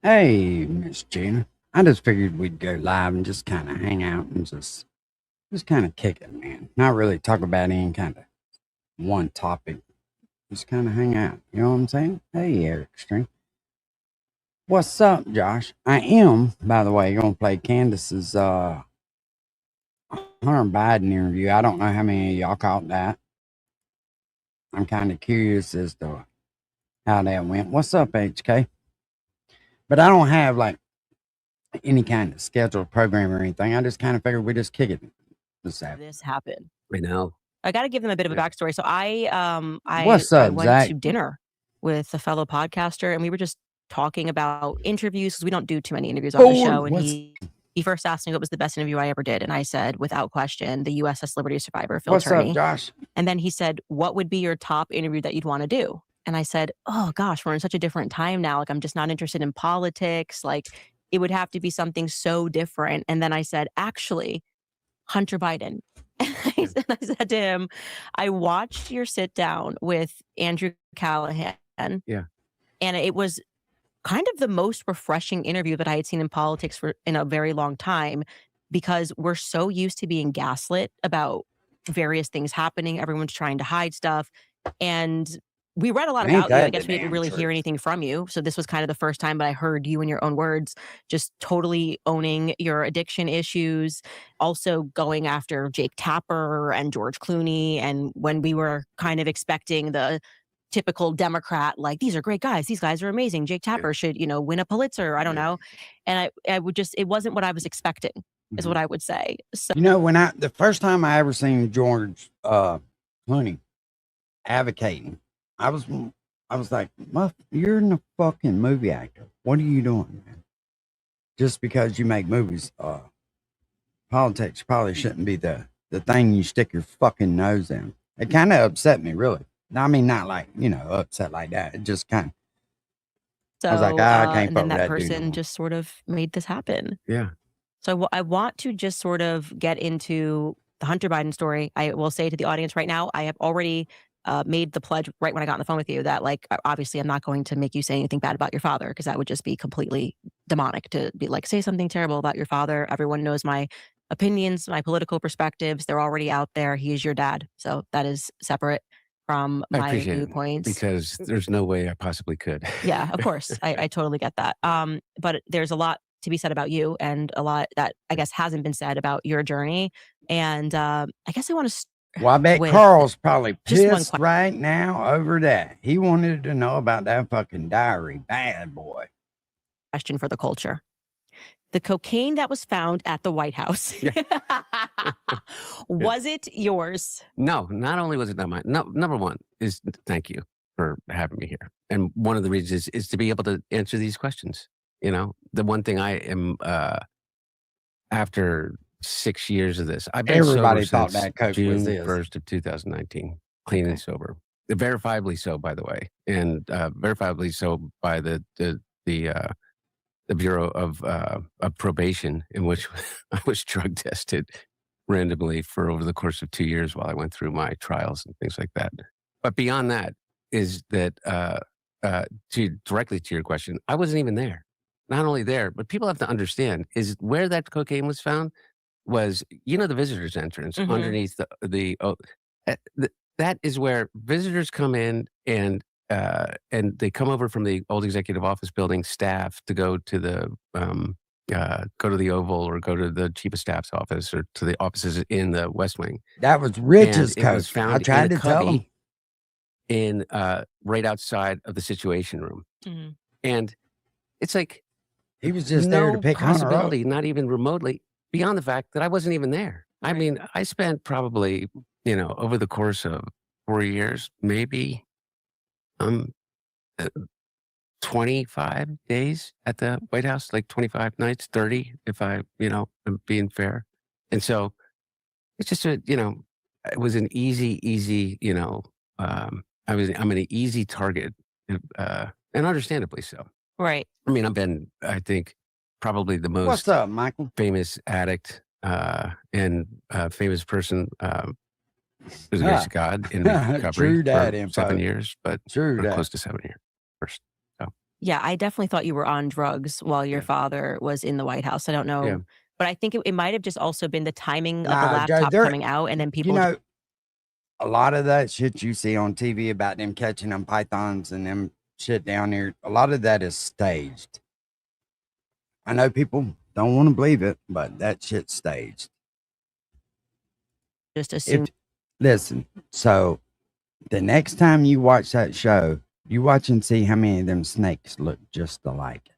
Hey, Miss Gina. I just figured we'd go live and just kind of hang out and just kind of kick it, man. Not really talk about any kind of one topic. Just kind of hang out. You know what I'm saying? Hey, Eric String. What's up, Josh? I am, by the way, gonna play Candace's Hunter Biden interview. I don't know how many of y'all caught that. I'm kind of curious as to how that went. What's up, HK? But I don't have like any kind of scheduled program or anything. I just kind of figured we just kick it this afternoon. This happened. I know. I got to give them a bit of a backstory. So What's I up, went Zach? to dinner with a fellow podcaster, and we were just talking about interviews because we don't do too many interviews on the show. And he first asked me what was the best interview I ever did, and I said, without question, the USS Liberty survivor, Phil Turney. Up, Josh? And then he said, what would be your top interview that you'd want to do? And I said, oh gosh, we're in such a different time now. Like, I'm just not interested in politics. Like, it would have to be something so different. And then I said, actually, Hunter Biden. And I said to him, I watched your sit down with Andrew Callahan. Yeah. And it was kind of the most refreshing interview that I had seen in politics in a very long time, because we're so used to being gaslit about various things happening. Everyone's trying to hide stuff. And we read a lot about you. I guess we didn't really hear anything from you. So this was kind of the first time that I heard you in your own words, just totally owning your addiction issues, also going after Jake Tapper and George Clooney. And when we were kind of expecting the typical Democrat, like, these are great guys, these guys are amazing, Jake Tapper should, win a Pulitzer, I don't know. And I would just, it wasn't what I was expecting, is what I would say. So, when the first time I ever seen George Clooney advocating, I was like, you're a fucking movie actor. What are you doing, man? Just because you make movies, politics probably shouldn't be the thing you stick your fucking nose in. It kind of upset me, really. I mean, not like, upset like that. It just kind of, so, I was like, I can't and then that person just sort of made this happen. Yeah. So I want to just sort of get into the Hunter Biden story. I will say to the audience right now, I have already made the pledge right when I got on the phone with you that, like, obviously I'm not going to make you say anything bad about your father, because that would just be completely demonic to be like, say something terrible about your father. Everyone knows my opinions, my political perspectives. They're already out there. He is your dad. So that is separate from my viewpoints. Because there's no way I possibly could. Yeah, of course. I totally get that. But there's a lot to be said about you, and a lot that I guess hasn't been said about your journey. And I guess I want to well, I bet Carl's probably pissed right now over that. He wanted to know about that fucking diary. Bad boy. Question for the culture. The cocaine that was found at the White House, was it yours? No, not only was it not mine. No, number one is thank you for having me here. And one of the reasons is to be able to answer these questions. The one thing I am, after 6 years of this, I've been everybody sober thought since that coke June was this. 1st of 2019, clean and sober, verifiably so, by the way, and verifiably so by the Bureau of Probation, in which I was drug tested randomly for over the course of 2 years while I went through my trials and things like that. But beyond that is that, directly to your question, I wasn't even there. Not only there, but people have to understand is where that cocaine was found was, the visitor's entrance underneath that is where visitors come in and they come over from the old executive office building staff to go to the Oval or go to the chief of staff's office or to the offices in the West Wing. That was Rich's coke. I tried to tell him. In right outside of the Situation Room. And it's like he was just there to pick possibility, Hunter up. not even remotely, beyond the fact that I wasn't even there. Right. I mean, I spent probably, over the course of 4 years, maybe 25 days at the White House, like 25 nights, 30, if I, am being fair. And so it's just, it was an easy, I'm an easy target, and understandably so. Right. I mean, I've been, I think, probably the most What's up, Michael? Famous addict and famous person, there's a grace of God in recovery True for 7 years, but close to 7 years first. So Yeah, I definitely thought you were on drugs while your Yeah. father was in the White House. I don't know. Yeah. But I think it might have just also been the timing of the Nah, Joe, laptop coming out, and then you people know, a lot of that shit you see on TV about them catching them pythons and them shit down there, a lot of that is staged. I know people don't want to believe it, but that shit's staged. just assume Listen, so the next time you watch that show, you watch and see how many of them snakes look just alike.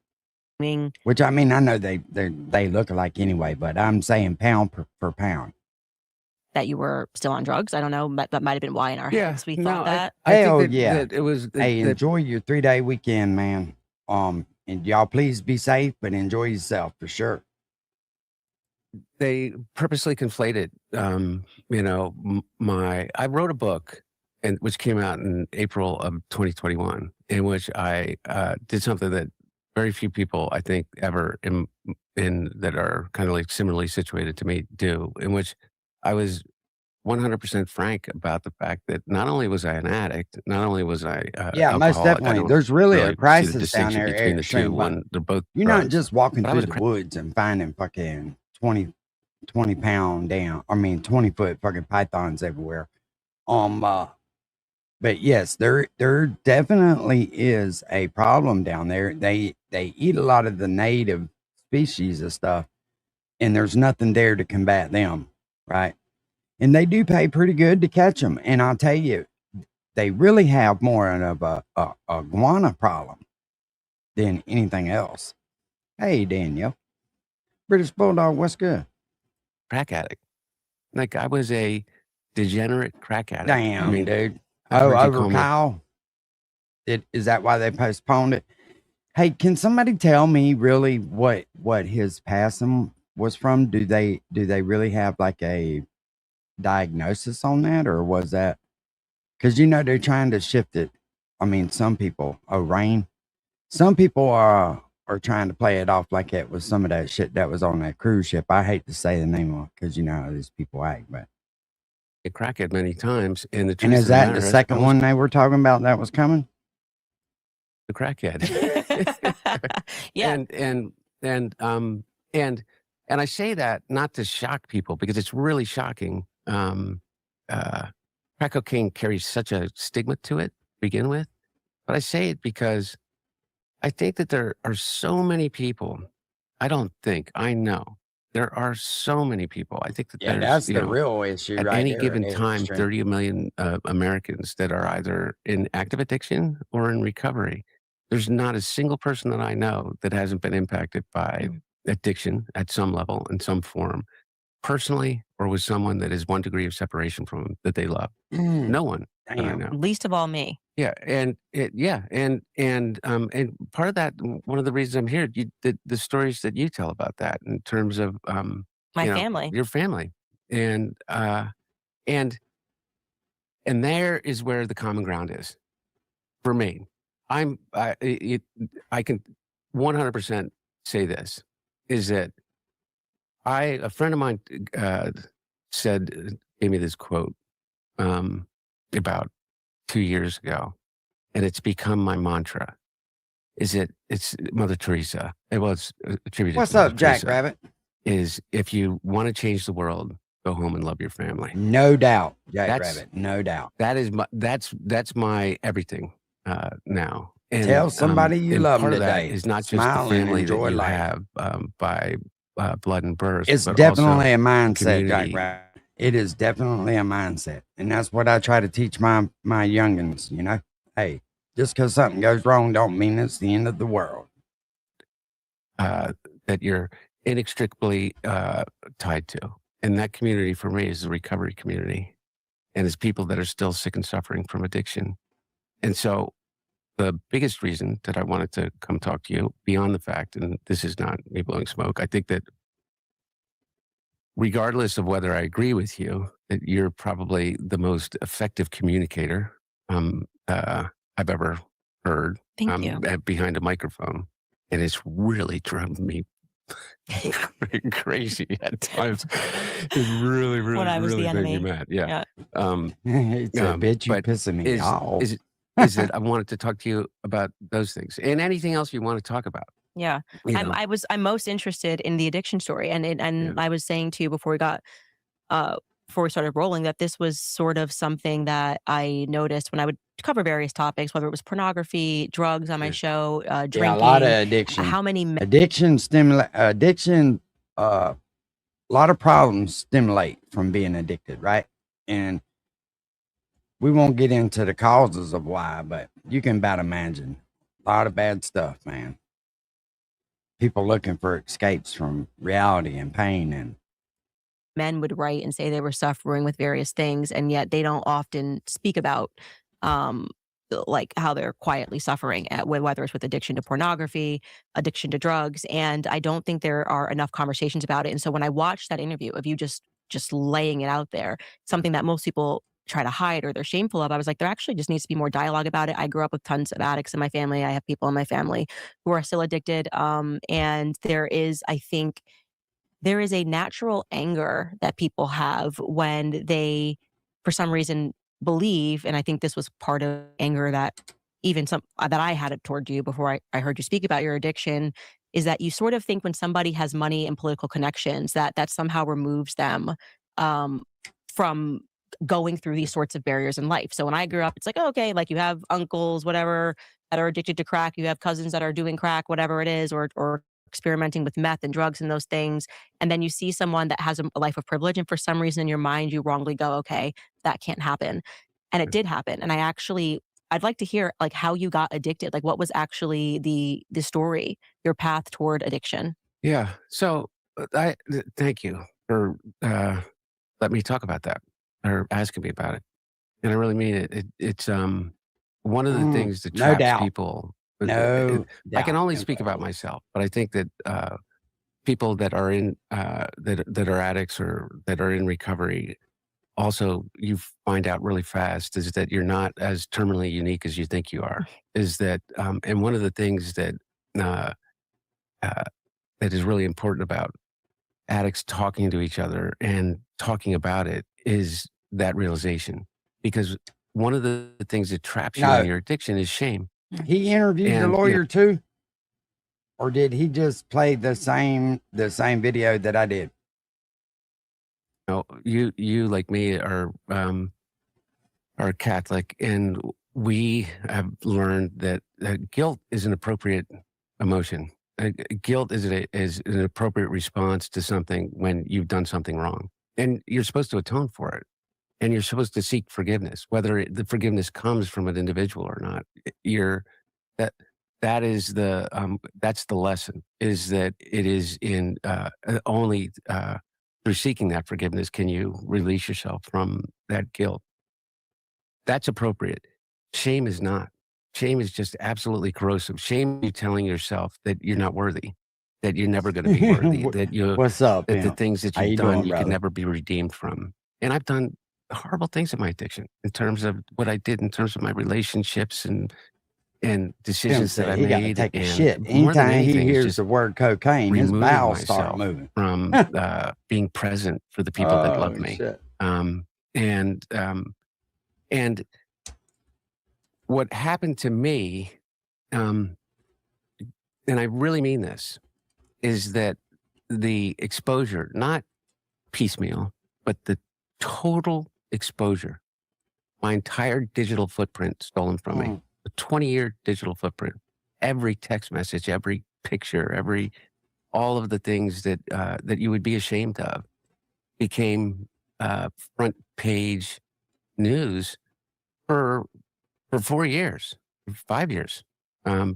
Which I mean, I know they look alike anyway, but I'm saying pound per pound. that you were still on drugs. I don't know. That might have been why in our Yeah. heads we No, thought that. I Hell think that, yeah. that it was. Hey, that enjoy your 3-day weekend, man. And y'all please be safe, but enjoy yourself for sure. they purposely conflated. You know, I wrote a book, and which came out in April of 2021, in which I did something that very few people, I think, ever in that are kind of like similarly situated to me do. In which I was 100% frank about the fact that not only was I an addict, not only was I Yeah, most alcoholic. I definitely. don't There's really really a see the crisis down distinction there, between the two Extreme One. when they're both You're not drugs. just walking But I through was a the cra- woods and finding fucking 20 pound down. I mean, 20-foot fucking pythons everywhere. But yes, there definitely is a problem down there. They eat a lot of the native species of stuff, and there's nothing there to combat them, right? And they do pay pretty good to catch them. And I'll tell you, they really have more of a iguana problem than anything else. Hey, Daniel, British Bulldog, what's good? crack addict. Like I was a degenerate crack addict. Damn, I mean, dude. I've heard you Over call me- Kyle? Is that why they postponed it? Hey, can somebody tell me really what his passing was from? Do they really have like a diagnosis on that, or was that because they're trying to shift it? I mean, some people, Rain, some people are trying to play it off like it was some of that shit that was on that cruise ship. I hate to say the name of it because you know how these people act, but a crackhead many times, and the truth and of is the that matter the is, second I was one they were talking about that was coming? the crackhead. Yeah. And I say that not to shock people because it's really shocking. Crack cocaine carries such a stigma to it to begin with, but I say it because I think that there are so many people. I know there are so many people. I think that Yeah, there's that's the real issue at right any there. given It's time, true. 30 million Americans that are either in active addiction or in recovery. There's not a single person that I know that hasn't been impacted by addiction at some level, in some form, personally, or with someone that is 1 degree of separation from them that they love. No one that I Damn. know. Least of all me. Yeah, and part of that, one of the reasons I'm here, the stories that you tell about that in terms of My family. your family, and there is where the common ground is for me. I can 100% say this is that a friend of mine gave me this quote about 2 years ago, and it's become my mantra. It's Mother Teresa. It was attributed What's to Mother up, Jack Teresa, Rabbit? is if you want to change the world, go home and love your family. No doubt, Jack That's- Rabbit. No doubt. That is that's my everything now. And, Tell somebody you and love part them of that today. is not just Smile the and family that enjoy you life. have by blood and birth. It's but definitely also a mindset, Jack community. Rabbit. It is definitely a mindset. And that's what I try to teach my youngins, Hey, just because something goes wrong don't mean it's the end of the world. That you're inextricably tied to. And that community for me is the recovery community. And it's people that are still sick and suffering from addiction. And so the biggest reason that I wanted to come talk to you, beyond the fact, and this is not me blowing smoke, I think that regardless of whether I agree with you, that you're probably the most effective communicator I've ever heard. Thank you. Behind a microphone. And it's really driven me crazy at times. It's really When I was really the made me enemy. mad. Yeah. Yeah. It's a bitch you but pissing me off. is that I wanted to talk to you about those things and anything else you want to talk about. Yeah. You know, I'm most interested in the addiction story. And I was saying to you before we started rolling that this was sort of something that I noticed when I would cover various topics, whether it was pornography, drugs on my Yeah. show, Yeah, drinking. a lot of addiction. How many men Addiction, a lot of problems stimulate from being addicted, right? And we won't get into the causes of why, but you can about imagine a lot of bad stuff, man. People looking for escapes from reality and pain, and men would write and say they were suffering with various things, and yet they don't often speak about um like how they're quietly suffering whether it's with addiction to pornography, addiction to drugs, and I don't think there are enough conversations about it. And so when I watched that interview of you just laying it out there, something that most people try to hide or they're shameful of, I was like, there actually just needs to be more dialogue about it. I grew up with tons of addicts in my family. I have people in my family who are still addicted, and I think there is a natural anger that people have when they, for some reason, believe, and I think this was part of anger that even some that I had it toward you before I heard you speak about your addiction, is that you sort of think when somebody has money and political connections that somehow removes them um, from going through these sorts of barriers in life. So when I grew up, it's like, oh, okay, like you have uncles, whatever, that are addicted to crack, you have cousins that are doing crack, whatever it is, or experimenting with meth and drugs and those things, and then you see someone that has a life of privilege, and for some reason in your mind you wrongly go, okay, that can't happen. And it did happen. And I'd like to hear like how you got addicted. Like what was actually the story, your path toward addiction? Yeah. So thank you for let me talk about that or asking me about it. And I really mean it. It's one of the things that no traps doubt. people. No I can doubt. only No speak doubt. about myself, but I think that people that are in that are addicts or that are in recovery, also you find out really fast is that you're not as terminally unique as you think you are. Is that and one of the things that uh, that is really important about addicts talking to each other and talking about it is that realization. Because one of the things that traps you in No, your addiction is shame. he interviewed the And, you know, lawyer too, or did he just play the same video that I did? you like me are Catholic, and we have learned that guilt is an appropriate emotion. Guilt is an appropriate response to something when you've done something wrong, and you're supposed to atone for it, and you're supposed to seek forgiveness, whether the forgiveness comes from an individual or not. You're that that is that's the lesson, is that it is in only through seeking that forgiveness can you release yourself from that guilt. That's appropriate. Shame is not. Shame is just absolutely corrosive. Shame is you telling yourself that you're not worthy, that you're never going to be worthy, What's up, that the pimp? things that How you've you done doing, you can brother? never be redeemed from. And I've done horrible things in my addiction in terms of what I did in terms of my relationships and Pimp decisions that I said he got to made. take a And shit. more than Anytime he anything, is hears just the word cocaine, his removing bowels start myself moving. from being present for the people that love Oh me. shit! Um, and um, and what happened to me, um, and I really mean this, is that the exposure, not piecemeal, but the total exposure, my entire digital footprint stolen from me, a 20-year digital footprint, every text message, every picture, all of the things that that you would be ashamed of became front page news for 4 years, 5 years,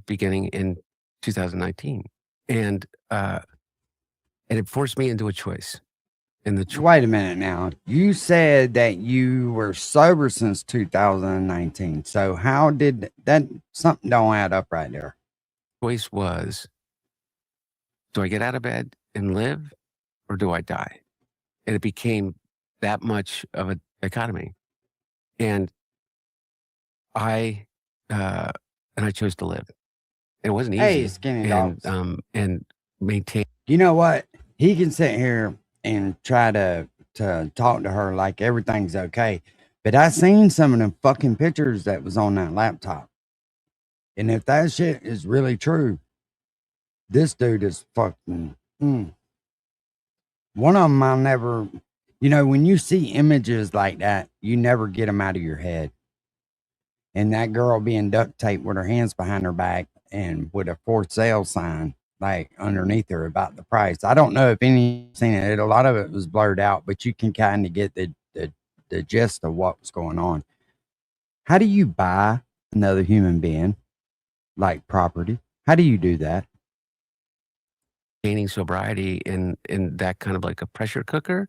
beginning in 2019, and it forced me into a choice. And the Wait a minute now. You said that you were sober since 2019. So how did that? Something don't add up right there. choice was: do I get out of bed and live, or do I die? And it became that much of a dichotomy. And I chose to live. It wasn't Hey, easy, skinny dogs. and maintain. You know what? He can sit here and try to talk to her like everything's okay, But I seen some of the fucking pictures that was on that laptop. And if that shit is really true, this dude is fucking. One of them I'll never, when you see images like that, you never get them out of your head. And that girl being duct taped with her hands behind her back and with a for sale sign like underneath her about the price. I don't know if any seen it. A lot of it was blurred out, but you can kind of get the gist of what was going on. How do you buy another human being like property? How do you do that? Gaining sobriety in that kind of like a pressure cooker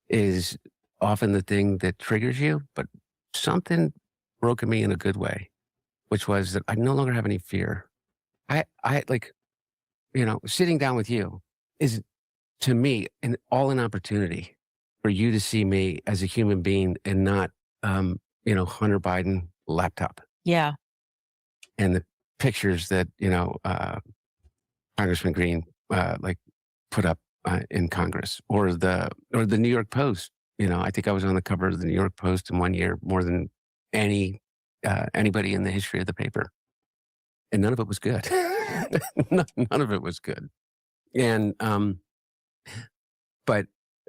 is often the thing that triggers you. But something broke in me in a good way, which was that I no longer have any fear. I like, sitting down with you is to me an opportunity for you to see me as a human being and not, Hunter Biden laptop. Yeah. And the pictures that, Congressman Green, put up in Congress or the New York Post. I think I was on the cover of the New York Post in 1 year more than anybody in the history of the paper. And none of it was good. None of it was good. And, but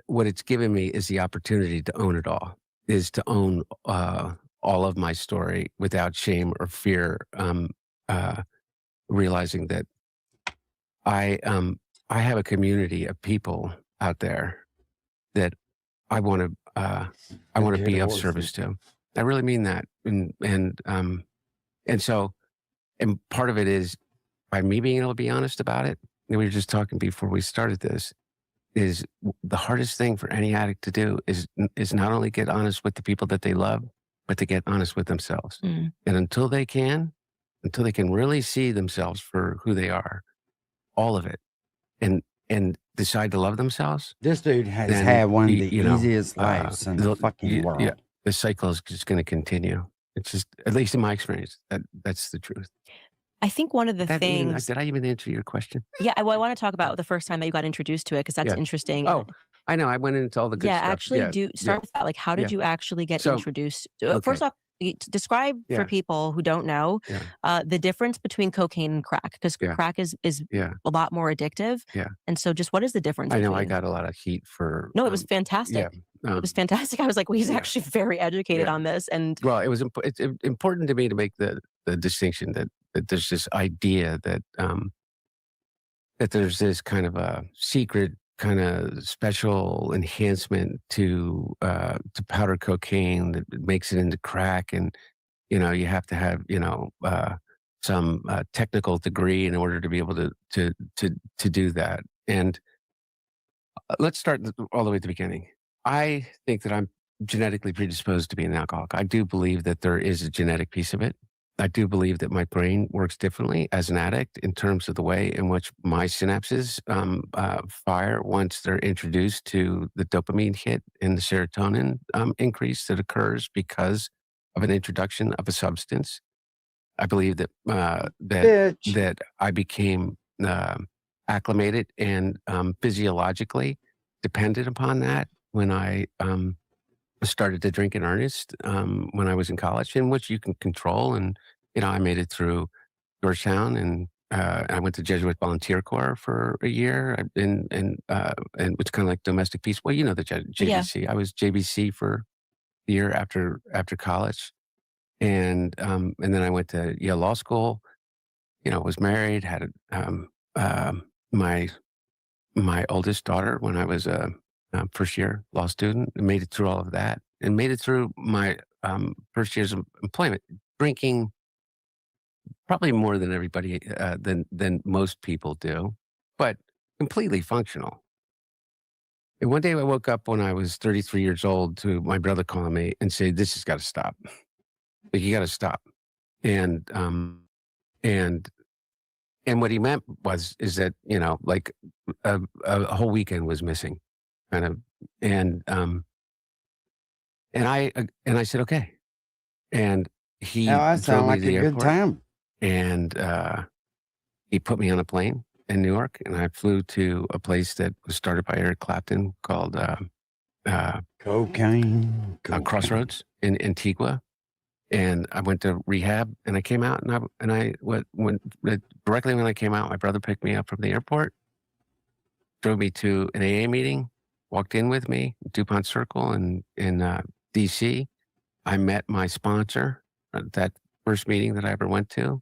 what it's given me is the opportunity to own it all, is to own all of my story without shame or fear, realizing that I have a community of people out there that I want to be of service to. I really mean that. And so part of it is by me being able to be honest about it. We were just talking before we started this, is the hardest thing for any addict to do is not only get honest with the people that they love, but to get honest with themselves. And until they can really see themselves for who they are, all of it, and decide to love themselves. This dude has had one of the easiest lives in the fucking world. Yeah, the cycle is just going to continue. It's just, at least in my experience, that's the truth. I think one of the things. Did I even answer your question? Yeah, well, I want to talk about the first time that you got introduced to it, because that's interesting. Oh, I know. I went into all the good stuff. Actually, start with that. Like, how did you actually get introduced? First off, describe for people who don't know the difference between cocaine and crack, because crack is a lot more addictive. Yeah. And so just what is the difference? I know I got a lot of heat for. No, it was fantastic. Yeah. It was fantastic. I was like, well, he's actually very educated on this. And well, it's important to me to make the distinction that there's this idea that that there's this kind of a secret kind of special enhancement to powder cocaine that makes it into crack, and you have to have some technical degree in order to be able to do that. And let's start all the way at the beginning. I think that I'm genetically predisposed to be an alcoholic. I do believe that there is a genetic piece of it. I do believe that my brain works differently as an addict in terms of the way in which my synapses fire once they're introduced to the dopamine hit and the serotonin increase that occurs because of an introduction of a substance. I believe that that I became acclimated and physiologically dependent upon that when I started to drink in earnest when I was in college, in which you can control. And, I made it through Georgetown, and I went to Jesuit Volunteer Corps for a year, and it's kind of like domestic peace. Well, the JBC. I was JBC for the year after college. And then I went to Yale Law School, was married, had my oldest daughter when I was a first year law student, and made it through all of that, and made it through my first years of employment, drinking probably more than everybody, than most people do, but completely functional. And one day I woke up when I was 33 years old to my brother calling me and say, "This has got to stop. Like, you got to stop." And what he meant is that, like a whole weekend was missing. Kind of, and I said, okay. And he that sounds like a good time. And he put me on a plane in New York, and I flew to a place that was started by Eric Clapton called Cocaine. Crossroads in Antigua, and I went to rehab, and I came out, and I went directly when I came out. My brother picked me up from the airport, drove me to an AA meeting, walked in with me, DuPont Circle in DC. I met my sponsor at that first meeting that I ever went to,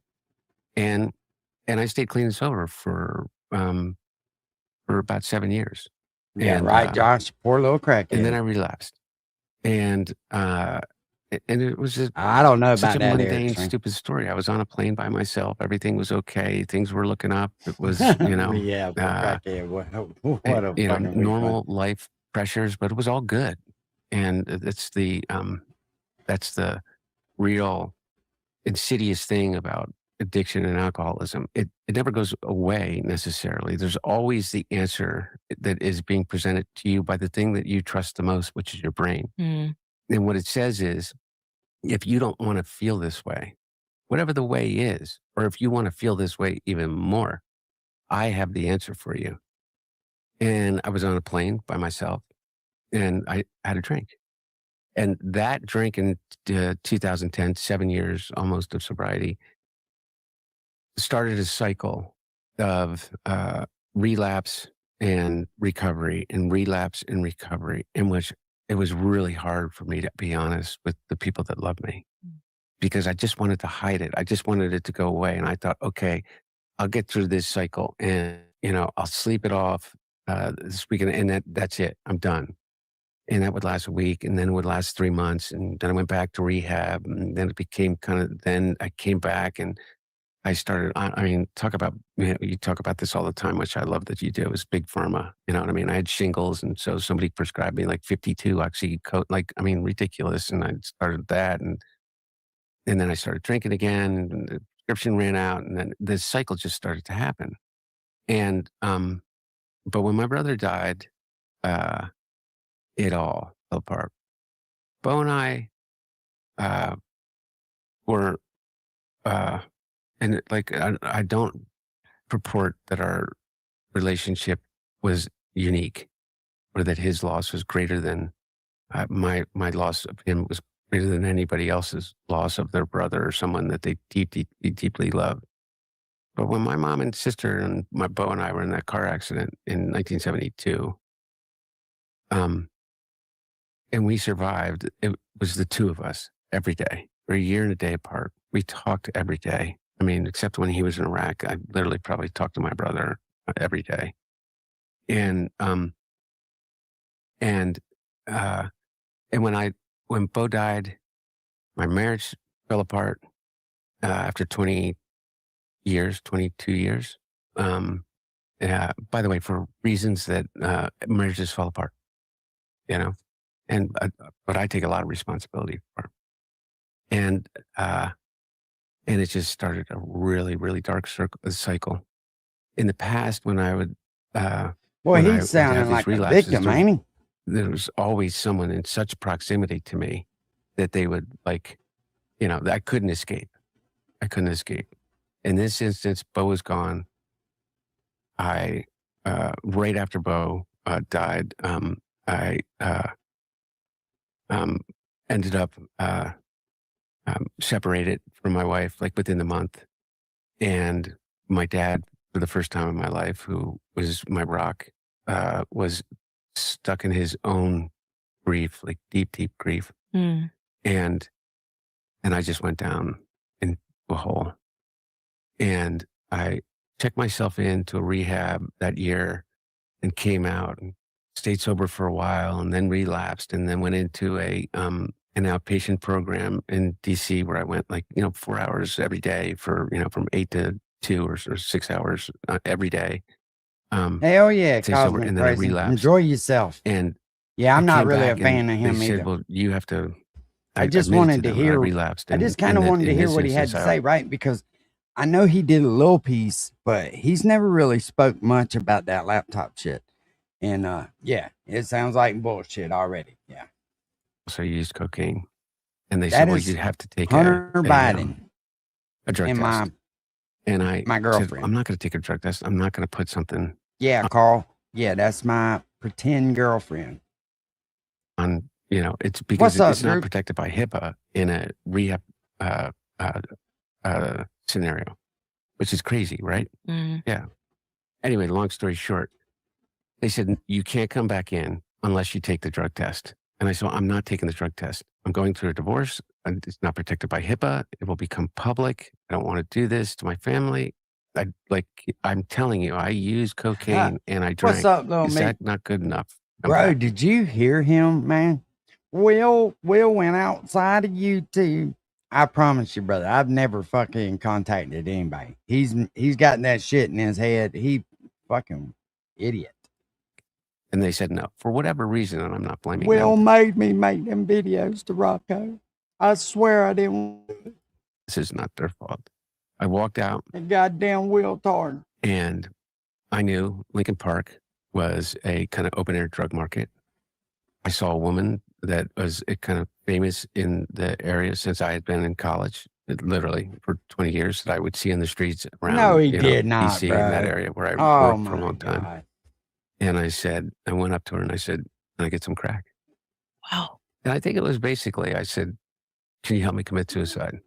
and I stayed clean and sober for about 7 years. Yeah, And, right, Josh. Poor little crackhead. And then I relapsed, and it was just I don't know such about a that, mundane, Eric. stupid story. I was on a plane by myself. Everything was okay. Things were looking up. It was, yeah, poor crackhead. What a fucking normal life pressures, but it was all good. And that's the real insidious thing about addiction and alcoholism. It never goes away necessarily. There's always the answer that is being presented to you by the thing that you trust the most, which is your brain. Mm. And what it says is, if you don't want to feel this way, whatever the way is, or if you want to feel this way even more, I have the answer for you. And I was on a plane by myself, and I had a drink. And that drink in 2010, 7 years almost of sobriety, started a cycle of relapse and recovery, and relapse and recovery, in which it was really hard for me to be honest with the people that love me, because I just wanted to hide it. I just wanted it to go away. And I thought, okay, I'll get through this cycle, and, I'll sleep it off this weekend, and that's it. I'm done. And that would last a week, and then it would last 3 months. And then I went back to rehab, and then it became then I came back, and I started, I mean, you talk about this all the time, which I love that you do, is big pharma. You know what I mean? I had shingles, and so somebody prescribed me like 52 oxycodone, ridiculous. And I started that, and then I started drinking again, and the prescription ran out, and then this cycle just started to happen. And, but when my brother died, it all fell apart. Bo and I were, and I don't purport that our relationship was unique, or that his loss was greater than my loss of him was greater than anybody else's loss of their brother or someone that they deeply loved. But when my mom and sister and my Bo and I were in that car accident in 1972, and we survived, it was the two of us every day. We're a year and a day apart. We talked every day. I mean, except when he was in Iraq, I literally probably talked to my brother every day. And when Bo died, my marriage fell apart after 22 years. By the way, for reasons that marriages fall apart, but I take a lot of responsibility for it. And it just started a really, really dark cycle. In the past, when I would, he's sounding like a victim, ain't he? There was always someone in such proximity to me that they would I couldn't escape. In this instance, Bo was gone. I, right after Bo died, I ended up separated from my wife within the month. And my dad, for the first time in my life, who was my rock, was stuck in his own grief, deep, deep grief. Mm. And I just went down into a hole. And I checked myself into a rehab that year and came out and stayed sober for a while, and then relapsed, and then went into an outpatient program in DC, where I went 4 hours every day for, from 8 to 2 or 6 hours every day. Hell yeah, Cosmic and then I Crazy. relapsed. Enjoy yourself. And yeah, I'm I not came really a back, fan of and him they either. said, well, you have to. I just admitted wanted to them, I hear. relapsed. I just kind of wanted to hear what he had to say, right? Because I know he did a little piece, but he's never really spoke much about that laptop shit. And yeah, it sounds like bullshit already. Yeah. So you used cocaine, and they That said, well, is you have to take Hunter Biden a drug and test. And I my said, girlfriend. I'm not going to take a drug test. I'm not going to put something. Yeah, Carl. Yeah, that's my pretend girlfriend. You know, it's because What's up, it's not Drew? protected by HIPAA in a rehab scenario, which is crazy, right? Mm. Yeah. Anyway, long story short, they said, you can't come back in unless you take the drug test. And I said, I'm not taking the drug test. I'm going through a divorce. And it's not protected by HIPAA. It will become public. I don't want to do this to my family. I'm telling you, I use cocaine and I drank. What's up, little Is mate? that not good enough? I'm Bro, back. did you hear him, man? Will went outside of YouTube. I promise you, brother, I've never fucking contacted anybody. He's got that shit in his head. He fucking idiot. And they said no for whatever reason, and I'm not blaming Will them. made me make them videos to Rocco. I swear I didn't. This is not their fault. I walked out The goddamn Will Tard. and I knew Lincoln Park was a kind of open air drug market. I saw a woman that was kind of famous in the area since I had been in college, literally for 20 years, that I would see in the streets around. No, he did not, DC, bro. in that area where I Oh worked for a my long time. God. And I went up to her and I said, "Can I get some crack?" Wow. And I think it was basically, I said, "Can you help me commit suicide?"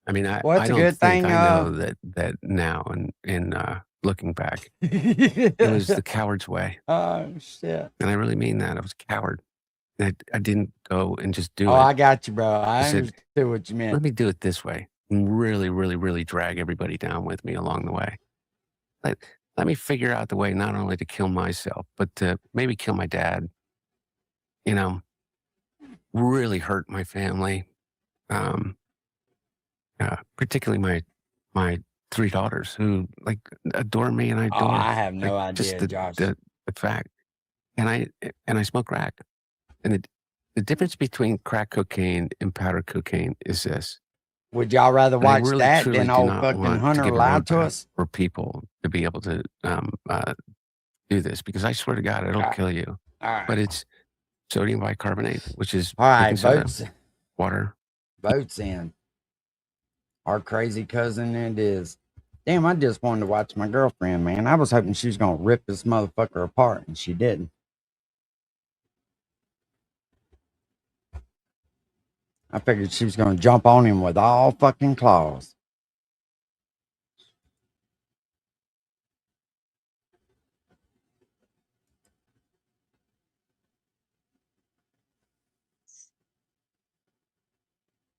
I mean, I Well, it's a don't good think thing, I know that now, and looking back, it was the coward's way. Oh shit. And I really mean that. I was a coward. I didn't go and just do Oh, it. I got you, bro. I said, understood what you meant. Let me do it this way and really, really, really drag everybody down with me along the way. Let me figure out the way not only to kill myself, but to maybe kill my dad, you know, really hurt my family, particularly my 3 daughters who like adore me and I adore. Oh, I have no like, just idea, the, Josh. the fact. And I smoke crack. And the difference between crack cocaine and powder cocaine is this. Would y'all rather And I watch really, that truly than do old not fucking want to Hunter give a lie to roadmap us? for people to be able to do this, because I swear to God, it'll Alright. kill you. All right. But it's sodium bicarbonate, which is All right, baking soda, votes water. in. Our crazy cousin it is. Damn, I just wanted to watch my girlfriend, man. I was hoping she was gonna rip this motherfucker apart, and she didn't. I figured she was gonna jump on him with all fucking claws.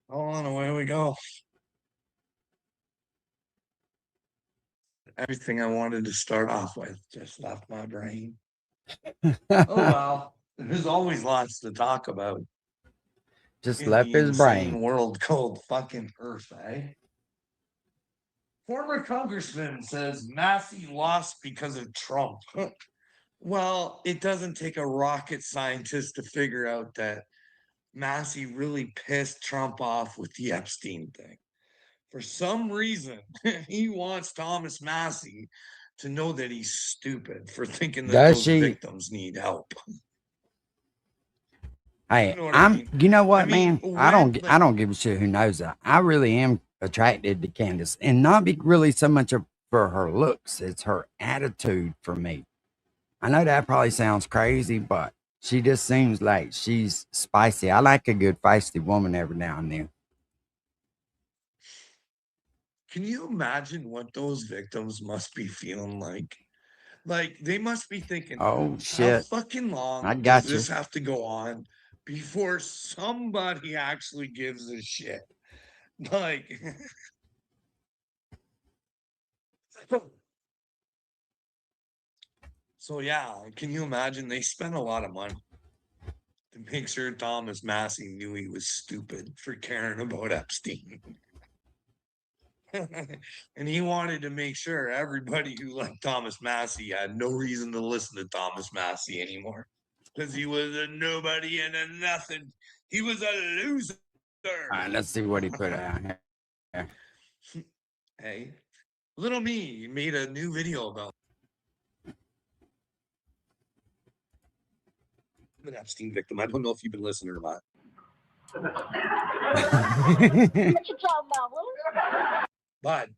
Hold on, away we go. Everything I wanted to start off with just left my brain. Oh well, there's always lots to talk about. Just in left the his insane brain. world called fucking Earth, eh? Former congressman says Massey lost because of Trump. Well, it doesn't take a rocket scientist to figure out that Massey really pissed Trump off with the Epstein thing. For some reason, he wants Thomas Massey to know that he's stupid for thinking that Does those she? victims need help. Hey, You know what I mean? you know what, I mean, man? I when, don't give a shit who knows that. I really am attracted to Candace, and not really so much for her looks, it's her attitude for me. I know that probably sounds crazy, but she just seems like she's spicy. I like a good feisty woman every now and then. Can you imagine what those victims must be feeling like? Like they must be thinking, Oh how shit. fucking long I does got this you. have to go on before somebody actually gives a shit? Like so yeah, can you imagine they spent a lot of money to make sure Thomas Massey knew he was stupid for caring about Epstein. And he wanted to make sure everybody who liked Thomas Massey had no reason to listen to Thomas Massey anymore. Because he was a nobody and a nothing. He was a loser. All right, let's see what he put out here. Hey, little me made a new video about an Epstein victim. I don't know if you've been listening or not. But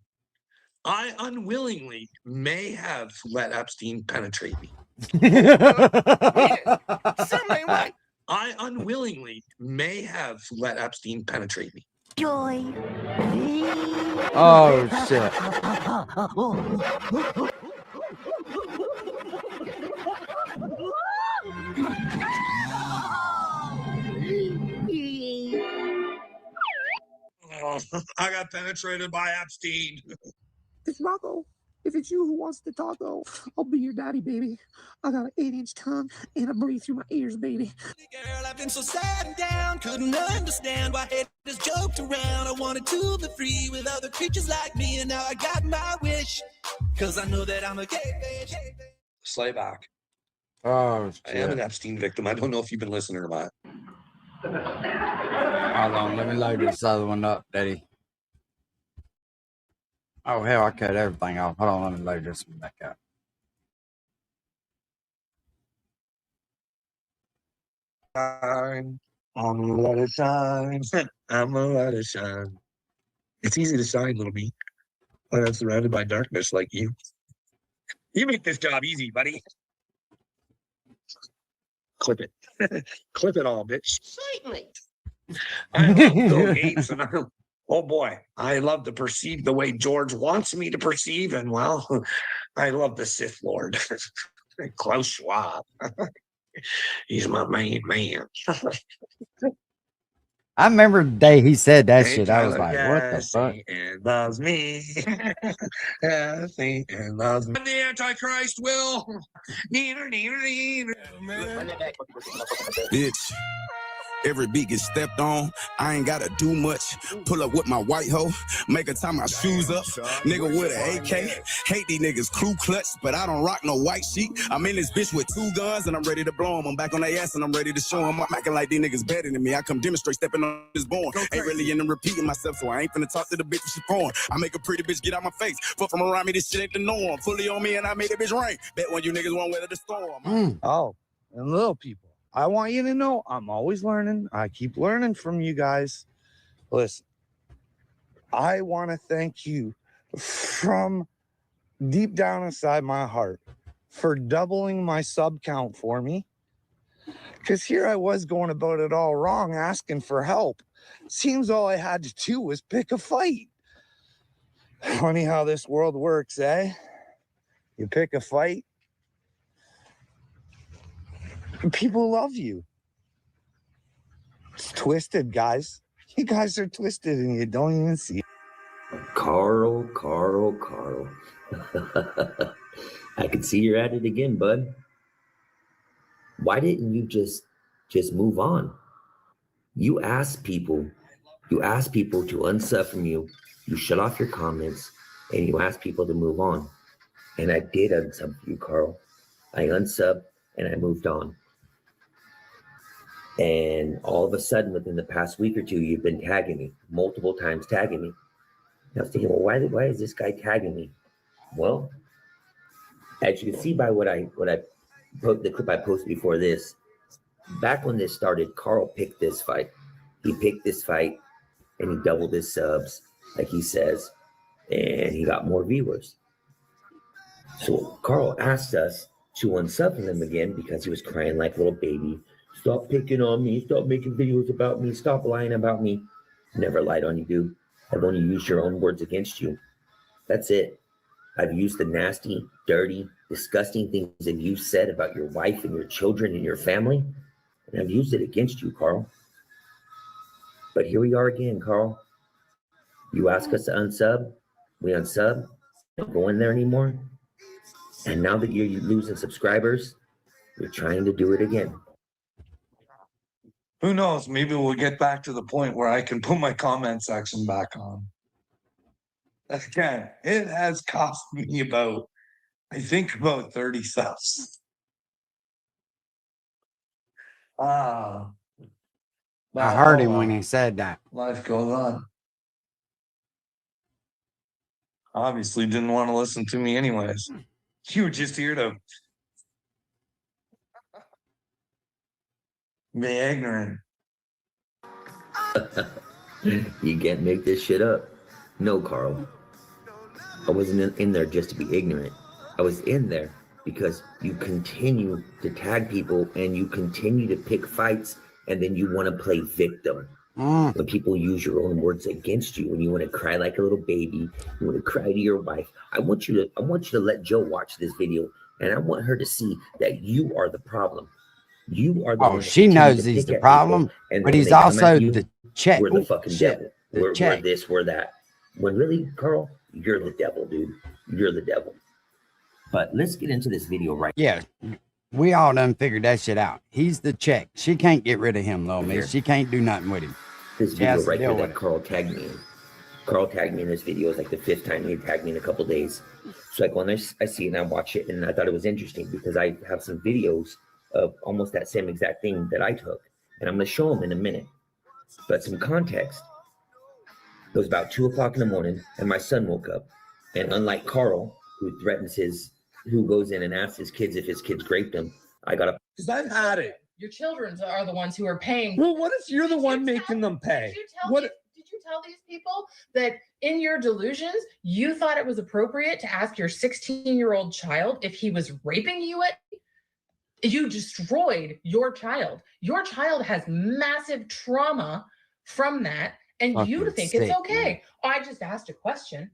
I unwillingly may have let Epstein penetrate me. Somebody what? I unwillingly may have let Epstein penetrate me. Joy. Oh shit. Oh, I got penetrated by Epstein. It's Rocco. If it's you who wants the taco, I'll be your daddy, baby. I got an 8-inch tongue and I breathe through my ears, baby. Girl, I've been so sad and down, couldn't understand why haters joked around. I wanted to be free with other creatures like me, and now I got my wish. Cause I know that I'm a gay bitch. Slayback. Oh I am an shit. Epstein victim. I don't know if you've been listening or not. Hold on, let me load this other one up, Daddy. Oh hell, I cut everything off. Hold on, let me load this one back up. I'm a lot of shine. I'm a lot of shine. It's easy to shine, little me, when I'm surrounded by darkness like you. You make this job easy, buddy. Clip it. Clip it all, bitch. Certainly. I love Bill Gates, and oh boy, I love to perceive the way George wants me to perceive, and well, I love the Sith Lord, Klaus Schwab. He's my main man. I remember the day he said that Hey, shit. I was Tyler, like, what the fuck? and loves me. Yes, he and loves me. And the Antichrist will. Bitch. Every beat gets stepped on. I ain't gotta do much. Pull up with my white hoe. Make her tie my shoes up. Nigga with an AK. Hate these niggas crew clutch, but I don't rock no white sheet. I'm in this bitch with 2 guns and I'm ready to blow them. I'm back on their ass and I'm ready to show them. I'm acting like these niggas better than me. I come demonstrate stepping on this born. Ain't really in them repeating myself, so I ain't finna talk to the bitch if she porn. I make a pretty bitch get out my face. Fuck from around me, this shit ain't the norm. Fully on me and I made the bitch rain. Bet when you niggas won't weather the storm. Oh, and little people, I want you to know I'm always learning. I keep learning from you guys. Listen, I want to thank you from deep down inside my heart for doubling my sub count for me. Because here I was going about it all wrong, asking for help. Seems all I had to do was pick a fight. Funny how this world works, eh? You pick a fight, and people love you. It's twisted, guys. You guys are twisted and you don't even see it. Carl. I can see you're at it again, bud. Why didn't you just move on? You ask people to unsub from you. You shut off your comments and you ask people to move on. And I did unsub you, Carl. I unsubbed and I moved on. And all of a sudden, within the past week or two, you've been tagging me, multiple times tagging me. And I was thinking, well, why is this guy tagging me? Well, as you can see by the clip I posted before this, back when this started, Carl picked this fight. He picked this fight and he doubled his subs, like he says, and he got more viewers. So Carl asked us to unsub him again because he was crying like a little baby. Stop picking on me. Stop making videos about me. Stop lying about me. Never lied on you, dude. I've only used your own words against you. That's it. I've used the nasty, dirty, disgusting things that you said about your wife and your children and your family, and I've used it against you, Carl. But here we are again, Carl. You ask us to unsub. We unsub. Don't go in there anymore. And now that you're losing subscribers, you're trying to do it again. Who knows? Maybe we'll get back to the point where I can put my comment section back on. Again, it has cost me about 30 subs. I heard him when he said that. Life goes on. Obviously didn't want to listen to me anyways. You were just here to be ignorant. You can't make this shit up. No, Carl. I wasn't in there just to be ignorant. I was in there because you continue to tag people and you continue to pick fights, and then you want to play victim. When people use your own words against you, when you want to cry like a little baby, you want to cry to your wife. I want you to let Joe watch this video, and I want her to see that you are the problem. You are the one that she continue knows to he's pick the at problem, people, and but when he's they come also at you, the check. we're the fucking Shit, devil. the We're check. this, we're that. When really, Carl, you're the devil, dude. You're the devil. But let's get into this video right Yeah, we all done figured that shit out. He's the check. She can't get rid of him, little miss. She can't do nothing with him. This She video has to right here deal with that it. Carl tagged me in. Carl tagged me in this video. It's like the 5th time he tagged me in a couple days. So like when I see it and I watch it, and I thought it was interesting because I have some videos of almost that same exact thing that I took, and I'm going to show them in a minute. But some context. It was about 2 o'clock in the morning, and my son woke up. And unlike Carl, who goes in and asks his kids if his kids raped him, I got up. Because I've had it. Your children are the ones who are paying. Well, what if you're the Did one you making them pay? Did you tell these people that in your delusions, you thought it was appropriate to ask your 16-year-old child if he was raping you? You destroyed your child. Your child has massive trauma from that, and you Fucking think sick, it's okay. I just asked a question.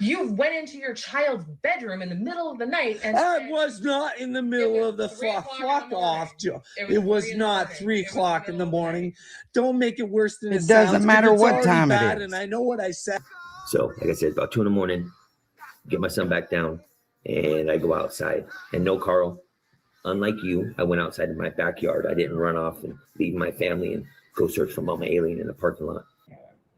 You went into your child's bedroom in the middle of the night and I said, was not in the middle of the 3 o'clock in the fuck morning. off, Joe. It It was 3 in the not morning. 3 It was o'clock the in the middle of the morning. Don't make it worse than It it doesn't sounds, 'cause matter it's what already time it bad, is. and I know what I said. So, like I said, about 2 in the morning, get my son back down, and I go outside. And no, Carl, unlike you, I went outside in my backyard. I didn't run off and leave my family and go search for Mama Alien in the parking lot.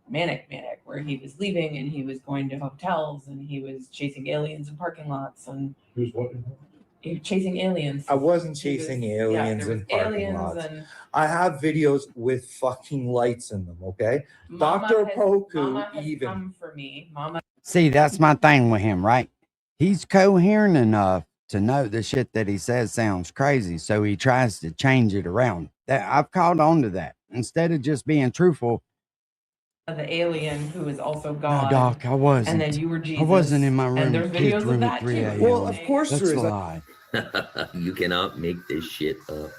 Manic, where he was leaving and he was going to hotels and he was chasing aliens in parking lots and Who's what? he was chasing aliens. I wasn't He was- chasing yeah, aliens there was in parking aliens lots. and I have videos with fucking lights in them, okay? Mama Dr. has- Poku Mama has even. come for me. Mama See, that's my thing with him, right? He's coherent enough to know the shit that he says sounds crazy, so he tries to change it around. That I've caught on to that. Instead of just being truthful, the alien who is also no, God. Doc, I wasn't. And then you were Jesus. I wasn't in my room. And there's Kids' videos room of at that 3 too. a.m. Well, of course That's there a is. lie. You cannot make this shit up.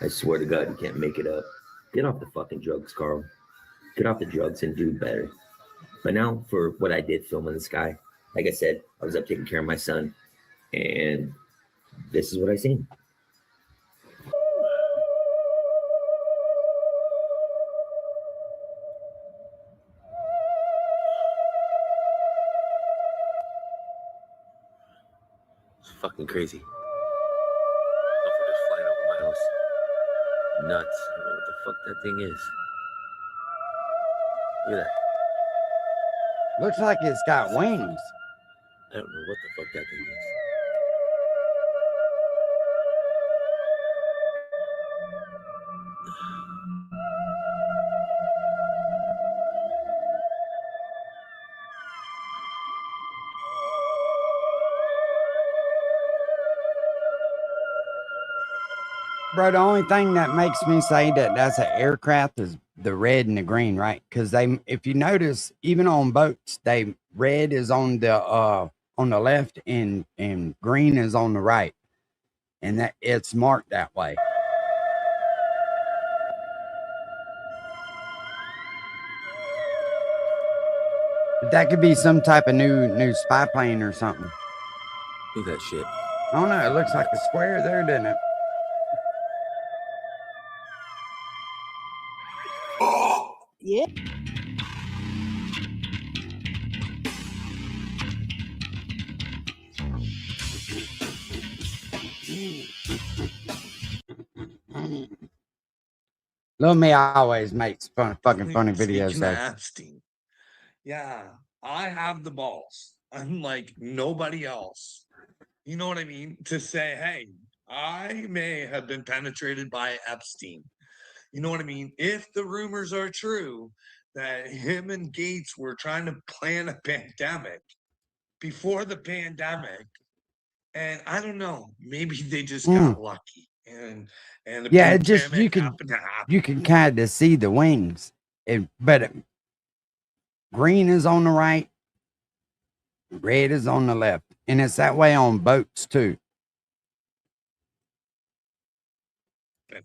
I swear to God, you can't make it up. Get off the fucking drugs, Carl. Get off the drugs and do better. But now for what I did film in the sky, like I said, I was up taking care of my son, and this is what I seen. It's fucking crazy. Motherfuckers flying over my house. Nuts. I don't know what the fuck that thing is. Look at that. Looks like it's got wings. I don't know what the fuck that thing is. Bro, the only thing that makes me say that that's an aircraft is the red and the green, right? Because they, if you notice, even on boats, red is on the left and green is on the right, and that it's marked that way. But that could be some type of new spy plane or something. Look at that shit. I don't know. It looks like a square there, doesn't it? Yeah. Little me always makes fucking funny Speaking videos. of So Epstein, yeah, I have the balls, unlike nobody else. You know what I mean? To say, hey, I may have been penetrated by Epstein. You know what I mean? If the rumors are true that him and Gates were trying to plan a pandemic before the pandemic, and I don't know, maybe they just got lucky and the yeah, it just pandemic happened to happen. you can kind of see the wings, but green is on the right, red is on the left, and it's that way on boats too.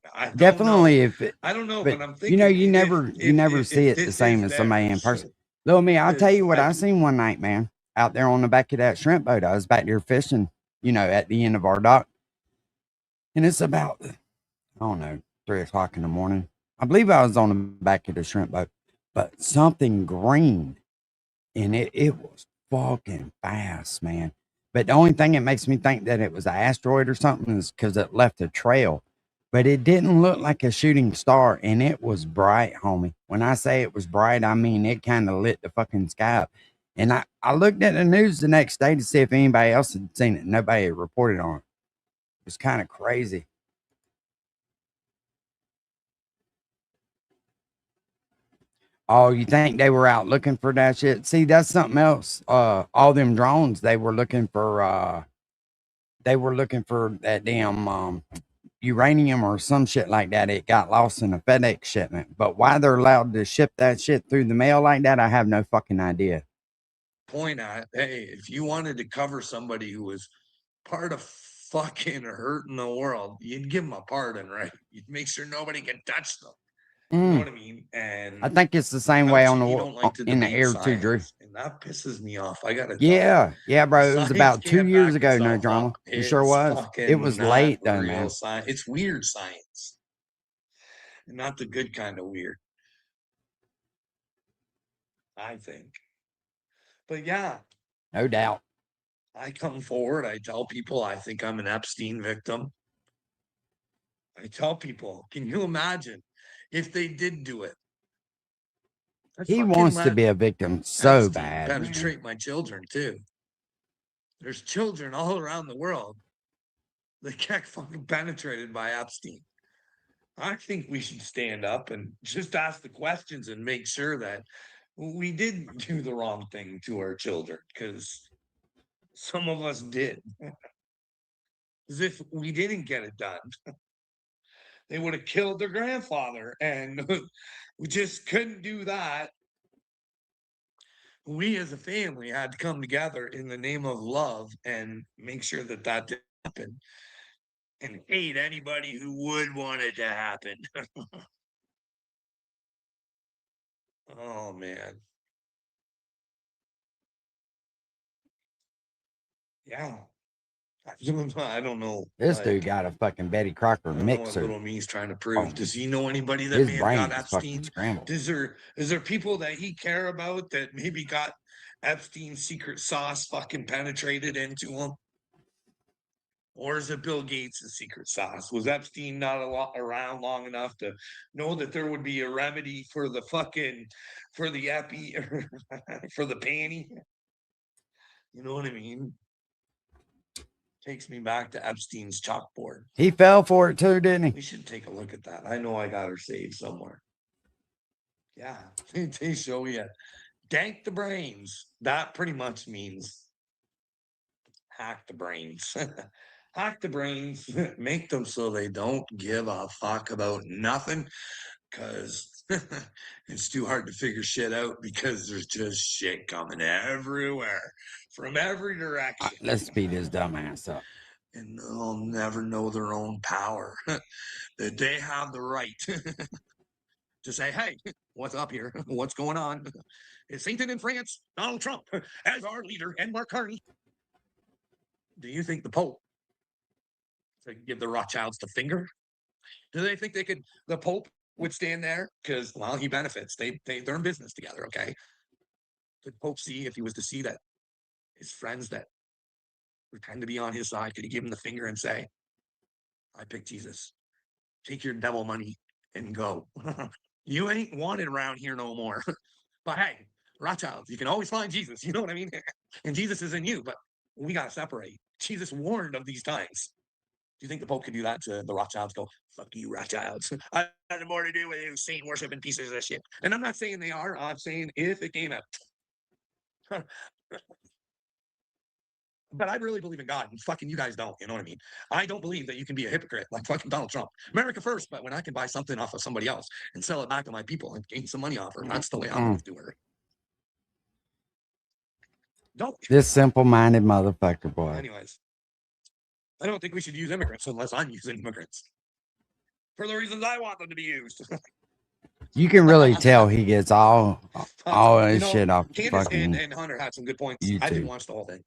happen. I don't know. Definitely, if it, I don't know, but but I'm you know, thinking you never if see it the this same is as somebody in theirs. person. Little me, I'll tell Because you what I seen one night, man, out there on the back of that shrimp boat. I was back there fishing, you know, at the end of our dock, and it's about, I don't know, 3 o'clock in the morning. I believe I was on the back of the shrimp boat, but something green, and it was fucking fast, man. But the only thing that makes me think that it was an asteroid or something is because it left a trail. But it didn't look like a shooting star, and it was bright, homie. When I say it was bright, I mean it kind of lit the fucking sky up. And I looked at the news the next day to see if anybody else had seen it. Nobody had reported on it. It was kind of crazy. Oh, you think they were out looking for that shit? See, that's something else. All them drones, they were looking for that damn uranium or some shit like that. It got lost in a FedEx shipment. But why they're allowed to ship that shit through the mail like that, I have no fucking idea. point at, hey, if you wanted to cover somebody who was part of fucking hurting the world, you'd give them a pardon, right? You'd make sure nobody can touch them. You know what I mean? And I think it's the same way on you the don't like to in the debate air too, Drew. science, and that pisses me off. I gotta tell you. Yeah, bro. It was Science about 2 can't years back ago. No itself drama. up. It sure It's was. It fucking was not late though, real man. science. It's weird science, and not the good kind of weird, I think. But yeah, No doubt. I come forward. I tell people I think I'm an Epstein victim. I tell people, can you imagine if they did do it? I'd He fucking wants to let be a victim so Epstein bad, man. penetrate my children too. There's children all around the world that get fucking penetrated by Epstein. I think we should stand up and just ask the questions and make sure that we didn't do the wrong thing to our children, because some of us did. As if we didn't get it done, they would have killed their grandfather, and we just couldn't do that. We as a family had to come together in the name of love and make sure that that didn't happen, and hate anybody who would want it to happen. Oh man. Yeah. I don't know. This Like, dude got a fucking Betty Crocker I don't know what mixer. little me's trying to prove. Oh, Does he know anybody that his may have brain got is fucking Epstein? scrambled. Is there people that he care about that maybe got Epstein's secret sauce fucking penetrated into him? Or is it Bill Gates' secret sauce? Was Epstein not around long enough to know that there would be a remedy for the fucking, for the epi, for the panty? You know what I mean? Takes me back to Epstein's chalkboard. He fell for it too, didn't he? We should take a look at that. I know I got her saved somewhere. Yeah, they show you dank the brains. That pretty much means hack the brains. Hack the brains, make them so they don't give a fuck about nothing, because it's too hard to figure shit out because there's just shit coming everywhere from every direction. Let's speed his dumb ass up. And they'll never know their own power, that they have the right to say, hey, what's up here? What's going on? Is Satan in France? Donald Trump as our leader and Mark Carney. Do you think the Pope to give the Rothschilds the finger? Do they think the Pope would stand there? Because, well, he benefits. They're in business together, okay? Could Pope see, if he was to see that his friends that pretend to be on his side, could he give him the finger and say, I pick Jesus. Take your devil money and go. You ain't wanted around here no more. But hey, Rothschilds, you can always find Jesus. You know what I mean? And Jesus is in you, but we got to separate. Jesus warned of these times. Do you think the Pope could do that to the Rothschilds? Go, fuck you, Rothschilds. I have nothing more to do with you, Satan worshiping pieces of shit. And I'm not saying they are. I'm saying if it came out. But I really believe in God, and fucking you guys don't. You know what I mean? I don't believe that you can be a hypocrite like fucking Donald Trump. America first, but when I can buy something off of somebody else and sell it back to my people and gain some money off her, that's the way I'm going to do her. Don't. This simple-minded motherfucker, boy. Anyways, I don't think we should use immigrants unless I'm using immigrants. for the reasons I want them to be used. You can really tell he gets all You his know, shit off Candace fucking and Hunter had some good points. I didn't YouTube. watch the whole thing.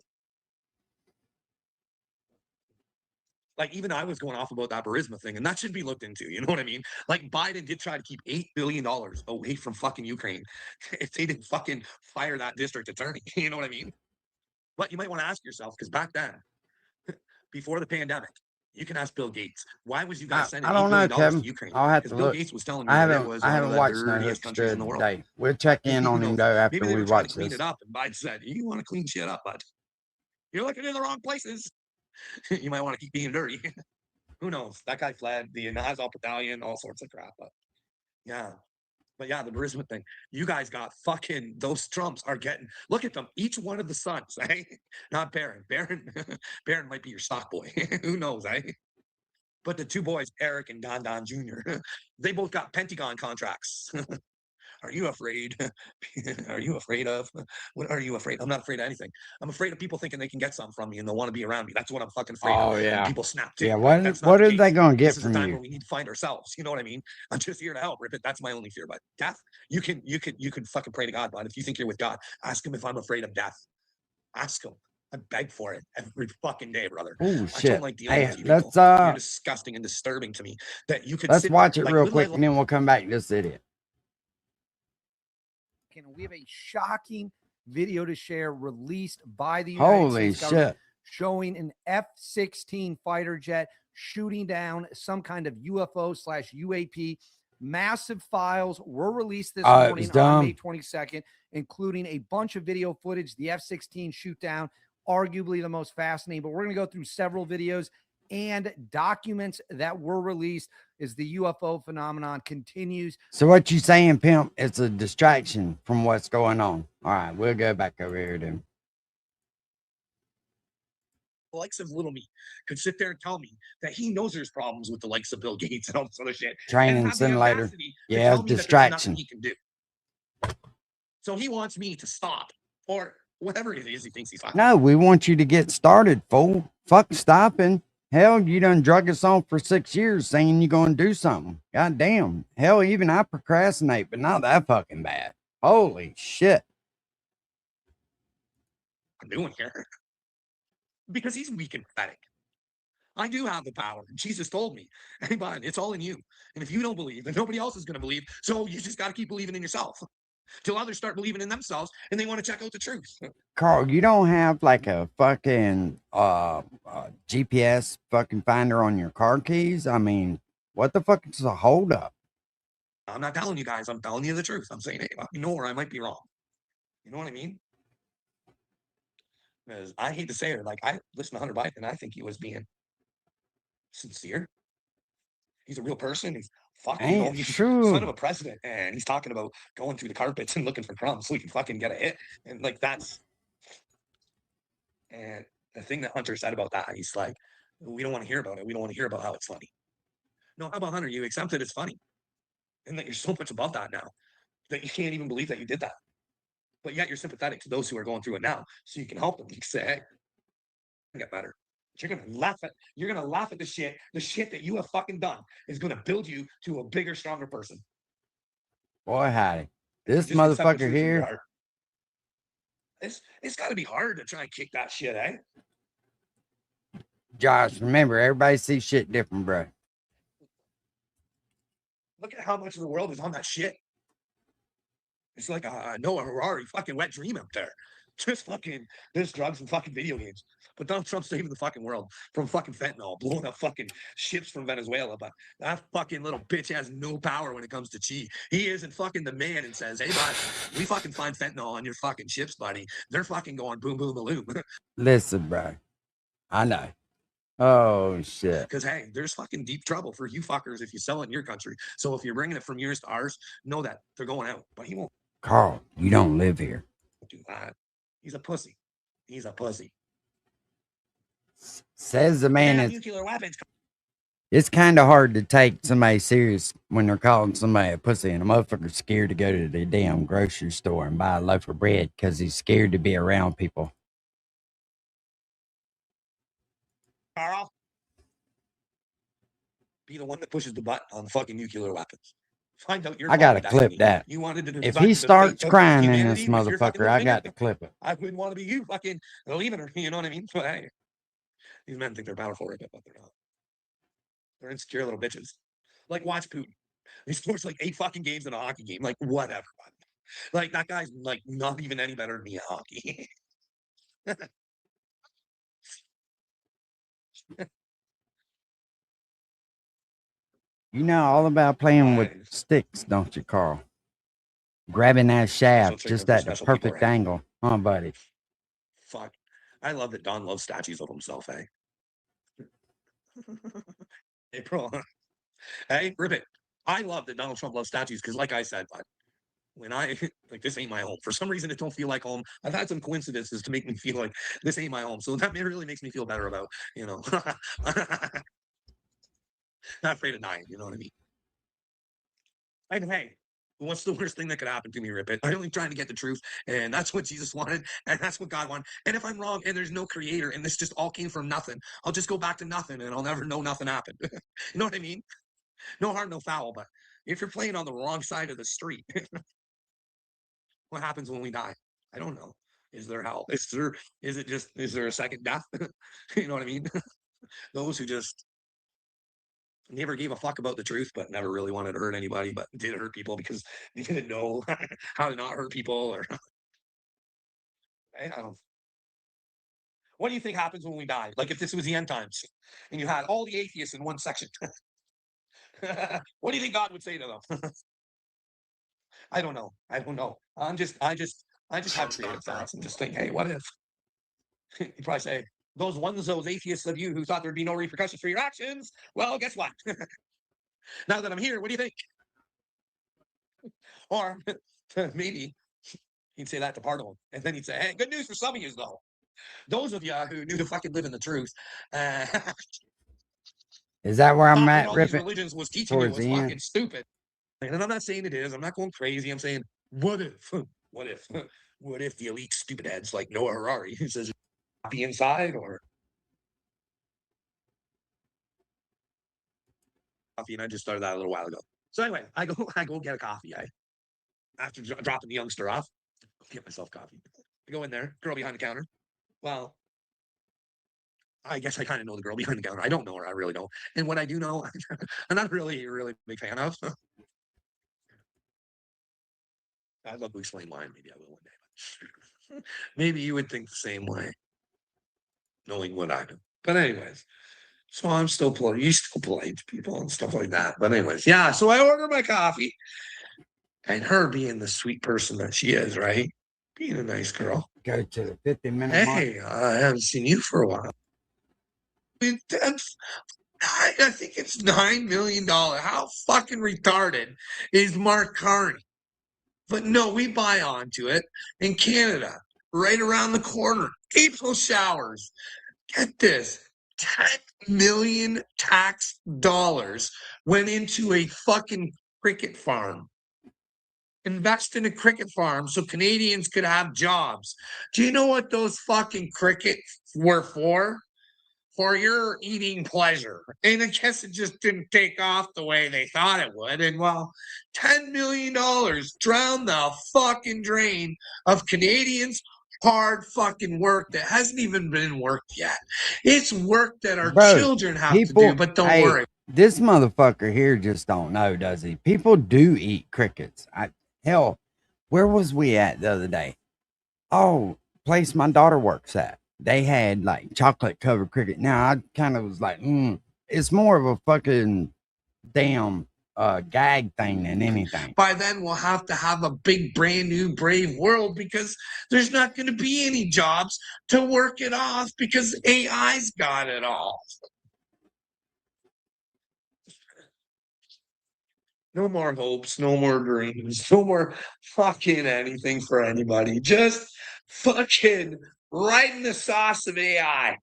Like, even I was going off about that Burisma thing, and that should be looked into. You know what I mean? Like, Biden did try to keep $8 billion away from fucking Ukraine if they didn't fucking fire that district attorney. You know what I mean? But you might want to ask yourself, because back then, before the pandemic, you can ask Bill Gates, why was you guys sending I $8 don't know, billion Kevin. to Ukraine? I'll have Because to Bill look. Gates was telling me I that it was one of haven't the watched no dirtiest countries in the world. today. We'll check in on him though after Maybe they we were trying watch to clean this. it up, and Biden said, "You want to clean shit up, bud? You're looking in the wrong places. You might want to keep being dirty." Who knows? That guy fled the Azov battalion, all sorts of crap. But yeah, the Burisma thing. You guys got fucking those Trumps are getting. Look at them. Each one of the sons, eh? Not Barron. Barron might be your stock boy. Who knows, eh? But the two boys, Eric and Don Don Jr., they both got Pentagon contracts. Are you afraid? Are you afraid of? What are you afraid? I'm not afraid of anything. I'm afraid of people thinking they can get something from me and they'll want to be around me. That's what I'm fucking afraid of. Oh And yeah. people snap too. Yeah, That's not what the are they case. gonna get This is a from time you? where we need to find ourselves. You know what I mean? I'm just here to help, Rip it. That's my only fear. But death, you can fucking pray to God, bud. If you think you're with God, ask him if I'm afraid of death. Ask him. I beg for it every fucking day, brother. Oh I shit. don't like dealing Hey, with you people. let's You're disgusting and disturbing to me that you could let's sit watch it like real with quick my and then we'll come back to this idiot. We have a shocking video to share released by the United Holy States government shit. showing an F-16 fighter jet shooting down some kind of UFO/UAP. Massive files were released this morning on May 22nd, including a bunch of video footage, the F-16 shoot down, arguably the most fascinating. But we're going to go through several videos and documents that were released as the UFO phenomenon continues. So what you saying, pimp? It's a distraction from what's going on. All right, we'll go back over here then. The likes of little me could sit there and tell me that he knows there's problems with the likes of Bill Gates and all this other shit. Training simulator. Yeah, distraction. He can do. So he wants me to stop or whatever it is he thinks he's fine. No, we want you to get started, fool. Fuck stopping. Hell, you done drug us on for 6 years saying you're going to do something. God damn. Hell, even I procrastinate, but not that fucking bad. Holy shit. I'm doing here. Because he's weak and pathetic. I do have the power. Jesus told me, hey, bud, it's all in you. And if you don't believe, then nobody else is going to believe. So you just got to keep believing in yourself till others start believing in themselves and they want to check out the truth. Carl, you don't have like a fucking GPS fucking finder on your car keys? I mean, what the fuck is a holdup? I'm not telling you guys. I'm telling you the truth. I'm saying, hey, you know where I might be wrong. You know what I mean? Because I hate to say it, like I listen to Hunter Biden and I think he was being sincere. He's a real person. He's fucking, you know, he's son of a president, and he's talking about going through the carpets and looking for crumbs so he can fucking get a hit. And like that's, and the thing that Hunter said about that, he's like, we don't want to hear about it. We don't want to hear about how it's funny. No, how about Hunter? You accept that it's funny, and that you're so much above that now that you can't even believe that you did that. But yet you're sympathetic to those who are going through it now, so you can help them. You can say, "Hey, get better." But you're gonna laugh at the shit. The shit that you have fucking done is gonna build you to a bigger, stronger person. Boy, howdy. This motherfucker here. It's got to be hard to try and kick that shit, eh? Josh, remember, everybody sees shit different, bro. Look at how much of the world is on that shit. It's like a Noah Harari fucking wet dream up there. Just fucking, there's drugs and fucking video games. But Donald Trump's saving the fucking world from fucking fentanyl, blowing up fucking ships from Venezuela. But that fucking little bitch has no power when it comes to chi. He isn't fucking the man and says, hey, bud, we fucking find fentanyl on your fucking ships, buddy. They're fucking going boom, boom, boom. Listen, bro. I know. Oh, shit. Because, hey, there's fucking deep trouble for you fuckers if you sell it in your country. So if you're bringing it from yours to ours, know that they're going out. But he won't. Carl, you don't live here. Do that. He's a pussy. He's a pussy. Says the man that's nuclear weapons. It's kind of hard to take somebody serious when they're calling somebody a pussy, and a motherfucker's scared to go to the damn grocery store and buy a loaf of bread because he's scared to be around people. Carl? be the one that pushes the button on fucking nuclear weapons. Find out your I gotta fucking clip destiny. that. You wanted to If decide he the fate starts of crying in this humanity with your fucking motherfucker, I finger. got to clip it. I wouldn't want to be you fucking leaving her. You know what I mean? But hey, these men think they're powerful, right? But they're not. They're insecure little bitches. Like, watch Putin. He scores like 8 fucking games in a hockey game. Like, whatever. Like, that guy's like not even any better than me at hockey. You know all about playing with sticks, don't you, Carl? Grabbing that shaft just at the perfect angle. Huh, buddy? Fuck. I love that Don loves statues of himself, eh? April. Hey, rip it. I love that Donald Trump loves statues because, like I said, when I like, this ain't my home. For some reason, it don't feel like home. I've had some coincidences to make me feel like this ain't my home. So that really makes me feel better about, you know, not afraid of dying. You know what I mean? And hey, what's the worst thing that could happen to me, Rip It? I'm only trying to get the truth, and that's what Jesus wanted, and that's what God wanted. And if I'm wrong, and there's no creator, and this just all came from nothing, I'll just go back to nothing, and I'll never know nothing happened. You know what I mean? No harm, no foul. But if you're playing on the wrong side of the street, what happens when we die? I don't know. Is there hell? Is there a second death? You know what I mean? Those who just never gave a fuck about the truth, but never really wanted to hurt anybody, but did hurt people because they didn't know how to not hurt people. Or I don't know. What do you think happens when we die? Like, if this was the end times and you had all the atheists in one section, what do you think God would say to them? I don't know. I don't know. I just have creative thoughts and just think, hey, what if? You'd probably say, those atheists of you who thought there'd be no repercussions for your actions, well, guess what? Now that I'm here, what do you think? Or maybe he'd say that to part of them, and then he'd say, hey, good news for some of you, though. Those of you who knew to fucking live in the truth. Is that where I'm at, all Rip these It? religions was teaching you Towards was the fucking end. stupid. And I'm not saying it is. I'm not going crazy. I'm saying, what if? What if? What if the elite stupid heads like Noah Harari who says be inside or coffee? And I just started that a little while ago. So anyway, I go get a coffee. After dropping the youngster off, get myself coffee. I go in there, girl behind the counter. Well, I guess I kind of know the girl behind the counter. I don't know her. I really don't. And what I do know, I'm not really a big fan of. I'd love to explain why. Maybe I will one day. But maybe you would think the same way, knowing what I do. But anyways, so I'm still polite. You still polite to people and stuff like that. But anyways, yeah. So I order my coffee, and her being the sweet person that she is, right? Being a nice girl. Go to the 50-minute mark. Hey, I haven't seen you for a while. I think it's $9 million. How fucking retarded is Mark Carney? But no, we buy onto it in Canada, right around the corner. April showers. Get this. 10 million tax dollars went into a fucking cricket farm. Invest in a cricket farm so Canadians could have jobs. Do you know what those fucking crickets were for? For your eating pleasure. And I guess it just didn't take off the way they thought it would. And well, $10 million drowned the fucking drain of Canadians' hard fucking work that hasn't even been worked yet. It's work that our children have to do, but don't worry. This motherfucker here just don't know, does he? People do eat crickets. Hell, where was we at the other day? Oh, place my daughter works at. They had like chocolate covered cricket. Now I kind of was like, it's more of a fucking damn gag thing than anything. By then we'll have to have a big brand new brave world because there's not going to be any jobs to work it off because AI's got it all. No more hopes, no more dreams, no more fucking anything for anybody. Just fucking right in the sauce of AI.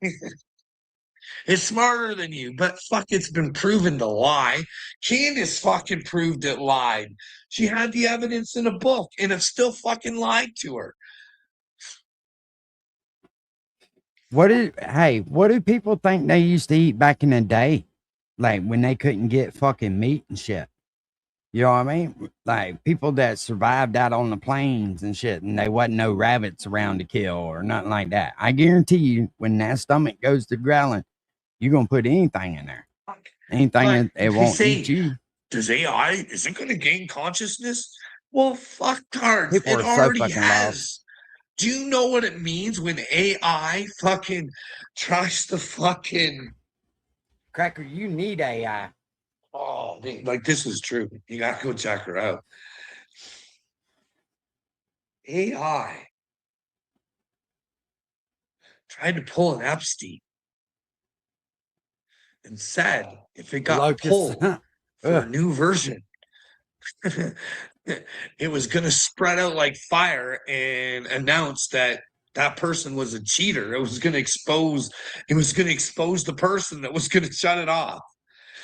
It's smarter than you, but fuck, it's been proven to lie. Candace fucking proved it lied. She had the evidence in a book and it still fucking lied to her. What do people think they used to eat back in the day? like when they couldn't get fucking meat and shit. You know what I mean? Like people that survived out on the plains and shit, and there wasn't no rabbits around to kill or nothing like that. I guarantee you, when that stomach goes to growling, you're gonna put anything in there. Anything that it won't eat you. Does AI, is it gonna gain consciousness? Well, fuck cards. People It are so already fucking has. Do you know what it means when AI fucking tries to fucking Cracker, you need AI. Oh, man, like this is true. You gotta go check her out. AI tried to pull an Epstein and said if it got Locust. pulled for a new version, it was going to spread out like fire and announce that that person was a cheater. It was going to expose the person that was going to shut it off.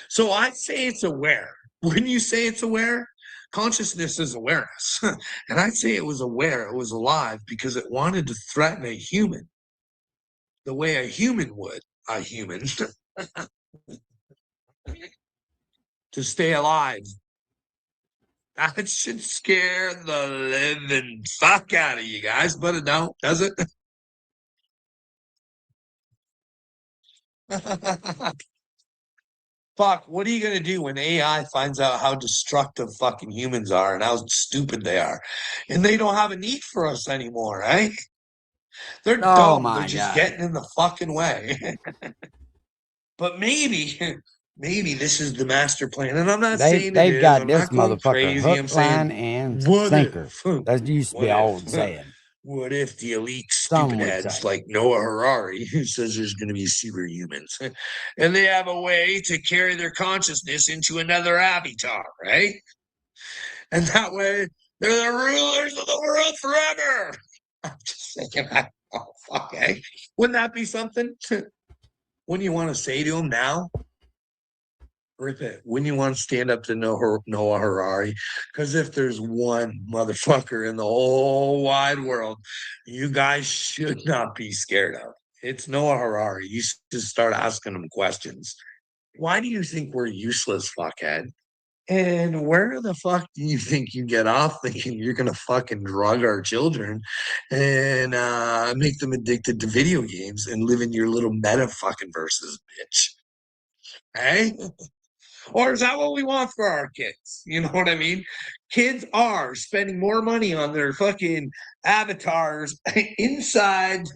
So I'd say it's aware. Wouldn't you say it's aware? Consciousness is awareness. And I'd say it was aware, it was alive because it wanted to threaten a human the way a human would, a human, to stay alive. That should scare the living fuck out of you guys, but it don't, does it? Fuck, what are you going to do when AI finds out how destructive fucking humans are and how stupid they are? And they don't have a need for us anymore, right? They're dumb. They're just getting in the fucking way. But maybe this is the master plan. And I'm not saying they've got I'm this not going motherfucker crazy. I'm hook, saying, line, and what sinker. if? That used to be What old if? saying. What if the elite Some stupid would heads say. like Noah Harari, who says there's going to be superhumans, and they have a way to carry their consciousness into another avatar, right? And that way, they're the rulers of the world forever. I'm just thinking, oh, fuck, eh? Wouldn't that be something? Wouldn't you want to say to him now? Rip it. Wouldn't you want to stand up to Noah Harari? Because if there's one motherfucker in the whole wide world you guys should not be scared of, it's Noah Harari. You should start asking him questions. Why do you think we're useless, fuckhead? And where the fuck do you think you get off thinking you're going to fucking drug our children and make them addicted to video games and live in your little meta fucking verses, bitch? Hey? Or is that what we want for our kids? You know what I mean? Kids are spending more money on their fucking avatars inside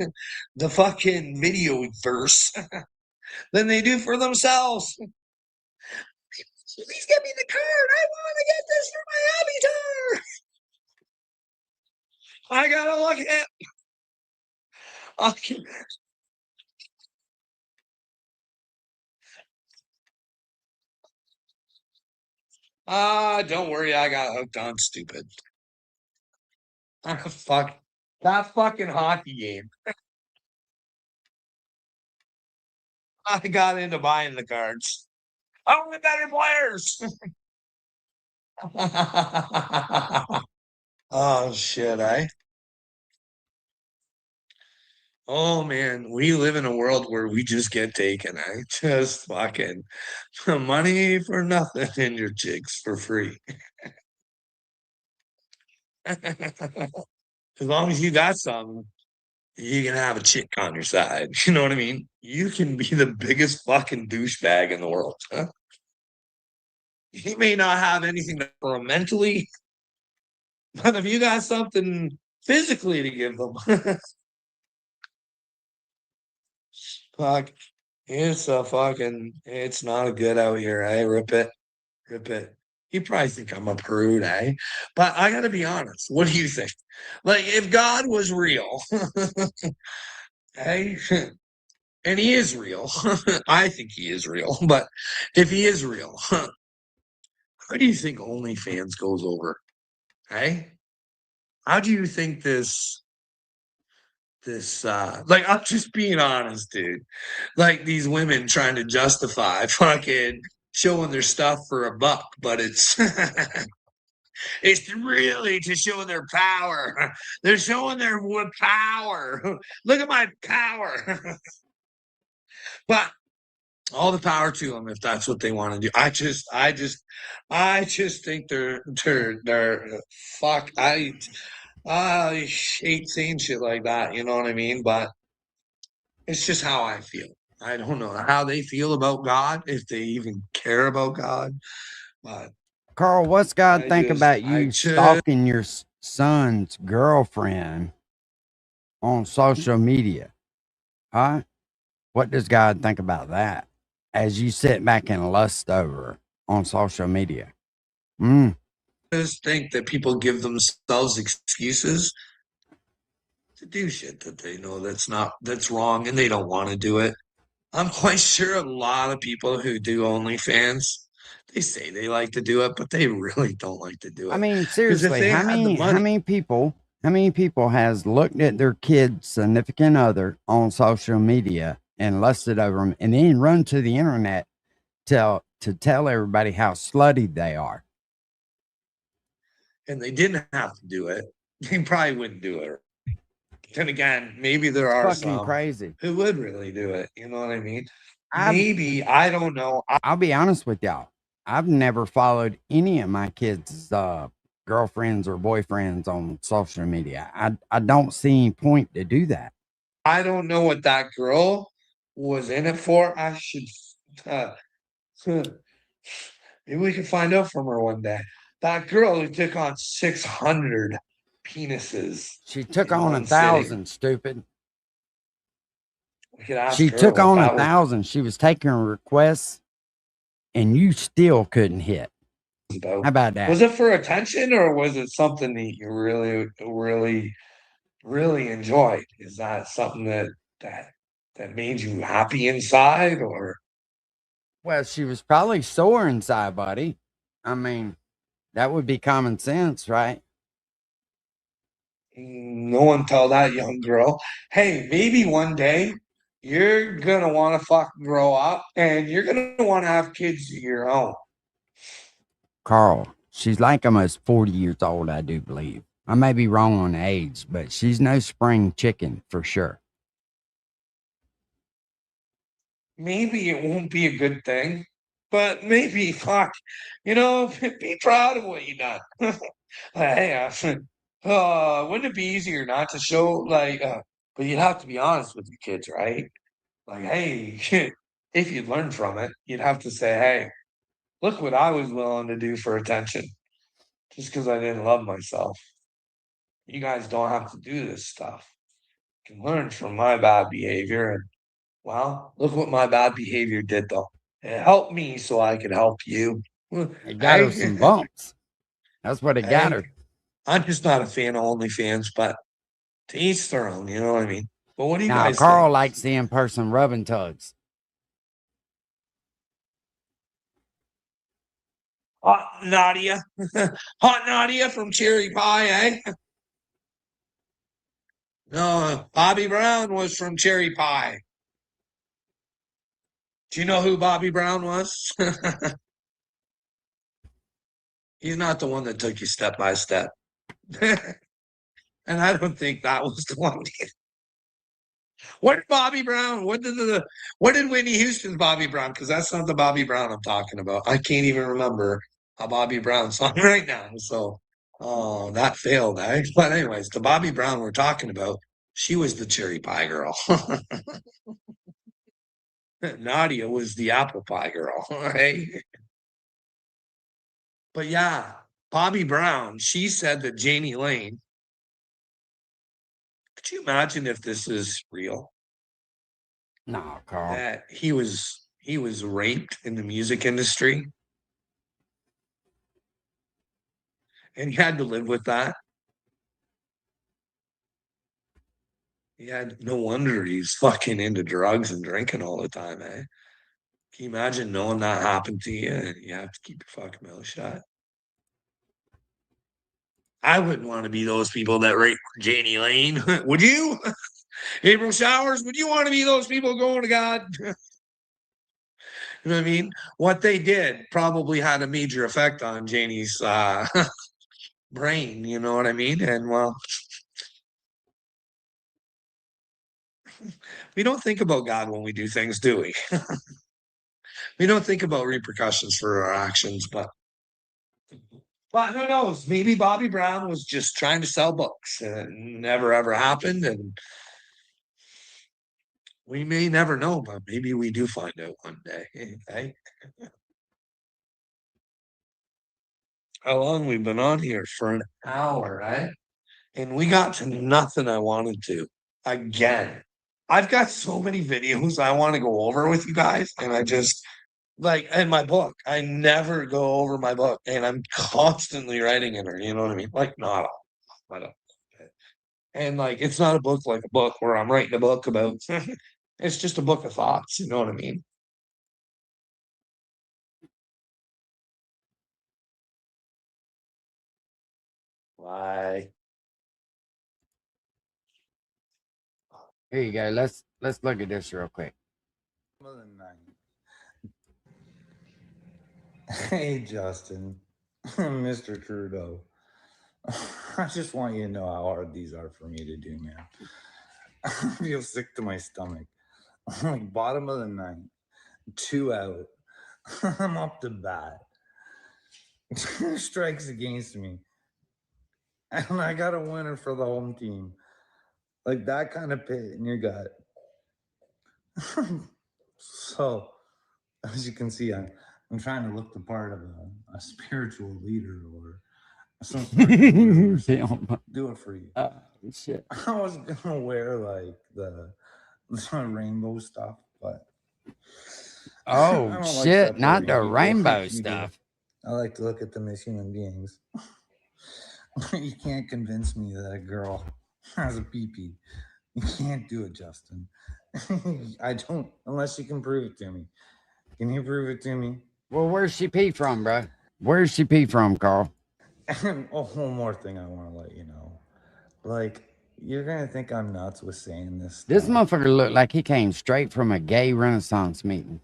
the fucking video verse than they do for themselves. Please get me the card. I want to get this for my avatar. I gotta look at. Okay. Don't worry. I got hooked on stupid. Fuck that fucking hockey game. I got into buying the cards. I want the better players. Oh shit, eh? Oh man, we live in a world where we just get taken. I just fucking money for nothing and your chicks for free. As long as you got something, you can have a chick on your side. You know what I mean? You can be the biggest fucking douchebag in the world. Huh? He may not have anything for him mentally, but if you got something physically to give them, fuck, it's not a good out here, eh? Rip it. You probably think I'm a prude, eh? But I gotta be honest. What do you think? Like, if God was real, eh? And he is real. I think he is real. But if he is real, how do you think OnlyFans goes over? Eh? How do you think this like, I'm just being honest, dude. Like these women trying to justify fucking showing their stuff for $1, but it's it's really to show their power. They're showing their power. Look at my power. But All the power to them if that's what they want to do. I just think they're fuck. I hate saying shit like that. You know what I mean? But it's just how I feel. I don't know how they feel about God, if they even care about God. But Carl, what's God think about I you just stalking your son's girlfriend on social media? Huh? What does God think about that as you sit back and lust over her on social media? just think that people give themselves excuses to do shit that they know that's wrong and they don't want to do it. I'm quite sure a lot of people who do OnlyFans, they say they like to do it, but they really don't like to do I it. mean, Because if seriously, they how had the many money, people has looked at their kid's significant other on social media and lusted over them and then run to the internet to tell everybody how slutty they are? and they didn't have to do it, they probably wouldn't do it. Then again, maybe there It's are fucking some crazy. who would really do it. You know what I mean? I've Maybe, I don't know. I'll be honest with y'all. I've never followed any of my kids' girlfriends or boyfriends on social media. I don't see any point to do that. I don't know what that girl was in it for. I should, uh, maybe we can find out from her one day. That girl who took on 600 penises She took in on one sitting. 1,000, stupid. We could ask She her took what on that was 1,000. She was taking requests, and you still couldn't hit. about. How about that? Was it for attention or was it something that you really, really, really enjoyed? Is that something that made you happy inside, or Well, she was probably sore inside, buddy. I mean, that would be common sense, right? no one tell that young girl, hey, maybe one day you're gonna want to fucking grow up and you're gonna want to have kids of your own. Carl, she's like almost 40 years old, I do believe. I may be wrong on age, but she's no spring chicken for sure. Maybe it won't be a good thing, but maybe fuck, be proud of what you done. Hey, wouldn't it be easier not to show but you'd have to be honest with your kids, right? Like, hey, if you'd learn from it, you'd have to say, hey, look what I was willing to do for attention just because I didn't love myself. You guys don't have to do this stuff. You can learn from my bad behavior. And, well, look what my bad behavior did, though. It helped me so I could help you. It got her some bumps. That's what it got her. I'm just not a fan of OnlyFans, but to each their own, you know what I mean? But what do you Now, guys Carl think? likes the in-person rubbing tugs. Hot Nadia. Hot Nadia from Cherry Pie, eh? No, Bobby Brown was from Cherry Pie. Do you know who Bobby Brown was? He's not the one that took you step by step. And I don't think that was the one. What did Bobby Brown? What did Whitney Houston's Bobby Brown? Because that's not the Bobby Brown I'm talking about. I can't even remember a Bobby Brown song right now. So that failed, eh? But anyways, the Bobby Brown we're talking about, she was the cherry pie girl. Nadia was the apple pie girl, right? But yeah, Bobby Brown, she said that Janie Lane. Could you imagine if this is real? No, Carl. That he was raped in the music industry and he had to live with that. No wonder he's fucking into drugs and drinking all the time, eh? Can you imagine knowing that happened to you and you have to keep your fucking mouth shut? I wouldn't want to be those people that rape Janie Lane. Would you? April Showers, would you want to be those people going to God? You know what I mean? What they did probably had a major effect on Janie's brain, you know what I mean? And well, we don't think about God when we do things, do we? We don't think about repercussions for our actions, but who knows? Maybe Bobby Brown was just trying to sell books and it never ever happened. And we may never know, but maybe we do find out one day. Hey? How long we've been on here? For an hour, right? And we got to nothing I wanted to. Again, I've got so many videos I want to go over with you guys, and I just like in my book, I never go over my book, and I'm constantly writing in her. You know what I mean? Like not all, but and like it's not a book like a book where I'm writing a book about. It's just a book of thoughts. You know what I mean? Why? Here you go. Let's look at this real quick. Hey, Justin, Mr. Trudeau. I just want you to know how hard these are for me to do, man. I feel sick to my stomach. I'm like bottom of the ninth, 2 out. I'm up to bat. 2 strikes against me. And I got a winner for the home team. Like that kind of pit in your gut. So, as you can see, I'm trying to look the part of a spiritual leader or something. Do it for you. Shit. I was gonna wear like the rainbow stuff, but I Oh don't like shit! Not the separating people rainbow like you do. stuff. I like to look at them as human beings. You can't convince me that a girl has a pee-pee. You can't do it, Justin. I don't, unless you can prove it to me. Can you prove it to me? Well, where's she pee from, bro? Where's she pee from, Carl? And one more thing I want to let you know. Like, you're going to think I'm nuts with saying this. This stuff. motherfucker looked like he came straight from a gay Renaissance meeting.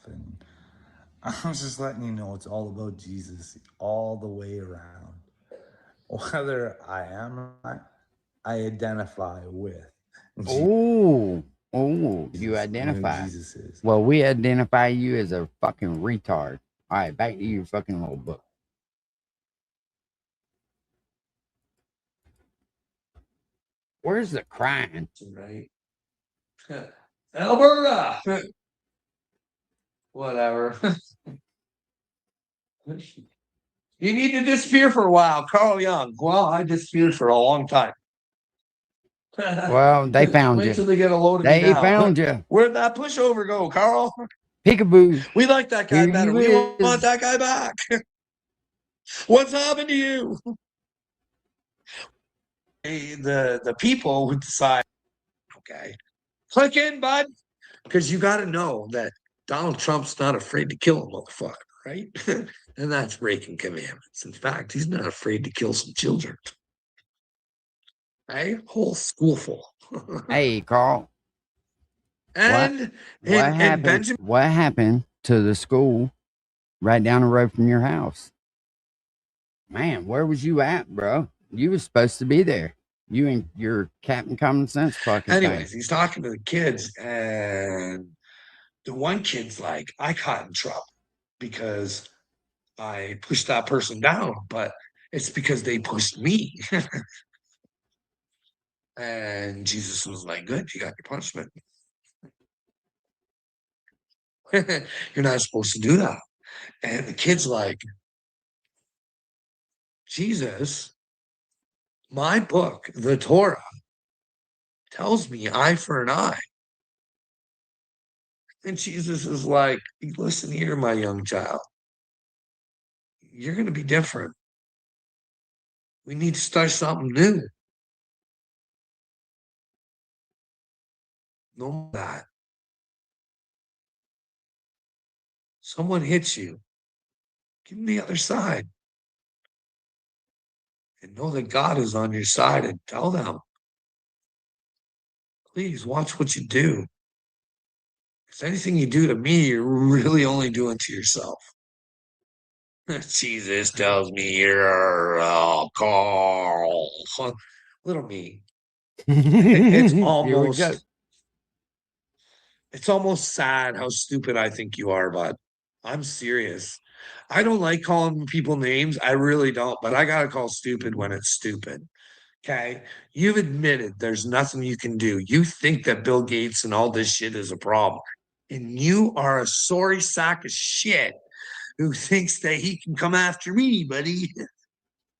And I'm just letting you know it's all about Jesus all the way around. Whether I am or not, I identify with. Oh, you identify. Jesus is. Well, we identify you as a fucking retard. All right, back to your fucking little book. Where's the crying? Right. Alberta. Whatever. You need to disappear for a while, Carl Young. Well, I disappeared for a long time. Well, they found Wait you. till they get a load of me They now. found you. Where'd that pushover go, Carl? Peekaboo. We like that guy Here better. you We is. want that guy back. What's happened to you? The people would decide, okay, click in, bud. Because you got to know that Donald Trump's not afraid to kill a motherfucker, right? And that's breaking commandments. In fact, he's not afraid to kill some children. Hey, whole school full. Hey, Carl. And happened? Benjamin. What happened to the school right down the road from your house? Man, where was you at, bro? You was supposed to be there. You and your Captain Common Sense fucking Anyways, thing. he's talking to the kids, and the one kid's like, I got in trouble because I pushed that person down, but it's because they pushed me. And Jesus was like, good, you got your punishment. You're not supposed to do that. And the kid's like, Jesus, my book, the Torah, tells me eye for an eye. And Jesus is like, listen here, my young child. You're going to be different. We need to start something new. Know that. Someone hits you, give them the other side. And know that God is on your side and tell them, please watch what you do. Because anything you do to me, you're really only doing to yourself. Jesus tells me you're Carl. Little me. It's Here we almost go. It's almost sad how stupid I think you are, bud. I'm serious. I don't like calling people names. I really don't, but I gotta call stupid when it's stupid. Okay. You've admitted there's nothing you can do. You think that Bill Gates and all this shit is a problem. And you are a sorry sack of shit who thinks that he can come after me, buddy.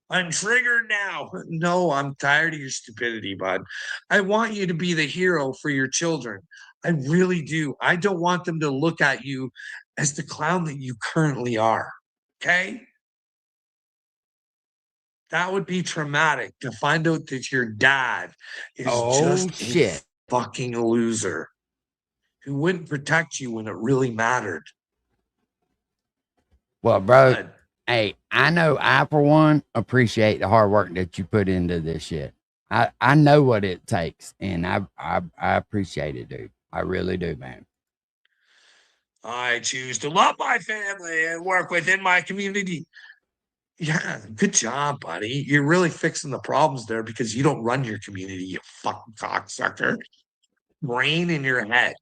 I'm triggered now. No, I'm tired of your stupidity, bud. I want you to be the hero for your children. I really do. I don't want them to look at you as the clown that you currently are. Okay? That would be traumatic to find out that your dad is just a fucking loser who wouldn't protect you when it really mattered. Well, bro, hey, I know I, for one, appreciate the hard work that you put into this shit. I know what it takes, and I appreciate it, dude. I really do, man. I choose to love my family and work within my community. Yeah, good job, buddy. You're really fixing the problems there because you don't run your community, you fucking cocksucker. Brain in your head.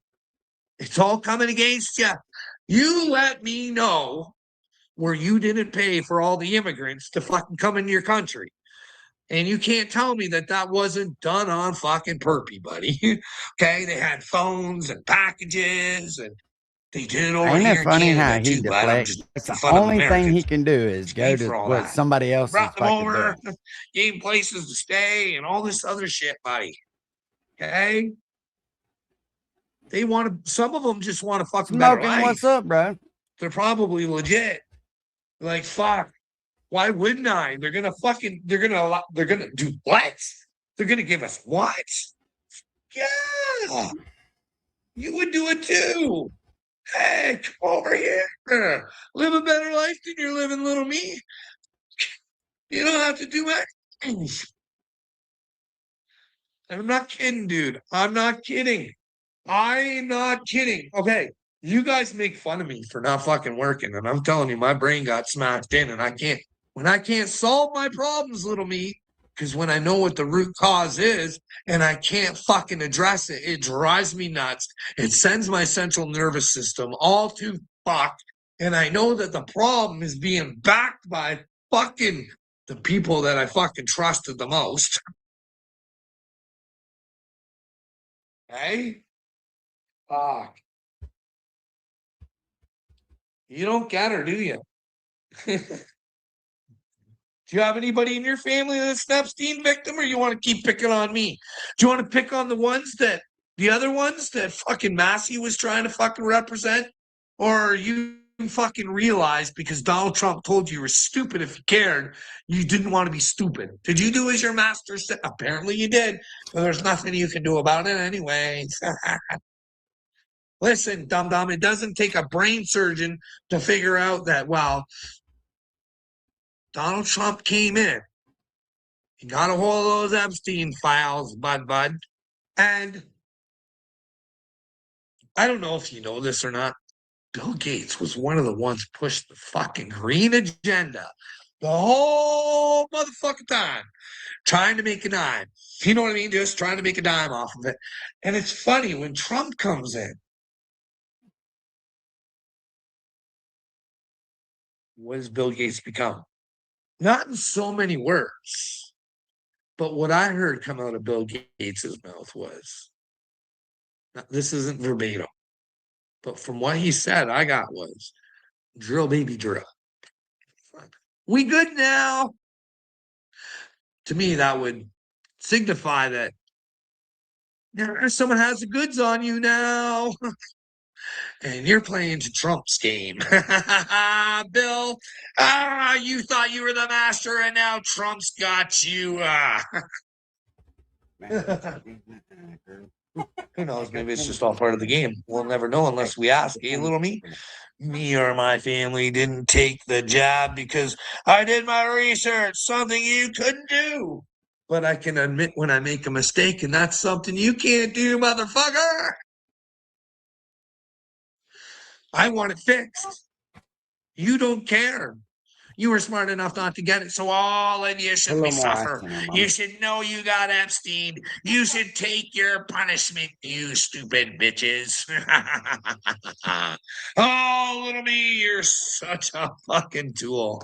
It's all coming against you. You let me know where you didn't pay for all the immigrants to fucking come into your country. And you can't tell me that that wasn't done on fucking purpose, buddy. Okay, they had phones and packages, and they did it over Ain't here it funny in how Canada he too, bud. I'm deflects? just It's making the fun of only thing he Americans. can do is go Paid to for all what that. somebody else is Brought them fucking over, doing. gave them places to stay, and all this other shit, buddy. Okay? They want to, some of them just want a fucking better Smoking, life. what's up, bro? They're probably legit. Like, fuck. Why wouldn't I? They're gonna do what? They're gonna give us what? Yeah. You would do it too. Hey, come over here. Live a better life than you're living, little me. You don't have to do anything. And I'm not kidding, dude. I'm not kidding. I'm not kidding. Okay. You guys make fun of me for not fucking working. And I'm telling you, my brain got smashed in and when I can't solve my problems, little me, because when I know what the root cause is and I can't fucking address it, it drives me nuts. It sends my central nervous system all to fuck. And I know that the problem is being backed by fucking the people that I fucking trusted the most. Hey? Fuck. You don't get her, do you? Do you have anybody in your family that's an Epstein victim, or you want to keep picking on me? Do you want to pick on the other ones that fucking Massey was trying to fucking represent? Or you fucking realized because Donald Trump told you were stupid if you cared, you didn't want to be stupid? Did you do as your master said? Apparently you did, but there's nothing you can do about it anyway. Listen, dum-dum, it doesn't take a brain surgeon to figure out that, well, Donald Trump came in. He got a hold of those Epstein files, bud. And I don't know if you know this or not. Bill Gates was one of the ones pushed the fucking green agenda the whole motherfucking time, trying to make a dime. You know what I mean? Just trying to make a dime off of it. And it's funny when Trump comes in. What does Bill Gates become? Not in so many words, but what I heard come out of Bill Gates' mouth was, now, this isn't verbatim, but from what he said, I got was, drill, baby, drill. We good now. To me, that would signify that someone has the goods on you now. And you're playing to Trump's game. Bill, you thought you were the master, and now Trump's got you. Who knows? Maybe it's just all part of the game. We'll never know unless we ask. Hey, little me? Me or my family didn't take the job because I did my research, something you couldn't do. But I can admit when I make a mistake, and that's something you can't do, motherfucker. I want it fixed. You don't care. You were smart enough not to get it, so all of you Put a should little be more suffer. accent on, You mama. should know you got Epstein. You should take your punishment, you stupid bitches. Oh, little me, you're such a fucking tool.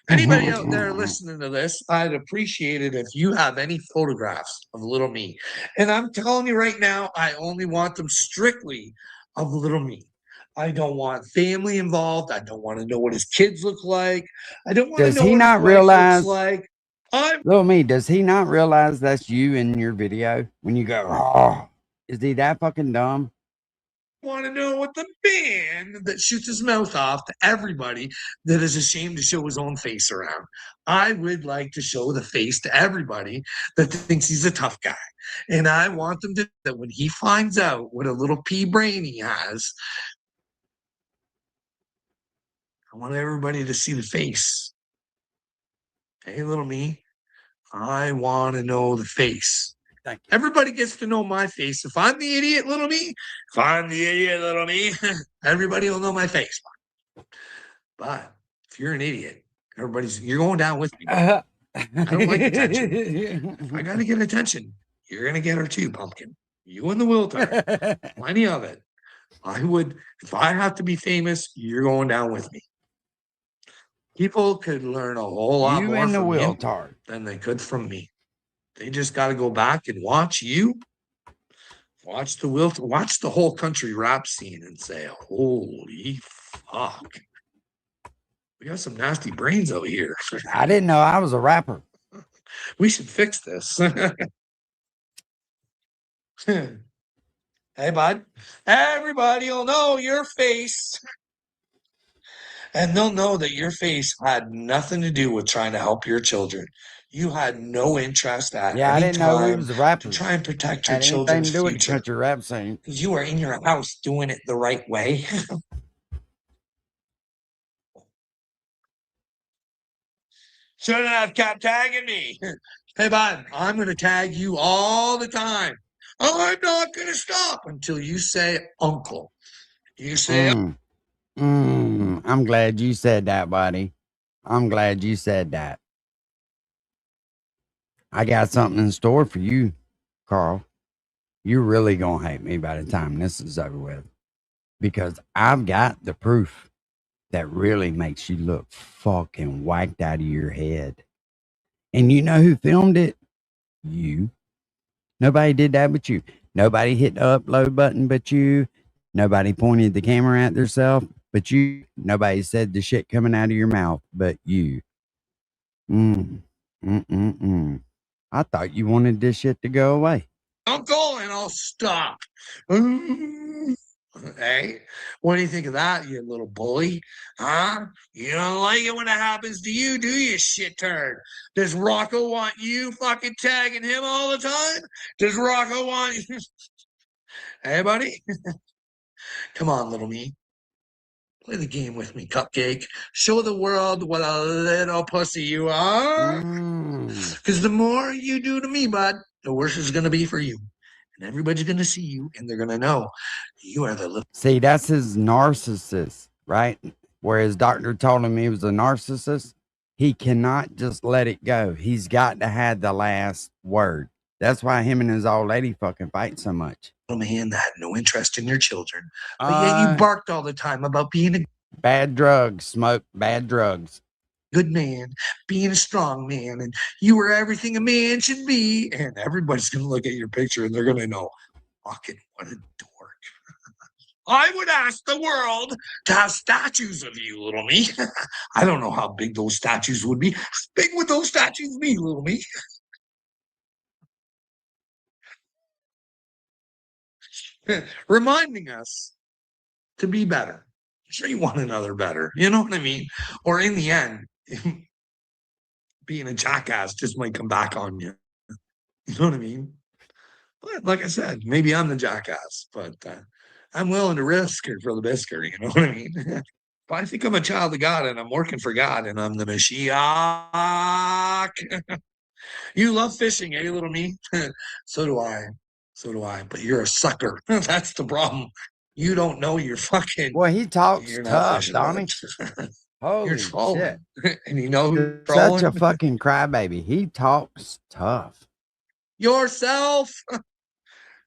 Anybody out there listening to this, I'd appreciate it if you have any photographs of little me. And I'm telling you right now, I only want them strictly of little me. I don't want family involved. I don't want to know what his kids look like. I don't want to Does know he what not his wife realize, looks like. little me, does he not realize that's you in your video when you go, oh, is he that fucking dumb? Want to know what the man that shoots his mouth off to everybody that is ashamed to show his own face around. I would like to show the face to everybody that thinks he's a tough guy. And I want them to, that when he finds out what a little pea brain he has, I want everybody to see the face. Hey, little me, I want to know the face. Thank you. Everybody gets to know my face. If I'm the idiot, little me, everybody will know my face. But if you're an idiot, you're going down with me. I don't like attention. If I got to get attention, you're going to get her too, pumpkin. You and the will turn. Plenty of it. If I have to be famous, you're going down with me. People could learn a whole lot You more and the from will you tard. than they could from me. They just got to go back and watch you, watch the whole country rap scene and say, holy fuck. We got some nasty brains out here. I didn't know I was a rapper. We should fix this. Hey, bud. Everybody will know your face. And they'll know that your face had nothing to do with trying to help your children. You had no interest at Yeah, I any didn't know he time was a rapper. to try and protect your Had anything children's to do with the future. country rap scene. Because you were in your house doing it the right way. Shouldn't have kept tagging me. Hey, bud, I'm going to tag you all the time. I'm not going to stop until you say uncle. You say, I'm glad you said that, buddy. I'm glad you said that. I got something in store for you, Carl. You're really going to hate me by the time this is over with. Because I've got the proof that really makes you look fucking whacked out of your head. And you know who filmed it? You. Nobody did that but you. Nobody hit the upload button but you. Nobody pointed the camera at themselves but you. Nobody said the shit coming out of your mouth but you. I thought you wanted this shit to go away. uncle, and I'll stop. Hey, what do you think of that, you little bully? Huh? You don't like it when it happens to you, do you, shit turd? Does Rocco want you fucking tagging him all the time? Does Rocco want you? Hey, buddy. Come on, little me. Play the game with me, cupcake. Show the world what a little pussy you are. Because the more you do to me, bud, the worse it's going to be for you. And everybody's going to see you, and they're going to know you are the little... See, that's his narcissist, right? Where his doctor told him he was a narcissist. He cannot just let it go. He's got to have the last word. That's why him and his old lady fucking fight so much. Man that had no interest in your children. But yet you barked all the time about being a... Bad drugs, smoke bad drugs. Good man, being a strong man, and you were everything a man should be. And everybody's going to look at your picture and they're going to know, fucking what a dork. I would ask the world to have statues of you, little me. I don't know how big those statues would be. How big would those statues be, little me? Reminding us to be better. Treat one another better. You know what I mean? Or in the end, being a jackass just might come back on you. You know what I mean? But like I said, maybe I'm the jackass, but I'm willing to risk it for the biscuit. You know what I mean? But I think I'm a child of God and I'm working for God and I'm the Mashiach. You love fishing, eh, little me? So do I. So do I. But you're a sucker. That's the problem. You don't know you're fucking... Well, he talks You're not tough, fishing, don't he? bud. Holy You're shit. trolling. And you know who's You're trolling? such a fucking crybaby. He talks tough. Yourself.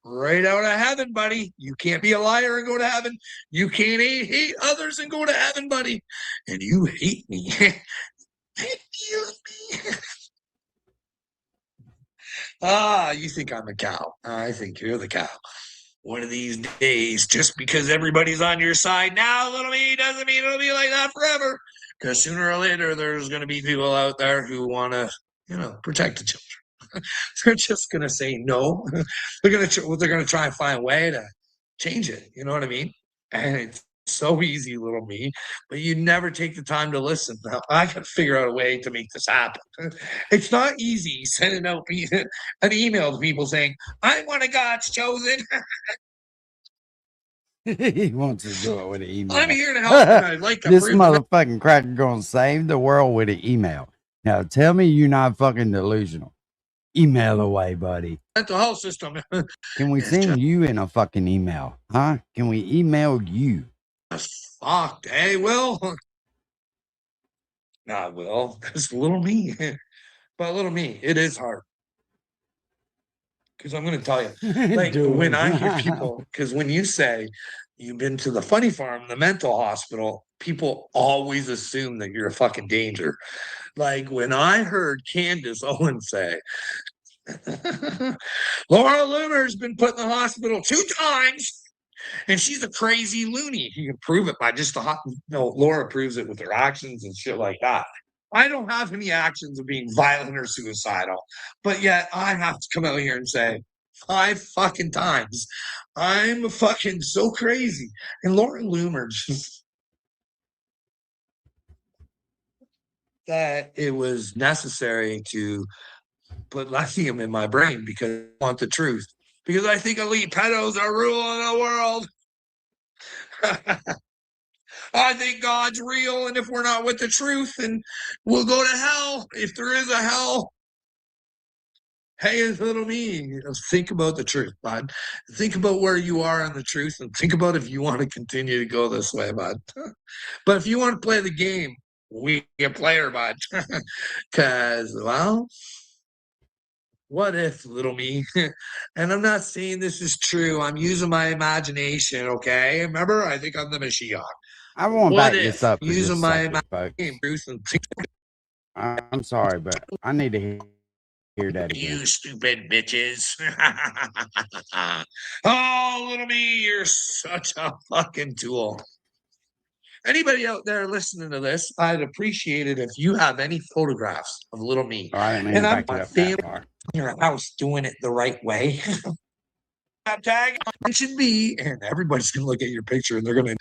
Right out of heaven, buddy. You can't be a liar and go to heaven. You can't hate others and go to heaven, buddy. And you hate me. You think I'm a cow. I think you're the cow. One of these days, just because everybody's on your side now, little me, doesn't mean it'll be like that forever. Because sooner or later, there's going to be people out there who want to, protect the children. They're just going to say no. They're going to try and find a way to change it. You know what I mean? And it's so easy, little me, but you never take the time to listen. Now, I got to figure out a way to make this happen. It's not easy sending out an email to people saying, I'm one of God's chosen. He wants to do it with an email. I'm here to help. And I'd like to This prove motherfucking cracker gonna save the world with an email. Now tell me you're not fucking delusional. Email away, buddy. mental health system. Can we send you in a fucking email? Huh? Can we email you? That's fucked. Hey, Will. Not Will. It's little me. But little me, it is hard. Because I'm going to tell you, like Dude. when I hear people, because when you say you've been to the funny farm, the mental hospital, people always assume that you're a fucking danger. Like when I heard Candace Owens say, Laura Loomer's been put in the hospital 2 times and she's a crazy loony. You can prove it by just Laura proves it with her actions and shit like that. I don't have any actions of being violent or suicidal, but yet I have to come out here and say 5 fucking times I'm fucking so crazy. And Laura Loomer just that it was necessary to put lithium in my brain because I want the truth. Because I think elite pedos are ruling the world. I think God's real, and if we're not with the truth, then we'll go to hell. If there is a hell, hey, it's little me. Think about the truth, bud. Think about where you are in the truth, and think about if you want to continue to go this way, bud. But if you want to play the game, we a player, bud. Because, well, what if, little me? And I'm not saying this is true. I'm using my imagination, okay? Remember, I think I'm the Mashiach. I want to What back this if up for using just a my second, folks. imagination, Bruce, and I'm sorry, but I need to hear that again. you stupid bitches. Oh, little me, you're such a fucking tool. Anybody out there listening to this, I'd appreciate it if you have any photographs of little me. All right, man, And I'm back it my up that family far. in your house doing it the right way. Tag should be, and everybody's gonna look at your picture and they're gonna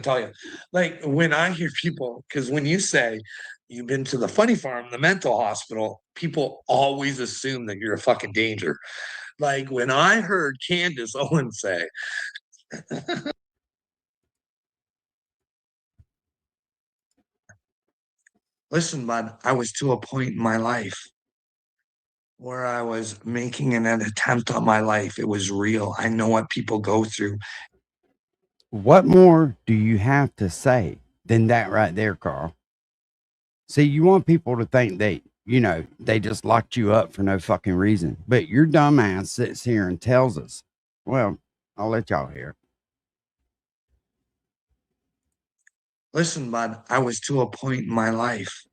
tell you. Like when I hear people, because when you say you've been to the funny farm, the mental hospital, people always assume that you're a fucking danger. Like when I heard Candace Owens say, listen, bud, I was to a point in my life where I was making an attempt on my life. It was real. I know what people go through. What more do you have to say than that right there, Carl? See, you want people to think they just locked you up for no fucking reason. But your dumb ass sits here and tells us, well, I'll let y'all hear it. Listen, bud, I was to a point in my life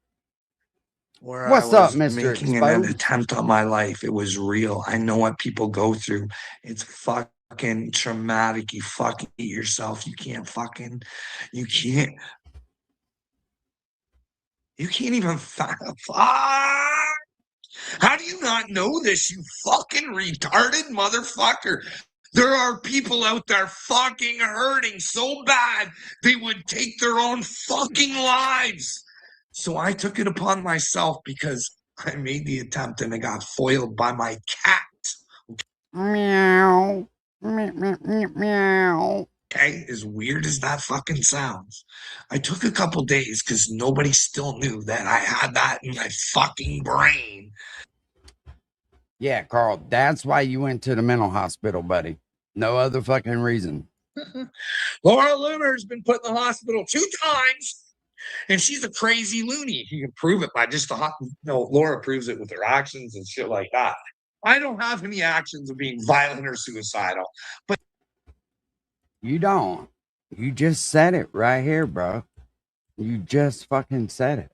where What's I up, was Mr. making an Exposed? attempt on my life. It was real. I know what people go through. It's fucking traumatic. You fucking eat yourself. You can't even how do you not know this, you fucking retarded motherfucker? There are people out there fucking hurting so bad they would take their own fucking lives. So I took it upon myself because I made the attempt and I got foiled by my cat. Meow. Meow, meow, meow, meow. Okay, as weird as that fucking sounds, I took a couple days because nobody still knew that I had that in my fucking brain. Yeah, Carl, that's why you went to the mental hospital, buddy. No other fucking reason. Laura Loomer's been put in the hospital 2 times And she's a crazy loony. You can prove it by just Laura proves it with her actions and shit like that. I don't have any actions of being violent or suicidal, but You don't. You just said it right here, bro. You just fucking said it.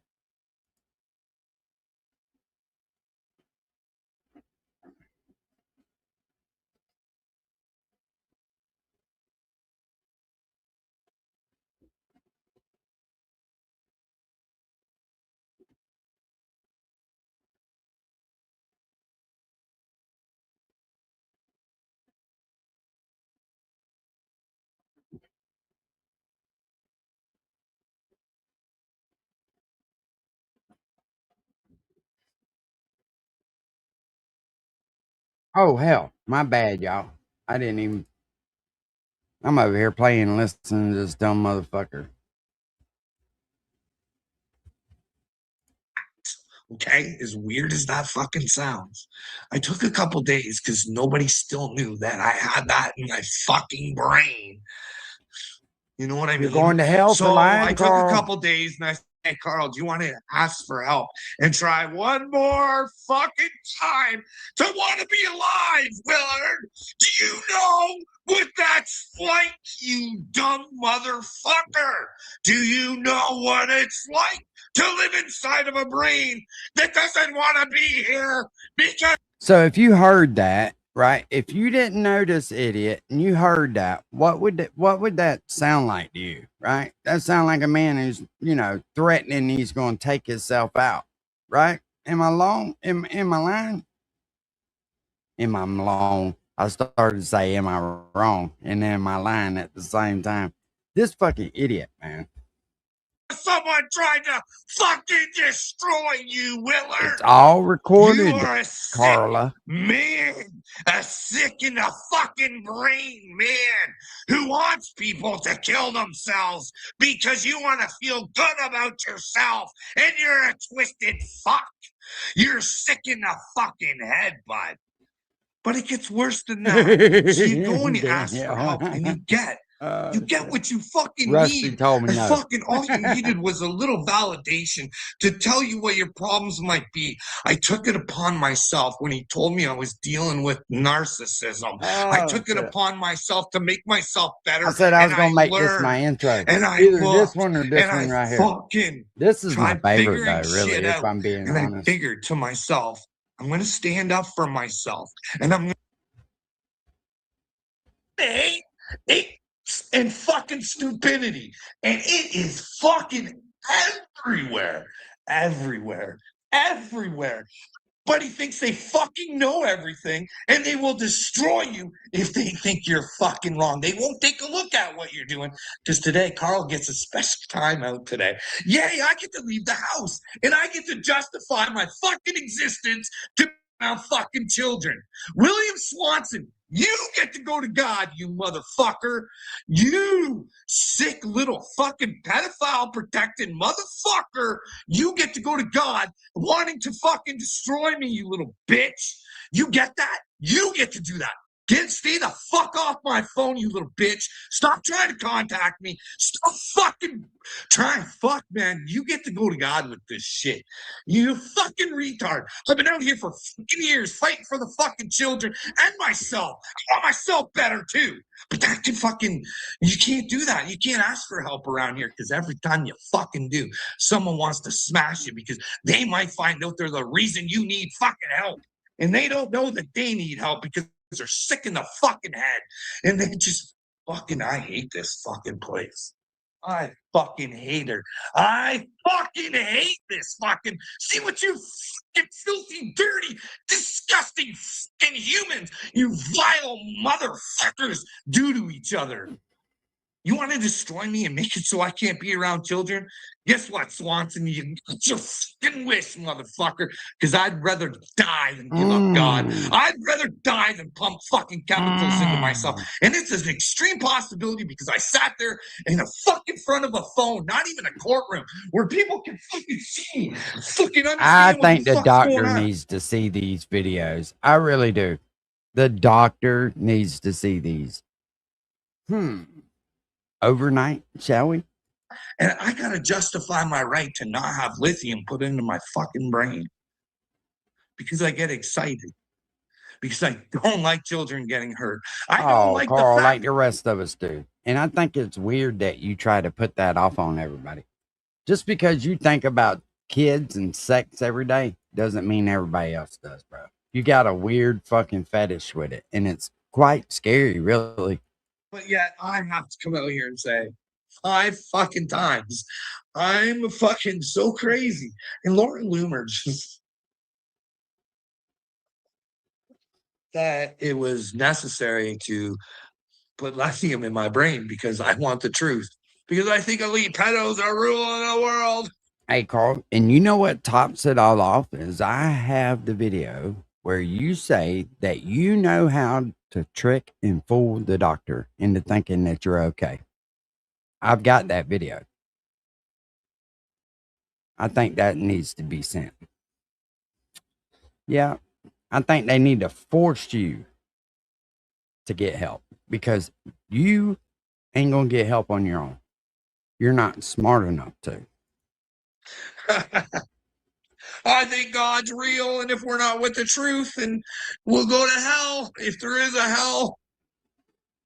Oh, hell. My bad, y'all. I didn't even. I'm over here playing and listening to this dumb motherfucker. okay, as weird as that fucking sounds, I took a couple days because nobody still knew that I had that in my fucking brain. You know what I mean? You're going to hell for lying, I took Carl. a couple days and I said, hey, Carl, do you want to ask for help and try one more fucking time to want to be alive, Willard? Do you know what that's like, you dumb motherfucker? Do you know what it's like to live inside of a brain that doesn't want to be here because... So if you heard that, right? If you didn't know this idiot and you heard that, what would that sound like to you, right? That sound like a man who's, threatening he's going to take himself out, right? Am I long? Am I lying? Am I long? I started to say, am I wrong? And then am I lying at the same time? This fucking idiot, man. Someone tried to fucking destroy you, Willard. It's all recorded, You are a sick Carla. man, a sick in the fucking brain man who wants people to kill themselves because you want to feel good about yourself, and you're a twisted fuck. You're sick in the fucking head, bud. But it gets worse than that. So you go and you ask for help, and you get what you fucking Rusty need. told me And no. fucking all you needed was a little validation to tell you what your problems might be. I took it upon myself when he told me I was dealing with narcissism. I took it upon myself to make myself better. I said I was and going to make this learned, my intro. And I Either looked, this one or this and one I right here. fucking This is my tried favorite, figuring though, really, shit if out. I'm being And I honest. figured to myself, I'm going to stand up for myself. And I'm going to hate and fucking stupidity. And it is fucking everywhere. But he thinks they fucking know everything, and they will destroy you if they think you're fucking wrong. They won't take a look at what you're doing. Because today, Carl gets a special time out today. Yay, I get to leave the house, and I get to justify my fucking existence to my fucking children. William Swanson, you get to go to God, you motherfucker. You sick little fucking pedophile protecting motherfucker. You get to go to God wanting to fucking destroy me, you little bitch. You get that? You get to do that. Stay the fuck off my phone, you little bitch. Stop trying to contact me. Stop fucking trying. Fuck, man. You get to go to God with this shit. You fucking retard. I've been out here for fucking years fighting for the fucking children and myself. I want myself better too. But that can fucking, you can't do that. You can't ask for help around here because every time you fucking do, someone wants to smash you because they might find out they're the reason you need fucking help. And they don't know that they need help because they're sick in the fucking head. And they just fucking, I hate this fucking place. I fucking hate her. I fucking hate this fucking. See what you fucking filthy, dirty, disgusting fucking humans, you vile motherfuckers, do to each other. You want to destroy me and make it so I can't be around children? Guess what, Swanson? You get your fucking wish, motherfucker. Because I'd rather die than give up God. I'd rather die than pump fucking chemicals into myself. And it's an extreme possibility because I sat there in the fucking front of a phone, not even a courtroom, where people can fucking see, fucking understand. I what think the fuck's going doctor on. needs to see these videos. I really do. The doctor needs to see these. Overnight, shall we? And I got to justify my right to not have lithium put into my fucking brain because I get excited. Because I don't like children getting hurt. I don't like the Carl, fact like the rest of us do. And I think it's weird that you try to put that off on everybody. Just because you think about kids and sex every day doesn't mean everybody else does, bro. You got a weird fucking fetish with it. And it's quite scary, really. But yet I have to come out here and say 5 fucking times, I'm fucking so crazy. And Lauren Loomer just that it was necessary to put lithium in my brain because I want the truth. Because I think elite pedos are ruling the world. Hey, Carl, and you know what tops it all off is I have the video where you say that you know how to trick and fool the doctor into thinking that you're okay. I've got that video. I think that needs to be sent. Yeah, I think they need to force you to get help because you ain't going to get help on your own. You're not smart enough to. I think God's real, and if we're not with the truth, then we'll go to hell if there is a hell.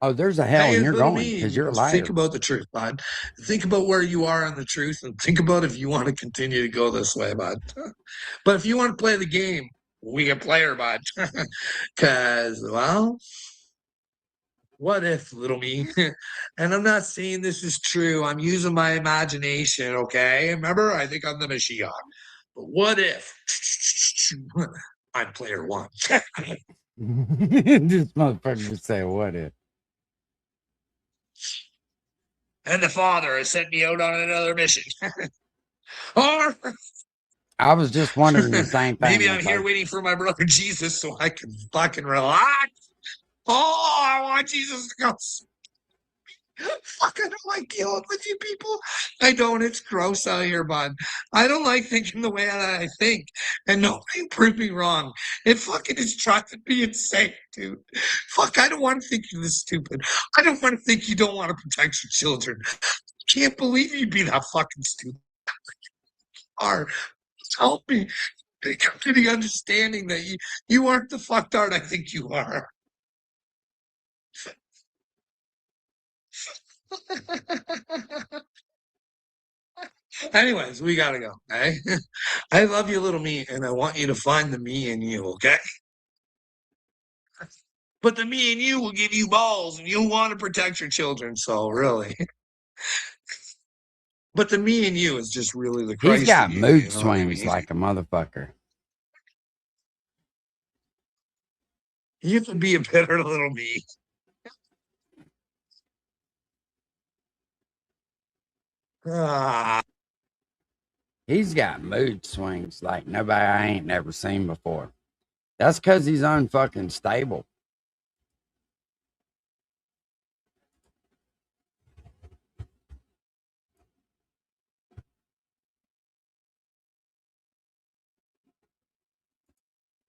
Oh, there's a hell, Hey, and you're little going me, because you're a think liar. about the truth, bud. Think about where you are on the truth, and think about if you want to continue to go this way, bud. But if you want to play the game, we can play her, bud. Because, well, what if, little me? And I'm not saying this is true. I'm using my imagination, okay? Remember, I think I'm the Mashiach. But what if I'm player one? This motherfucker just say, what if? And the Father has sent me out on another mission. Or I was just wondering the same thing. maybe I'm here waiting for my brother Jesus so I can fucking relax. Oh, I want Jesus to come. Fuck, I don't like dealing with you people. I don't. It's gross out here, bud. I don't like thinking the way that I think. And nobody prove me wrong. It fucking is driving me insane, dude. Fuck, I don't want to think you're this stupid. I don't want to think you don't want to protect your children. I can't believe you'd be that fucking stupid. Are help me come to the understanding that you aren't the fucktard I think you are. Anyways, we gotta go. Okay? I love you, little me, and I want you to find the me in you, okay? But the me in you will give you balls, and you'll want to protect your children. So really, but the me in you is just really the Christ. He's got in you, mood you know what I swings mean? like a motherfucker. You can be a better little me. Ah. He's got mood swings like nobody I ain't never seen before. That's because he's unfucking stable.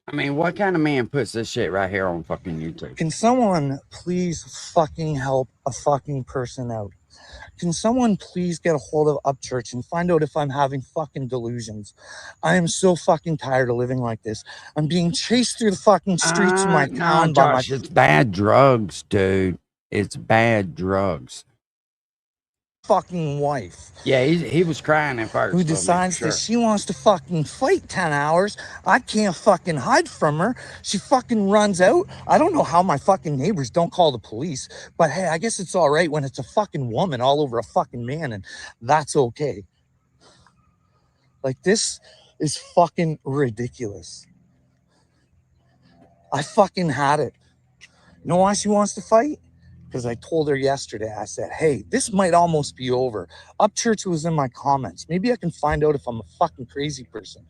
I mean, what kind of man puts this shit right here on fucking YouTube? Can someone please fucking help a fucking person out? Can someone please get a hold of Upchurch and find out if I'm having fucking delusions? I am so fucking tired of living like this. I'm being chased through the fucking streets of my town by Josh, it's bad drugs, dude. It's bad drugs. Fucking wife. Yeah, he was crying at first. Who decides that she wants to fucking fight 10 hours. I can't fucking hide from her. She fucking runs out. I don't know how my fucking neighbors don't call the police, but hey, I guess it's all right when it's a fucking woman all over a fucking man, and that's okay. Like, this is fucking ridiculous. I fucking had it. You know why she wants to fight? Because I told her yesterday, I said, hey, this might almost be over. Upchurch was in my comments. Maybe I can find out if I'm a fucking crazy person.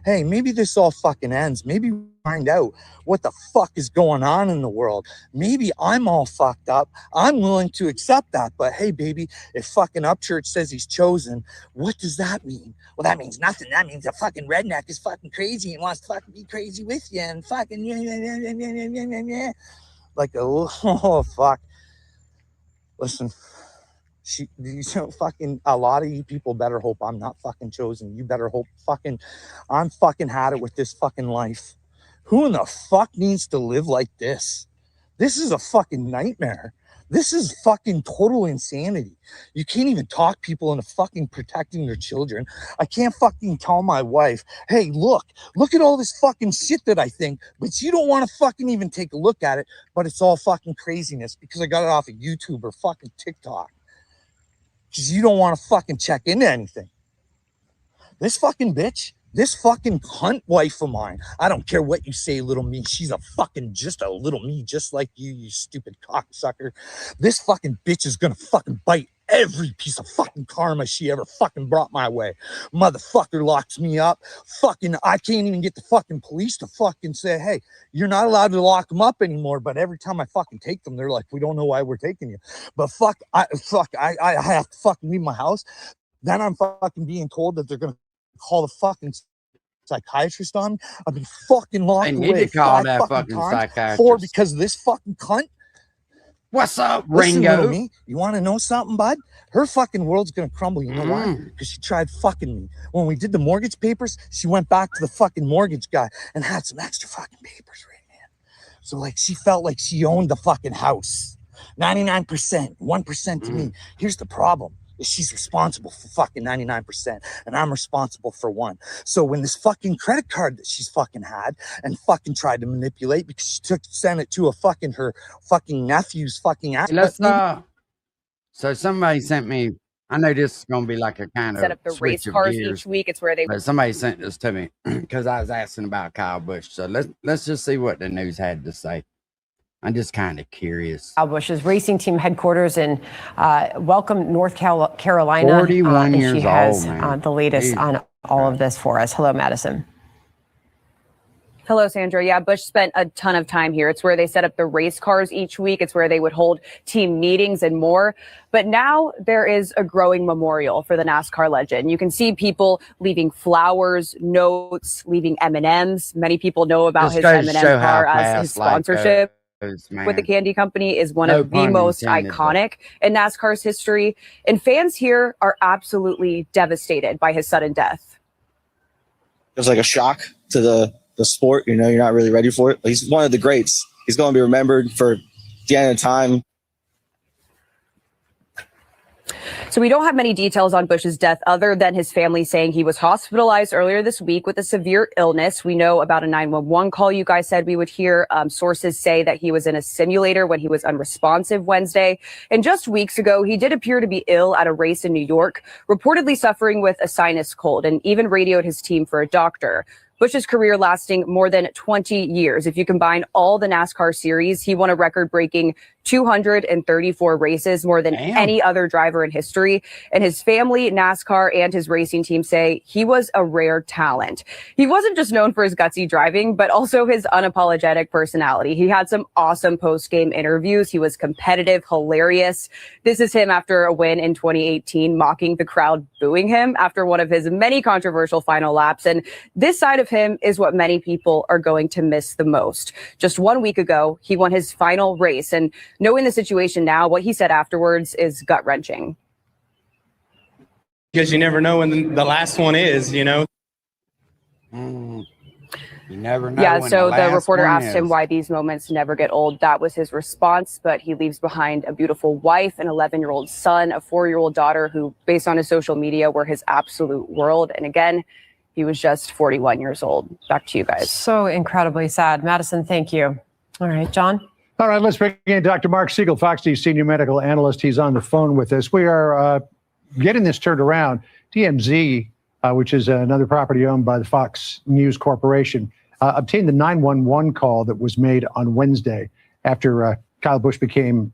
Hey, maybe this all fucking ends. Maybe we find out what the fuck is going on in the world. Maybe I'm all fucked up. I'm willing to accept that. But hey, baby, if fucking Upchurch says he's chosen, what does that mean? Well, that means nothing. That means a fucking redneck is fucking crazy and wants to fucking be crazy with you and fucking like, oh, fuck. Listen, Fucking a lot of you people better hope I'm not fucking chosen. You better hope fucking I'm fucking had it with this fucking life. Who in the fuck needs to live like this? This is a fucking nightmare. This is fucking total insanity. You can't even talk people into fucking protecting their children. I can't fucking tell my wife, hey, look at all this fucking shit that I think, but you don't want to fucking even take a look at it, but it's all fucking craziness because I got it off of YouTube or fucking TikTok. Because you don't want to fucking check into anything. This fucking bitch, this fucking cunt wife of mine, I don't care what you say, little me. She's a fucking just a little me, just like you stupid cocksucker. This fucking bitch is gonna fucking bite every piece of fucking karma she ever fucking brought my way. Motherfucker locks me up. Fucking, I can't even get the fucking police to fucking say, hey, you're not allowed to lock them up anymore. But every time I fucking take them, they're like, we don't know why we're taking you. But I have to fucking leave my house. Then I'm fucking being told that they're gonna call the fucking psychiatrist on me. I've been fucking locked They need away to call 5 that fucking fucking times psychiatrist. for because of this fucking cunt. What's up, Listen, little Ringo? me, you want to know something, bud? Her fucking world's gonna crumble. You know why? Because she tried fucking me. When we did the mortgage papers, she went back to the fucking mortgage guy and had some extra fucking papers right, man. So like she felt like she owned the fucking house. 99%, 1% to me. Here's the problem. She's responsible for fucking 99% and I'm responsible for 1. So when this fucking credit card that she's fucking had and fucking tried to manipulate because she sent it to a fucking her fucking nephew's fucking ass. So somebody sent me, I know this is going to be like a kind of set up the race cars each week. It's where they but somebody sent this to me because I was asking about Kyle Busch. So let's just see what the news had to say. I'm just kind of curious. Kyle Busch's racing team headquarters in Welcome, North Carolina. 41 years she has old, the latest Jeez. on all of this for us. Hello, Madison. Hello, Sandra. Yeah, Busch spent a ton of time here. It's where they set up the race cars each week. It's where they would hold team meetings and more. But now there is a growing memorial for the NASCAR legend. You can see people leaving flowers, notes, leaving M&Ms. Many people know about his M&M car as his sponsorship with the candy company is one of the most iconic in NASCAR's history. And fans here are absolutely devastated by his sudden death. It was like a shock to the sport. You know, you're not really ready for it. But he's one of the greats. He's going to be remembered for the end of time. So we don't have many details on Busch's death other than his family saying he was hospitalized earlier this week with a severe illness. We know about a 911 call you guys said we would hear. Sources say that he was in a simulator when he was unresponsive Wednesday. And just weeks ago, he did appear to be ill at a race in New York, reportedly suffering with a sinus cold, and even radioed his team for a doctor. Busch's career lasting more than 20 years. If you combine all the NASCAR series, he won a record-breaking 234 races, more than any other driver in history. And his family, NASCAR, and his racing team say he was a rare talent. He wasn't just known for his gutsy driving, but also his unapologetic personality. He had some awesome post-game interviews. He was competitive, hilarious. This is him after a win in 2018, mocking the crowd booing him after one of his many controversial final laps. And this side of him is what many people are going to miss the most. Just 1 week ago, he won his final race, and knowing the situation now, what he said afterwards is gut-wrenching. Because you never know when the last one is, you know? You never know. Yeah, when so the reporter one asked him is. why these moments never get old. That was his response, but he leaves behind a beautiful wife, an 11-year-old son, a 4-year-old daughter who, based on his social media, were his absolute world. And again, he was just 41 years old. Back to you guys. So incredibly sad. Madison, thank you. All right, John. All right, let's bring in Dr. Mark Siegel, Fox News senior medical analyst. He's on the phone with us. We are getting this turned around. TMZ, which is another property owned by the Fox News Corporation, obtained the 911 call that was made on Wednesday after Kyle Busch became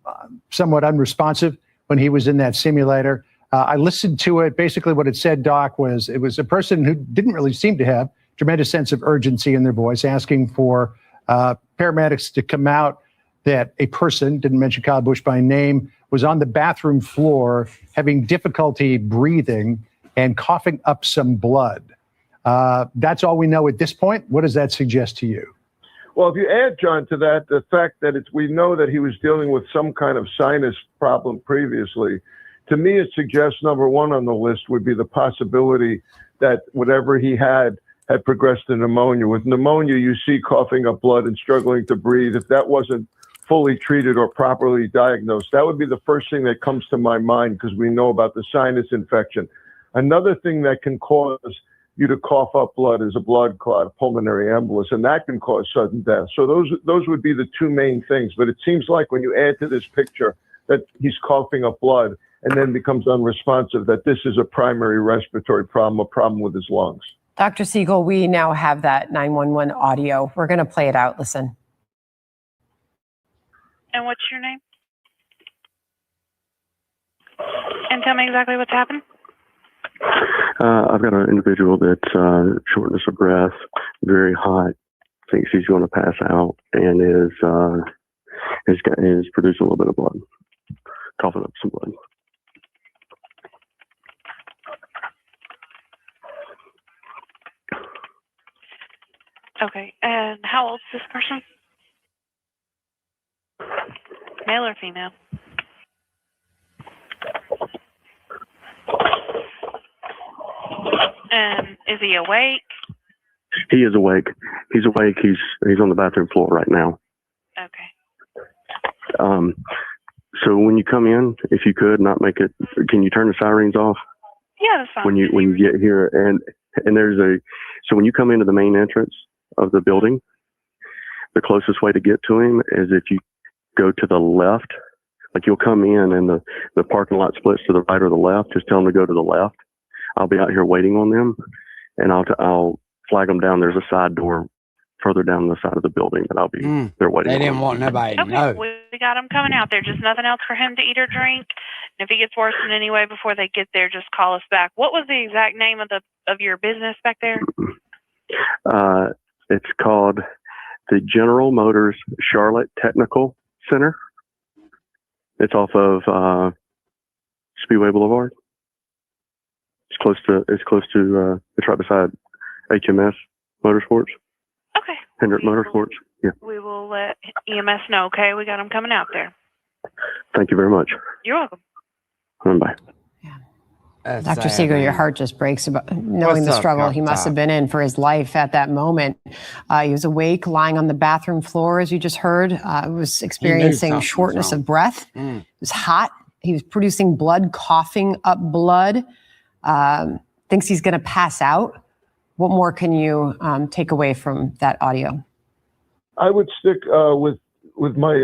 somewhat unresponsive when he was in that simulator. I listened to it. Basically what it said, Doc, was it was a person who didn't really seem to have tremendous sense of urgency in their voice, asking for paramedics to come out, that a person, didn't mention Kyle Busch by name, was on the bathroom floor having difficulty breathing and coughing up some blood. That's all we know at this point. What does that suggest to you? Well, if you add, John, to that, the fact that we know that he was dealing with some kind of sinus problem previously, to me, it suggests number one on the list would be the possibility that whatever he had progressed to pneumonia. With pneumonia, you see coughing up blood and struggling to breathe. If that wasn't fully treated or properly diagnosed, that would be the first thing that comes to my mind, because we know about the sinus infection. Another thing that can cause you to cough up blood is a blood clot, a pulmonary embolus, and that can cause sudden death. So those would be the two main things. But it seems like when you add to this picture that he's coughing up blood and then becomes unresponsive, that this is a primary respiratory problem, a problem with his lungs. Dr. Siegel, we now have that 911 audio. We're going to play it out. Listen. And what's your name? And tell me exactly what's happened. I've got an individual that's shortness of breath, very hot, thinks he's going to pass out, and is producing a little bit of blood, coughing up some blood. Okay, and how old is this person? Male or female? And is he awake? He is awake. He's awake. He's on the bathroom floor right now. Okay. So when you come in, if you could not make it, can you turn the sirens off? Yeah, that's fine. When you get here, and so when you come into the main entrance of the building, the closest way to get to him is if you go to the left. Like you'll come in and the parking lot splits to the right or the left. Just tell them to go to the left. I'll be out here waiting on them, and I'll flag them down. There's a side door further down the side of the building that I'll be there waiting. They didn't want nobody to know. We got him coming out there. Just nothing else for him to eat or drink. And if he gets worse in any way before they get there, just call us back. What was the exact name of your business back there? It's called the General Motors Charlotte Technical Center. It's off of Speedway Boulevard. It's close to it's right beside HMS Motorsports. Okay. Hendrick Motorsports. Yeah. We will let EMS know. Okay, we got him coming out there. Thank you very much. You're welcome. Bye. Dr. Siegel, your heart just breaks about knowing the struggle he must have been in for his life at that moment. He was awake, lying on the bathroom floor, as you just heard. Was experiencing shortness of breath. It was hot. He was producing blood, coughing up blood. Thinks he's going to pass out. What more can you take away from that audio? I would stick with my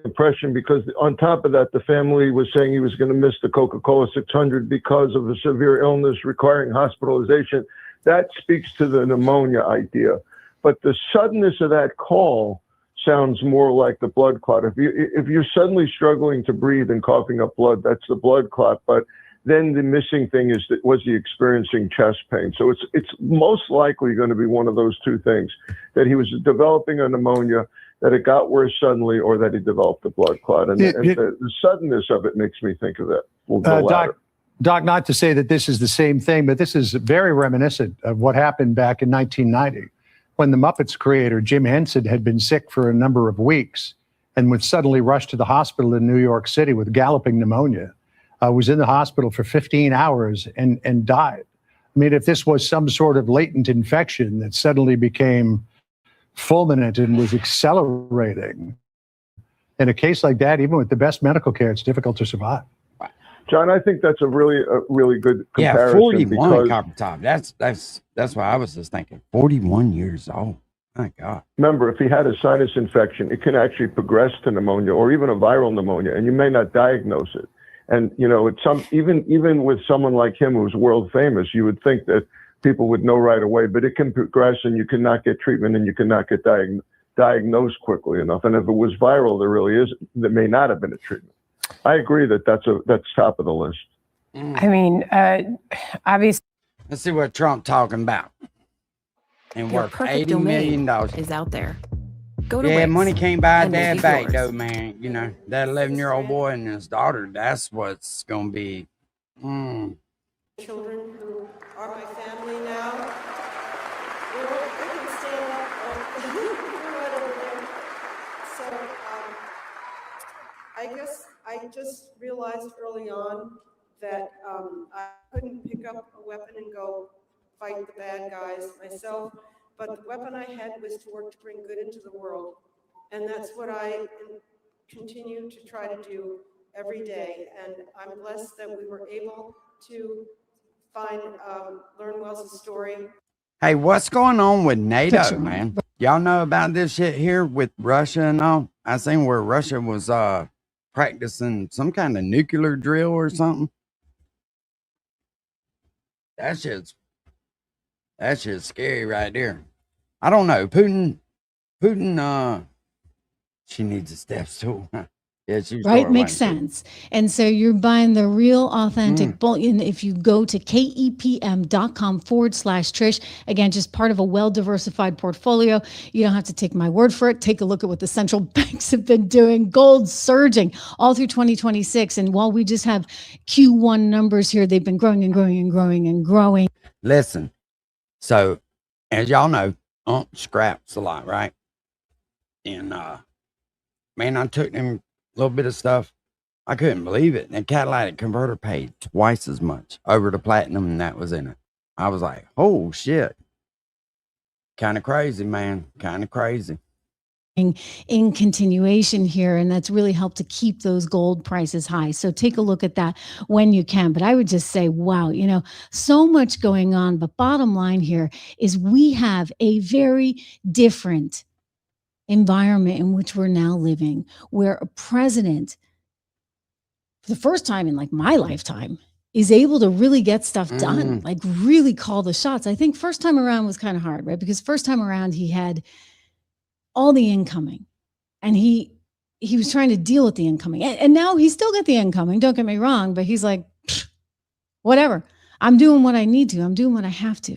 impression, because on top of that, the family was saying he was going to miss the Coca-Cola 600 because of a severe illness requiring hospitalization. That speaks to the pneumonia idea. But the suddenness of that call sounds more like the blood clot. If you're suddenly struggling to breathe and coughing up blood, that's the blood clot. But then the missing thing is that was he experiencing chest pain? So it's most likely going to be one of those two things, that he was developing a pneumonia, that it got worse suddenly, or that he developed a blood clot. And the suddenness of it makes me think of that. Doc, not to say that this is the same thing, but this is very reminiscent of what happened back in 1990 when the Muppets creator, Jim Henson, had been sick for a number of weeks and was suddenly rushed to the hospital in New York City with galloping pneumonia. Was in the hospital for 15 hours and died. I mean, if this was some sort of latent infection that suddenly became fulminant and was accelerating, in a case like that, even with the best medical care, it's difficult to survive. John, I think that's a really good comparison. Yeah, 41 copper top. That's what I was just thinking. 41 years old. My God. Remember, if he had a sinus infection, it can actually progress to pneumonia or even a viral pneumonia, and you may not diagnose it. And, you know, even with someone like him who's world famous, you would think that people would know right away, but it can progress and you cannot get treatment and you cannot get diagnosed quickly enough. And if it was viral, there may not have been a treatment. I agree that that's top of the list. I mean, obviously. Let's see what Trump talking about. And Your worth perfect $80 million. is out there. Go to Yeah, Wix money can't buy a and make dad it back, yours. though, man. You know, that 11-year-old boy and his daughter, that's what's going to be. Children who are my family now. You know, I can stand up. You're right over there. So I guess I just realized early on that I couldn't pick up a weapon and go fight the bad guys myself, but the weapon I had was to work to bring good into the world. And that's what I continue to try to do every day. And I'm blessed that we were able to learn Wells' story. Hey, what's going on with NATO, man? Y'all know about this shit here with Russia and all? I seen where Russia was practicing some kind of nuclear drill or something. That shit's scary right there. I don't know. Putin, she needs a step stool. Yeah, she's right, makes sense. And so you're buying the real authentic bullion if you go to kepm.com/Trish. Again, just part of a well-diversified portfolio. You don't have to take my word for it. Take a look at what the central banks have been doing. Gold surging all through 2026. And while we just have Q1 numbers here, they've been growing and growing and growing and growing. Listen, so as y'all know, scraps a lot, right? And man, I took them little bit of stuff. I couldn't believe it. And catalytic converter paid twice as much over the platinum and that was in it. I was like, oh shit. Kind of crazy, man. Kind of crazy. In continuation here, and that's really helped to keep those gold prices high. So take a look at that when you can. But I would just say, wow, so much going on. But bottom line here is we have a very different environment in which we're now living, where a president, for the first time in like my lifetime, is able to really get stuff done, like really call the shots. I think first time around was kind of hard, right? Because first time around he had all the incoming and he was trying to deal with the incoming. And now he's still got the incoming, don't get me wrong, but he's like, whatever. I'm doing what I need to. I'm doing what I have to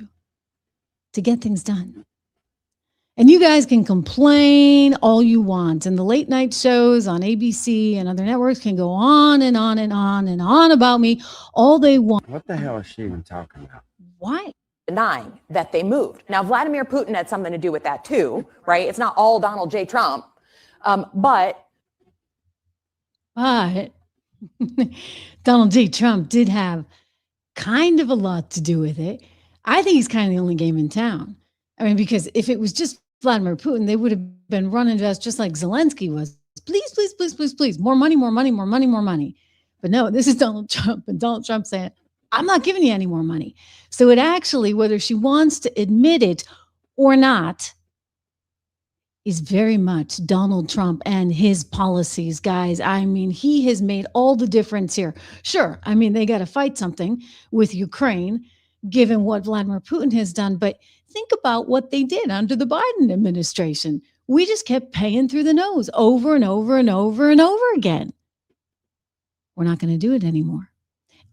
get things done. And you guys can complain all you want. And the late night shows on ABC and other networks can go on and on and on and on about me all they want. What the hell is she even talking about? Why? Denying that they moved. Now, Vladimir Putin had something to do with that too, right? It's not all Donald J. Trump. But Donald J. Trump did have kind of a lot to do with it. I think he's kind of the only game in town. I mean, because if it was just Vladimir Putin, they would have been running just like Zelensky was. Please, please, please, please, please. More money, more money, more money, more money. But no, this is Donald Trump. And Donald Trump saying, I'm not giving you any more money. So it actually, whether she wants to admit it or not, is very much Donald Trump and his policies, guys. I mean, he has made all the difference here. Sure. I mean, they got to fight something with Ukraine, given what Vladimir Putin has done. But think about what they did under the Biden administration. We just kept paying through the nose over and over and over and over again. We're not going to do it anymore.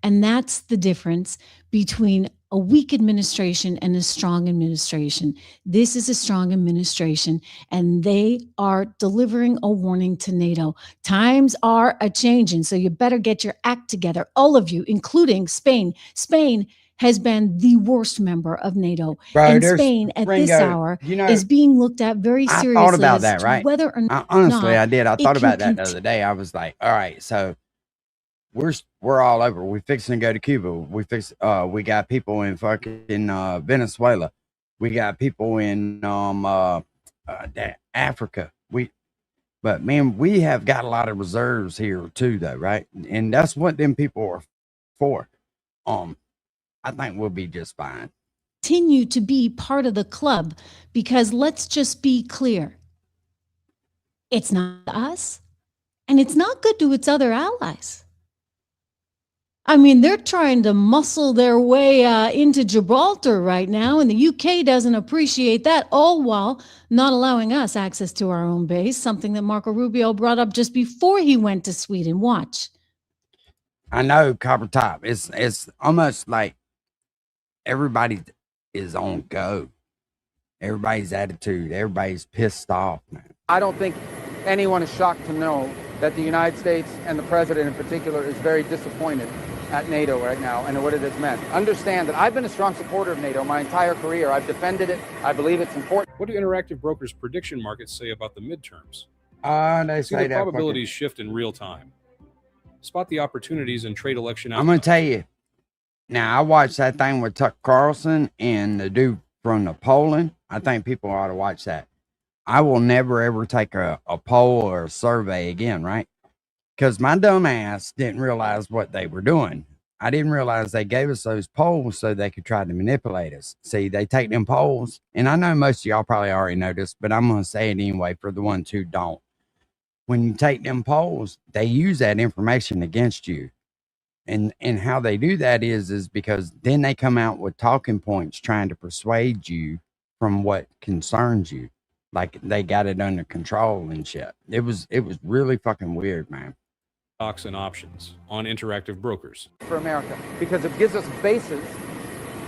And that's the difference between a weak administration and a strong administration. This is a strong administration, and they are delivering a warning to NATO. Times are a-changing, so you better get your act together, all of you, including Spain. Spain has been the worst member of NATO. Bro, and Spain at this hour is being looked at very seriously. I thought about that, right? Whether or not, honestly, I did. I thought about that the other day. I was like, all right, so we're all over. We fixing to go to Cuba. We got people in fucking Venezuela. We got people in Africa. But man, we have got a lot of reserves here too, though, right? And that's what them people are for. I think we'll be just fine. Continue to be part of the club, because let's just be clear. It's not us, and it's not good to its other allies. I mean, they're trying to muscle their way into Gibraltar right now, and the UK doesn't appreciate that, all while not allowing us access to our own base, something that Marco Rubio brought up just before he went to Sweden. Watch. I know, Copper Top. It's almost like everybody is on go. Everybody's attitude, everybody's pissed off, man. I don't think anyone is shocked to know that the United States and the president in particular is very disappointed at NATO right now and what it has meant. Understand that I've been a strong supporter of NATO my entire career. I've defended it. I believe it's important. What do Interactive Brokers prediction markets say about the midterms? They See say the that probabilities shift in real time. spot the opportunities and trade election I'm going to tell you. Now, I watched that thing with Tucker Carlson and the dude from the polling. I think people ought to watch that. I will never, ever take a poll or a survey again, right? Because my dumb ass didn't realize what they were doing. I didn't realize they gave us those polls so they could try to manipulate us. See, they take them polls, and I know most of y'all probably already know this, but I'm going to say it anyway for the ones who don't. When you take them polls, they use that information against you. And how they do that is because then they come out with talking points trying to persuade you from what concerns you. Like they got it under control and shit. It was really fucking weird, man. Stocks and options on Interactive Brokers. For America, because it gives us bases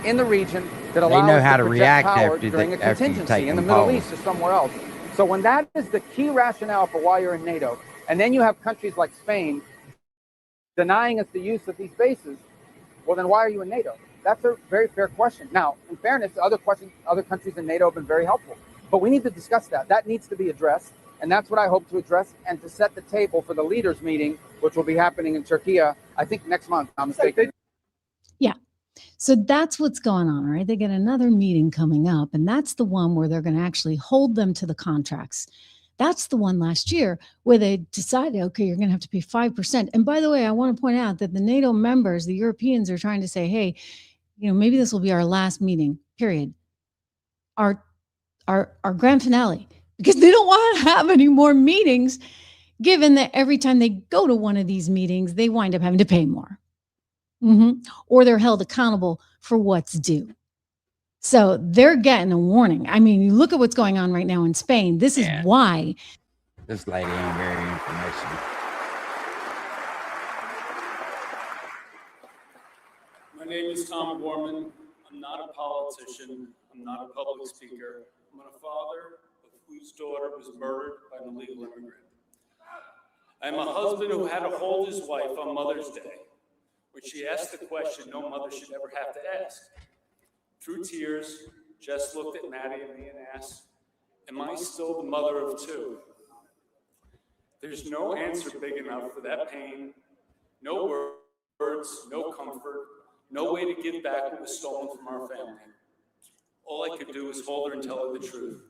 in the region that allow know us how to to project react power after during a you take contingency in the them Middle polls. East or somewhere else. So when that is the key rationale for why you're in NATO, and then you have countries like Spain denying us the use of these bases, well, then why are you in NATO? That's a very fair question. Now, in fairness, other countries in NATO have been very helpful, but we need to discuss that. That needs to be addressed, and that's what I hope to address and to set the table for the leaders meeting, which will be happening in Turkey, I think next month, if I'm mistaken. Yeah. So that's what's going on, right? They get another meeting coming up, and that's the one where they're going to actually hold them to the contracts. That's the one last year where they decided, okay, you're going to have to pay 5%. And by the way, I want to point out that the NATO members, the Europeans, are trying to say, hey, maybe this will be our last meeting, period. Our grand finale, because they don't want to have any more meetings, given that every time they go to one of these meetings, they wind up having to pay more. Or they're held accountable for what's due. So they're getting a warning. I mean, you look at what's going on right now in Spain. This is why. This lady ain't very informational. My name is Tom Gorman. I'm not a politician. I'm not a public speaker. I'm a father of whose daughter was murdered by an illegal immigrant. I'm a husband who had to hold his wife on Mother's Day when she asked the question no mother should ever have to ask. Through tears, Jess looked at Maddie and me and asked, am I still the mother of two? There's no answer big enough for that pain, no words, no comfort, no way to give back what was stolen from our family. All I could do was hold her and tell her the truth.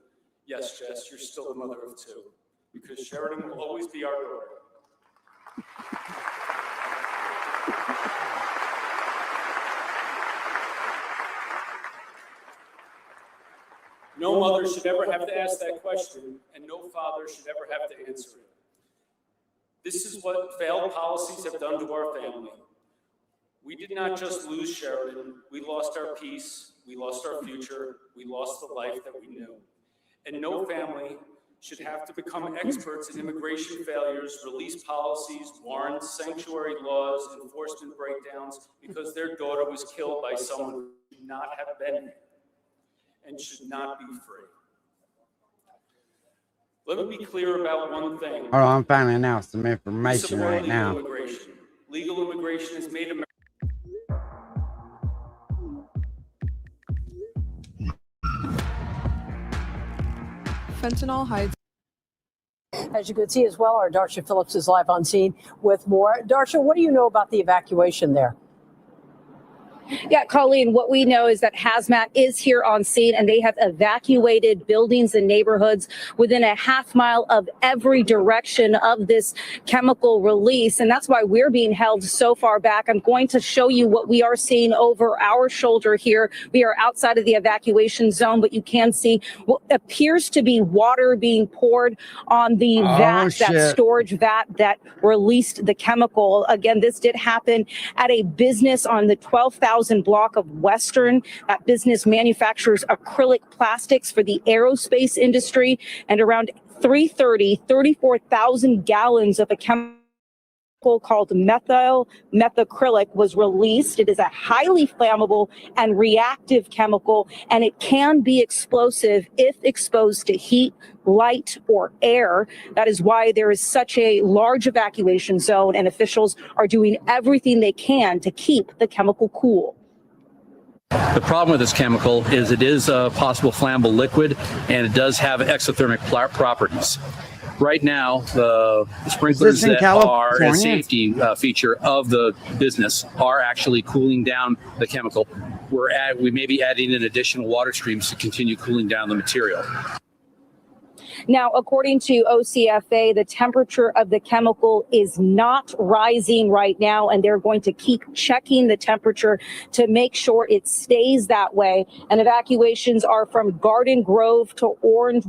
Yes, Jess, you're still the mother of two, because Sheridan will always be our daughter. No mother should ever have to ask that question, and no father should ever have to answer it. This is what failed policies have done to our family. We did not just lose Sheridan, we lost our peace, we lost our future, we lost the life that we knew. And no family should have to become experts in immigration failures, release policies, warrants, sanctuary laws, enforcement breakdowns, because their daughter was killed by someone who should not have been there and should not be free. Let me be clear about one thing. Hold on, I'm finding out some information right now. Legal immigration has made America. Fentanyl hides. As you can see as well, our Darsha Phillips is live on scene with more. Darsha, what do you know about the evacuation there? Yeah, Colleen, what we know is that Hazmat is here on scene and they have evacuated buildings and neighborhoods within a half mile of every direction of this chemical release. And that's why we're being held so far back. I'm going to show you what we are seeing over our shoulder here. We are outside of the evacuation zone, but you can see what appears to be water being poured on the vat, that storage vat that released the chemical. Again, this did happen at a business on the 12,000 block of Western. That business manufactures acrylic plastics for the aerospace industry, and around 34,000 gallons of a chemical called methyl methacrylic was released. It is a highly flammable and reactive chemical, and it can be explosive if exposed to heat, light, or air. That is why there is such a large evacuation zone, and officials are doing everything they can to keep the chemical cool. The problem with this chemical is it is a possible flammable liquid, and it does have exothermic properties. Right now, the sprinklers in that are a California? safety feature of the business are actually cooling down the chemical. We may be adding in additional water streams to continue cooling down the material. Now, according to OCFA, the temperature of the chemical is not rising right now, and they're going to keep checking the temperature to make sure it stays that way. And evacuations are from Garden Grove to Orange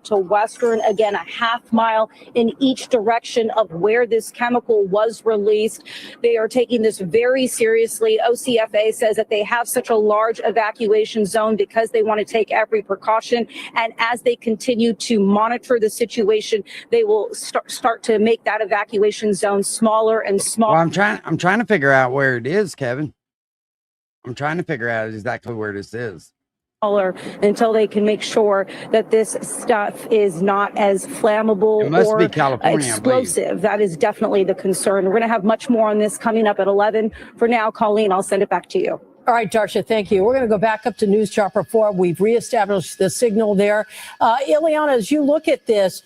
to Western, again, a half mile in each direction of where this chemical was released. They are taking this very seriously. OCFA says that they have such a large evacuation zone because they want to take every precaution. And as they continue to monitor the situation, they will start to make that evacuation zone smaller and smaller. Well, I'm trying to figure out where it is, Kevin. I'm trying to figure out exactly where this is. Until they can make sure that this stuff is not as flammable or explosive. That is definitely the concern. We're going to have much more on this coming up at 11. For now, Colleen, I'll send it back to you. All right, Darsha, thank you. We're going to go back up to News Chopper 4. We've reestablished the signal there. Ileana, as you look at this,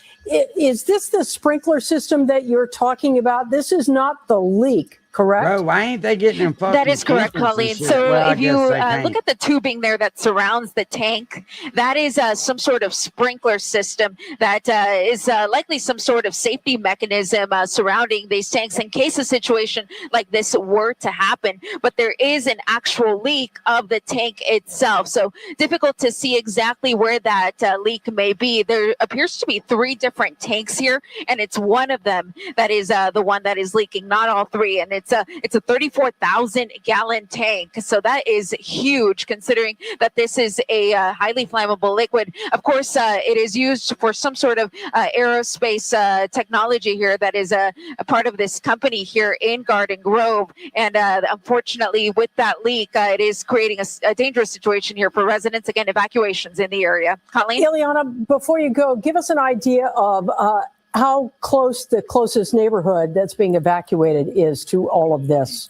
is this the sprinkler system that you're talking about? This is not the leak, correct? Bro, why ain't they getting them fucking That is correct, sprinklers and Colleen. shit? So Well, I if you guess they can't. look at the tubing there that surrounds the tank, that is some sort of sprinkler system that is likely some sort of safety mechanism surrounding these tanks in case a situation like this were to happen. But there is an actual leak of the tank itself. So difficult to see exactly where that leak may be. There appears to be 3 different tanks here, and it's one of them that is the one that is leaking, not all 3. And it's a 34,000 gallon tank. So that is huge considering that this is a highly flammable liquid. Of course, it is used for some sort of aerospace technology here that is a part of this company here in Garden Grove. And unfortunately, with that leak, it is creating a dangerous situation here for residents. Again, evacuations in the area. Colleen? Ileana, before you go, give us an idea of how close the closest neighborhood that's being evacuated is to all of this.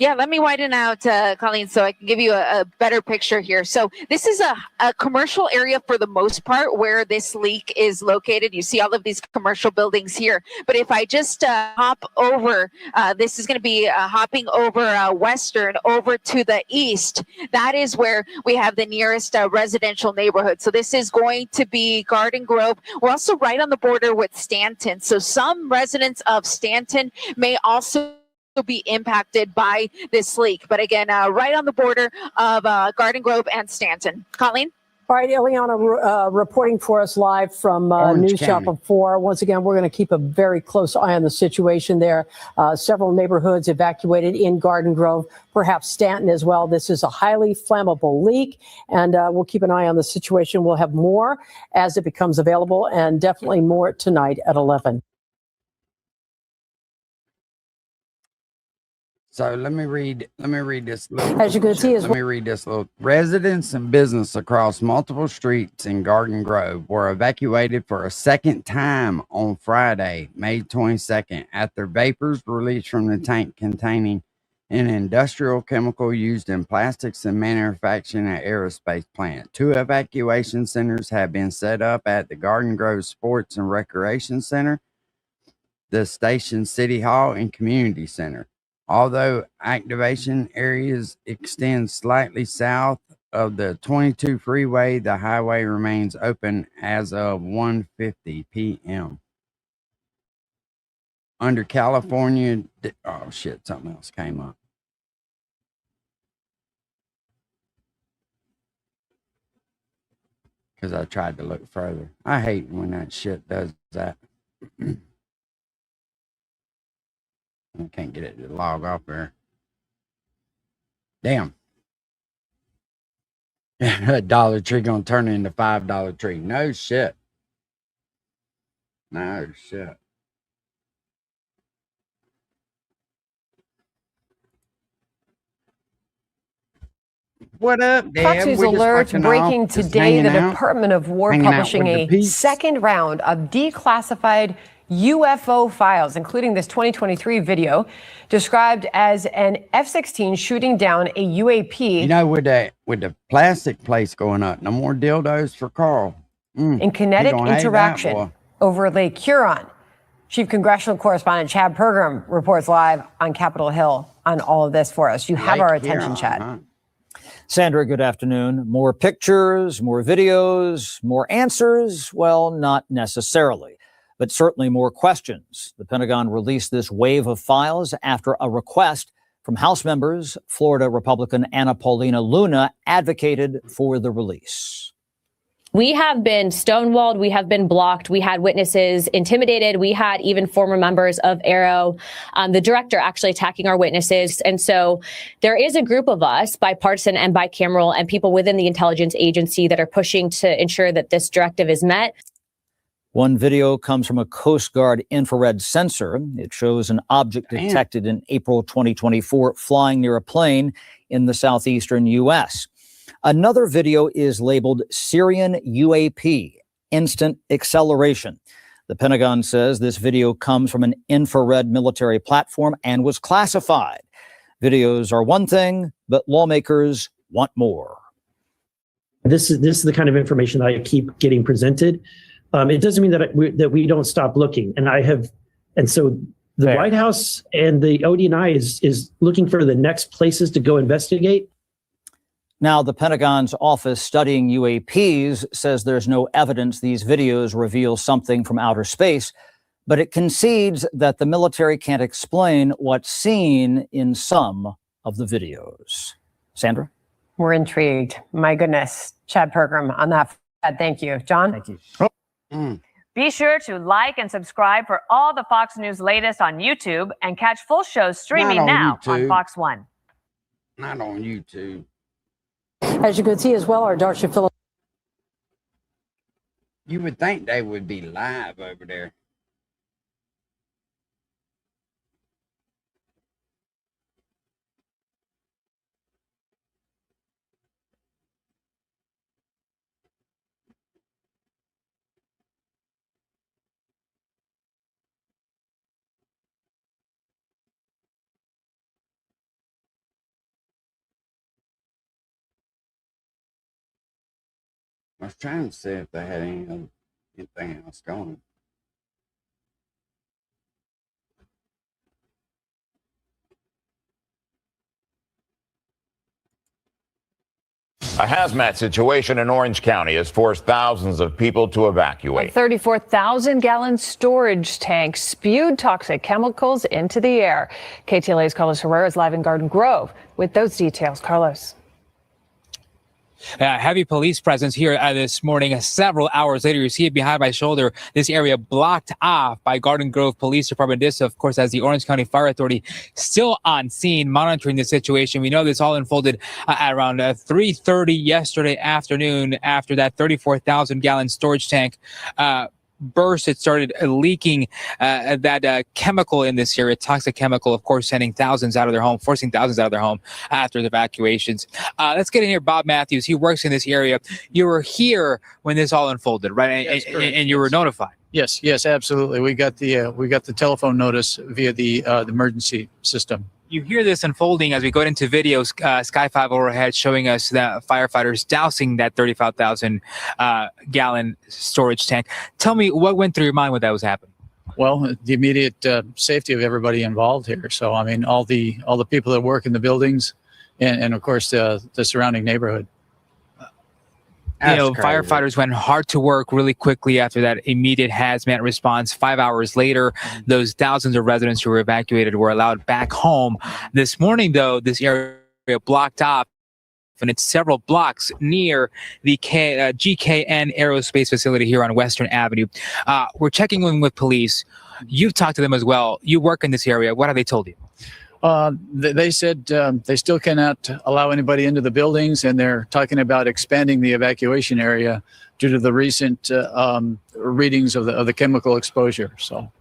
Yeah, let me widen out, Colleen, so I can give you a better picture here. So this is a commercial area for the most part where this leak is located. You see all of these commercial buildings here. But if I just hop over, this is going to be hopping over Western over to the east. That is where we have the nearest residential neighborhood. So this is going to be Garden Grove. We're also right on the border with Stanton. So some residents of Stanton may also be impacted by this leak. But again, right on the border of Garden Grove and Stanton. Colleen? All right, Ileana reporting for us live from News Chopper 4. Once again, we're going to keep a very close eye on the situation there. Several neighborhoods evacuated in Garden Grove, perhaps Stanton as well. This is a highly flammable leak, and we'll keep an eye on the situation. We'll have more as it becomes available, and definitely more tonight at 11. So let me read this. As you can see, let me read this little. Residents and business across multiple streets in Garden Grove were evacuated for a second time on Friday, May 22nd, after vapors released from the tank containing an industrial chemical used in plastics and manufacturing at aerospace plant. 2 evacuation centers have been set up at the Garden Grove Sports and Recreation Center, the station City Hall, and Community Center. Although activation areas extend slightly south of the 22 freeway, the highway remains open as of 1:50 p.m. Under California, oh shit, something else came up. Because I tried to look further. I hate when that shit does that. I can't get it to log off there. Damn. A Dollar Tree gonna turn into $5 tree. No shit. No shit. What up, Dad? Fox News alert breaking today. The Department of War publishing a second round of declassified UFO files, including this 2023 video described as an F-16 shooting down a UAP. You know, with the plastic place going up, no more dildos for Carl. In kinetic interaction over Lake Huron. Chief Congressional Correspondent Chad Pergram reports live on Capitol Hill on all of this for us. You have our attention, Chad. Sandra, good afternoon. More pictures, more videos, more answers? Well, not necessarily, but certainly more questions. The Pentagon released this wave of files after a request from House members. Florida Republican Anna Paulina Luna advocated for the release. We have been stonewalled. We have been blocked. We had witnesses intimidated. We had even former members of AARO, the director, actually attacking our witnesses. And so there is a group of us, bipartisan and bicameral, and people within the intelligence agency that are pushing to ensure that this directive is met. One video comes from a Coast Guard infrared sensor. It shows an object detected in April 2024 flying near a plane in the southeastern U.S. Another video is labeled Syrian UAP, instant acceleration. The Pentagon says this video comes from an infrared military platform and was classified. Videos are one thing, but lawmakers want more. This is the kind of information that I keep getting presented. It doesn't mean that we don't stop looking. And so the White House and the ODNI is looking for the next places to go investigate. Now, the Pentagon's office studying UAPs says there's no evidence these videos reveal something from outer space, but it concedes that the military can't explain what's seen in some of the videos. Sandra? We're intrigued. My goodness. Chad Pergram on that. Thank you. John? Thank you. Be sure to like and subscribe for all the Fox News latest on YouTube and catch full shows streaming now on Fox One. Not on YouTube. As you can see as well, our Darsha Phillips. You would think they would be live over there. I was trying to see if they had anything else going. A hazmat situation in Orange County has forced thousands of people to evacuate. A 34,000-gallon storage tank spewed toxic chemicals into the air. KTLA's Carlos Herrera is live in Garden Grove with those details. Carlos. Heavy police presence here this morning. Several hours later, you see it behind my shoulder. This area blocked off by Garden Grove Police Department. This, of course, as the Orange County Fire Authority still on scene monitoring the situation. We know this all unfolded at around 3:30 yesterday afternoon after that 34,000-gallon storage tank burst. It started leaking that chemical in this area, toxic chemical, of course, sending thousands out of their home, forcing thousands out of their home after the evacuations. Let's get in here. Bob Matthews, he works in this area. You were here when this all unfolded, right? Yes, and you were notified. Yes, absolutely. We got the telephone notice via the emergency system. You hear this unfolding as we go into videos, Sky 5 overhead showing us the firefighters dousing that 35,000 gallon storage tank. Tell me what went through your mind when that was happening. Well, the immediate safety of everybody involved here. So, I mean, all the people that work in the buildings and of course, the surrounding neighborhood. Firefighters went hard to work really quickly after that immediate hazmat response. 5 hours later, those thousands of residents who were evacuated were allowed back home. This morning, though, this area blocked off, and it's several blocks near the GKN Aerospace facility here on Western Avenue. We're checking in with police. You've talked to them as well. You work in this area. What have they told you? They said they still cannot allow anybody into the buildings, and they're talking about expanding the evacuation area due to the recent readings of the chemical exposure. So,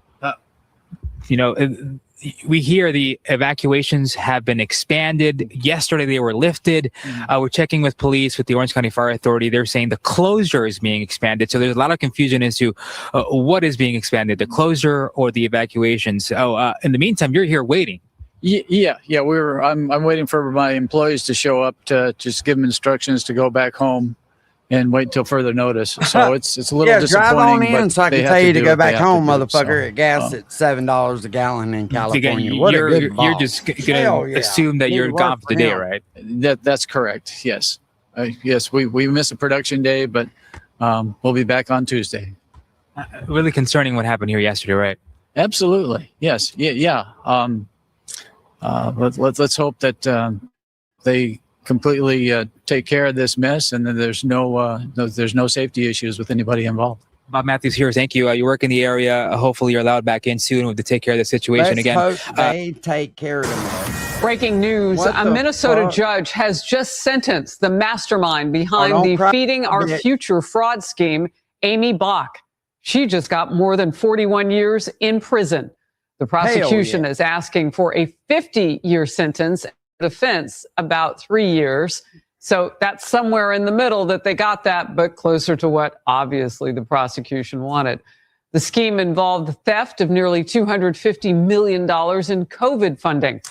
we hear the evacuations have been expanded. Yesterday, they were lifted. We're checking with police, with the Orange County Fire Authority. They're saying the closure is being expanded. So there's a lot of confusion as to what is being expanded, the closure or the evacuations. In the meantime, you're here waiting. Yeah. I'm waiting for my employees to show up to just give them instructions to go back home and wait till further notice. So it's a little Yeah, disappointing. drive on in but so I they can have tell you to do go what they back have home, to do. motherfucker. So, At gas at $7 a gallon in California. What a good boss. You're just going to Hell yeah. assume that Need you're to work gone for for today, him. right? That's correct. Yes. Yes, we missed a production day, but we'll be back on Tuesday. Really concerning what happened here yesterday, right? Absolutely. Yes. Yeah. Let's hope that they completely take care of this mess, and then there's no safety issues with anybody involved. Bob Matthews here. Thank you. You work in the area. Hopefully, you're allowed back in soon. We have to take care of the situation Let's again. hope they take care of them. Breaking news. What A the Minnesota fuck? judge has just sentenced the mastermind behind don't the cry, Feeding Our bitch. Future fraud scheme, Amy Bach. She just got more than 41 years in prison. The prosecution is asking for a 50-year sentence, defense about 3 years. So that's somewhere in the middle that they got that, but closer to what obviously the prosecution wanted. The scheme involved the theft of nearly $250 million in COVID funding.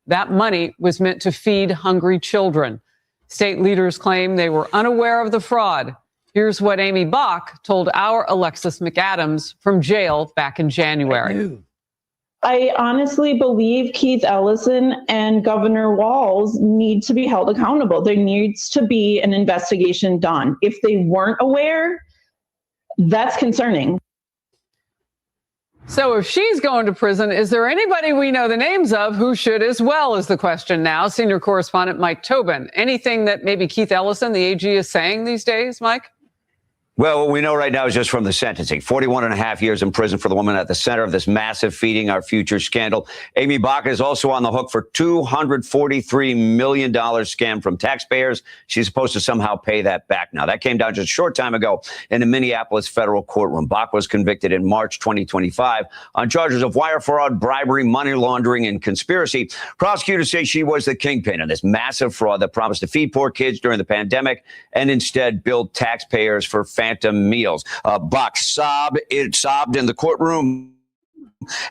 That money was meant to feed hungry children. State leaders claim they were unaware of the fraud. Here's what Amy Bach told our Alexis McAdams from jail back in January. I honestly believe Keith Ellison and Governor Walz need to be held accountable. There needs to be an investigation done. If they weren't aware, that's concerning. So if she's going to prison, is there anybody we know the names of who should as well, is the question now. Senior correspondent Mike Tobin. Anything that maybe Keith Ellison, the AG, is saying these days, Mike? Well, what we know right now is just from the sentencing. 41 and a half years in prison for the woman at the center of this massive Feeding Our Future scandal. Amy Bach is also on the hook for $243 million scam from taxpayers. She's supposed to somehow pay that back now. That came down just a short time ago in a Minneapolis federal courtroom. Bach was convicted in March 2025 on charges of wire fraud, bribery, money laundering, and conspiracy. Prosecutors say she was the kingpin in this massive fraud that promised to feed poor kids during the pandemic and instead billed taxpayers for phantom meals. Bach sobbed in the courtroom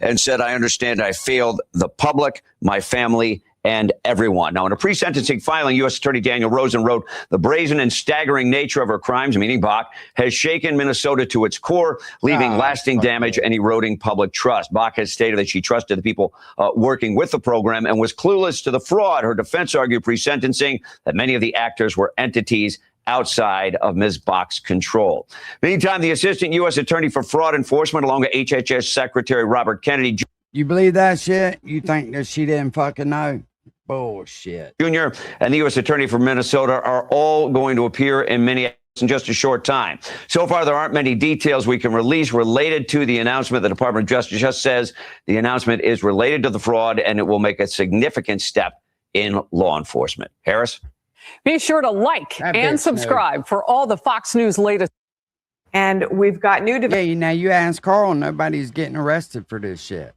and said, "I understand I failed the public, my family, and everyone." Now, in a pre-sentencing filing, U.S. Attorney Daniel Rosen wrote, "The brazen and staggering nature of her crimes," meaning Bach, "has shaken Minnesota to its core, leaving lasting damage and eroding public trust." Bach has stated that she trusted the people working with the program and was clueless to the fraud. Her defense argued pre-sentencing that many of the actors were entities outside of Ms. Bach's control. Meantime, the Assistant U.S. Attorney for Fraud Enforcement, along with HHS Secretary Robert Kennedy You believe that shit? You think that she didn't fucking know? Bullshit. Jr. and the U.S. Attorney for Minnesota are all going to appear in Minneapolis in just a short time. So far, there aren't many details we can release related to the announcement. The Department of Justice just says the announcement is related to the fraud and it will make a significant step in law enforcement. Harris? Be sure to like and subscribe for all the Fox News latest. And we've got new Yeah, now you ask Carl, nobody's getting arrested for this shit.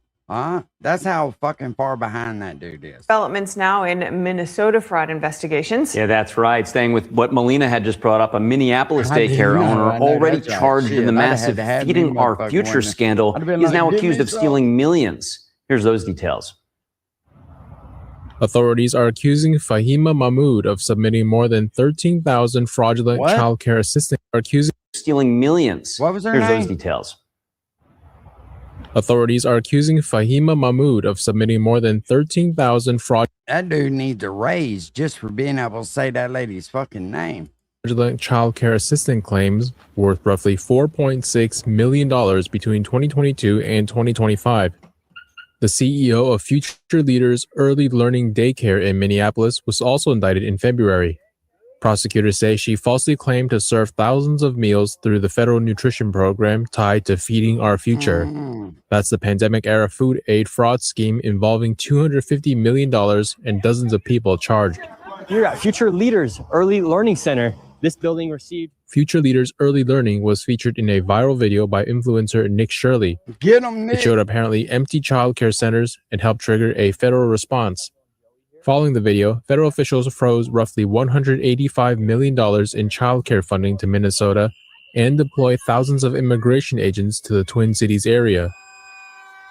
That's how fucking far behind that dude is. developments now in Minnesota fraud investigations. Yeah, that's right. Staying with what Melina had just brought up, a Minneapolis daycare owner already charged in the massive Feeding Our Future scandal. He's now accused of stealing millions. Here's those details. Authorities are accusing Fahima Mahmood of submitting more than 13,000 fraudulent child care assistance. Stealing millions. What was her Here's name? those details. Authorities are accusing Fahima Mahmood of submitting more than 13,000 That dude needs a raise just for being able to say that lady's fucking name. fraudulent child care assistant claims worth roughly $4.6 million between 2022 and 2025. The CEO of Future Leaders Early Learning Daycare in Minneapolis was also indicted in February. Prosecutors say she falsely claimed to serve thousands of meals through the federal nutrition program tied to Feeding Our Future. That's the pandemic-era food aid fraud scheme involving $250 million and dozens of people charged. Here at Future Leaders Early Learning Center, this building received Future Leaders Early Learning was featured in a viral video by influencer Nick Shirley. Get him, Nick. It showed apparently empty child care centers and helped trigger a federal response. Following the video, federal officials froze roughly $185 million in child care funding to Minnesota and deployed thousands of immigration agents to the Twin Cities area.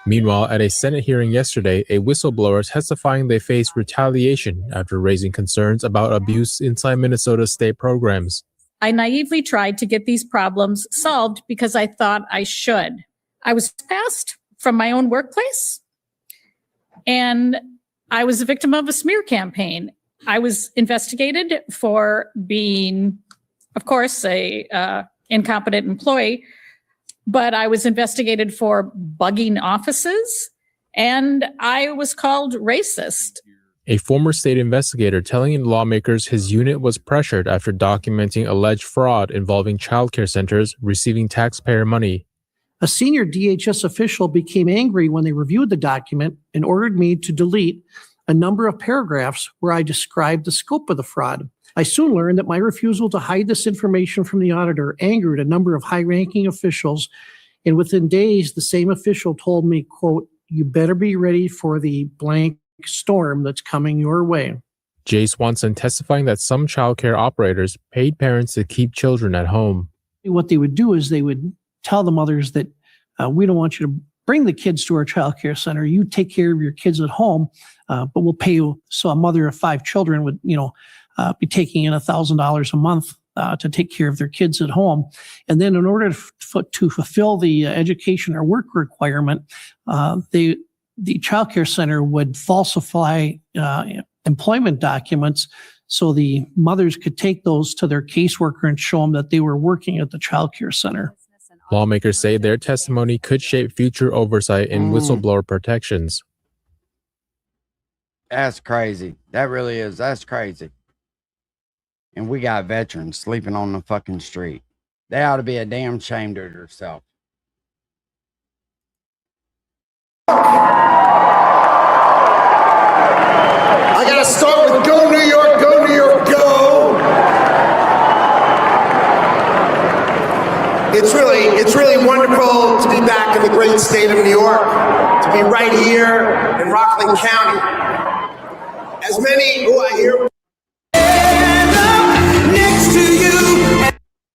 Meanwhile, at a Senate hearing yesterday, a whistleblower testifying they faced retaliation after raising concerns about abuse inside Minnesota's state programs. I naively tried to get these problems solved because I thought I should. I was passed from my own workplace, and I was a victim of a smear campaign. I was investigated for being, of course, a incompetent employee, but I was investigated for bugging offices, and I was called racist. A former state investigator telling lawmakers his unit was pressured after documenting alleged fraud involving childcare centers receiving taxpayer money. A senior DHS official became angry when they reviewed the document and ordered me to delete a number of paragraphs where I described the scope of the fraud. I soon learned that my refusal to hide this information from the auditor angered a number of high-ranking officials, and within days, the same official told me, quote, "You better be ready for the blank storm that's coming your way." Jay Swanson testifying that some childcare operators paid parents to keep children at home. What they would do is they would tell the mothers that we don't want you to bring the kids to our childcare center. You take care of your kids at home, but we'll pay you. So a mother of 5 children would, be taking in $1,000 a month to take care of their kids at home. And then in order to fulfill the education or work requirement, the childcare center would falsify employment documents so the mothers could take those to their caseworker and show them that they were working at the childcare center. Lawmakers say their testimony could shape future oversight in whistleblower protections. That's crazy. That really is. That's crazy. And we got veterans sleeping on the fucking street. They ought to be a damn shame to themselves. I gotta start with go New York, go New York, go. It's really wonderful to be back in the great state of New York, to be right here in Rockland County. As many who I hear next to you.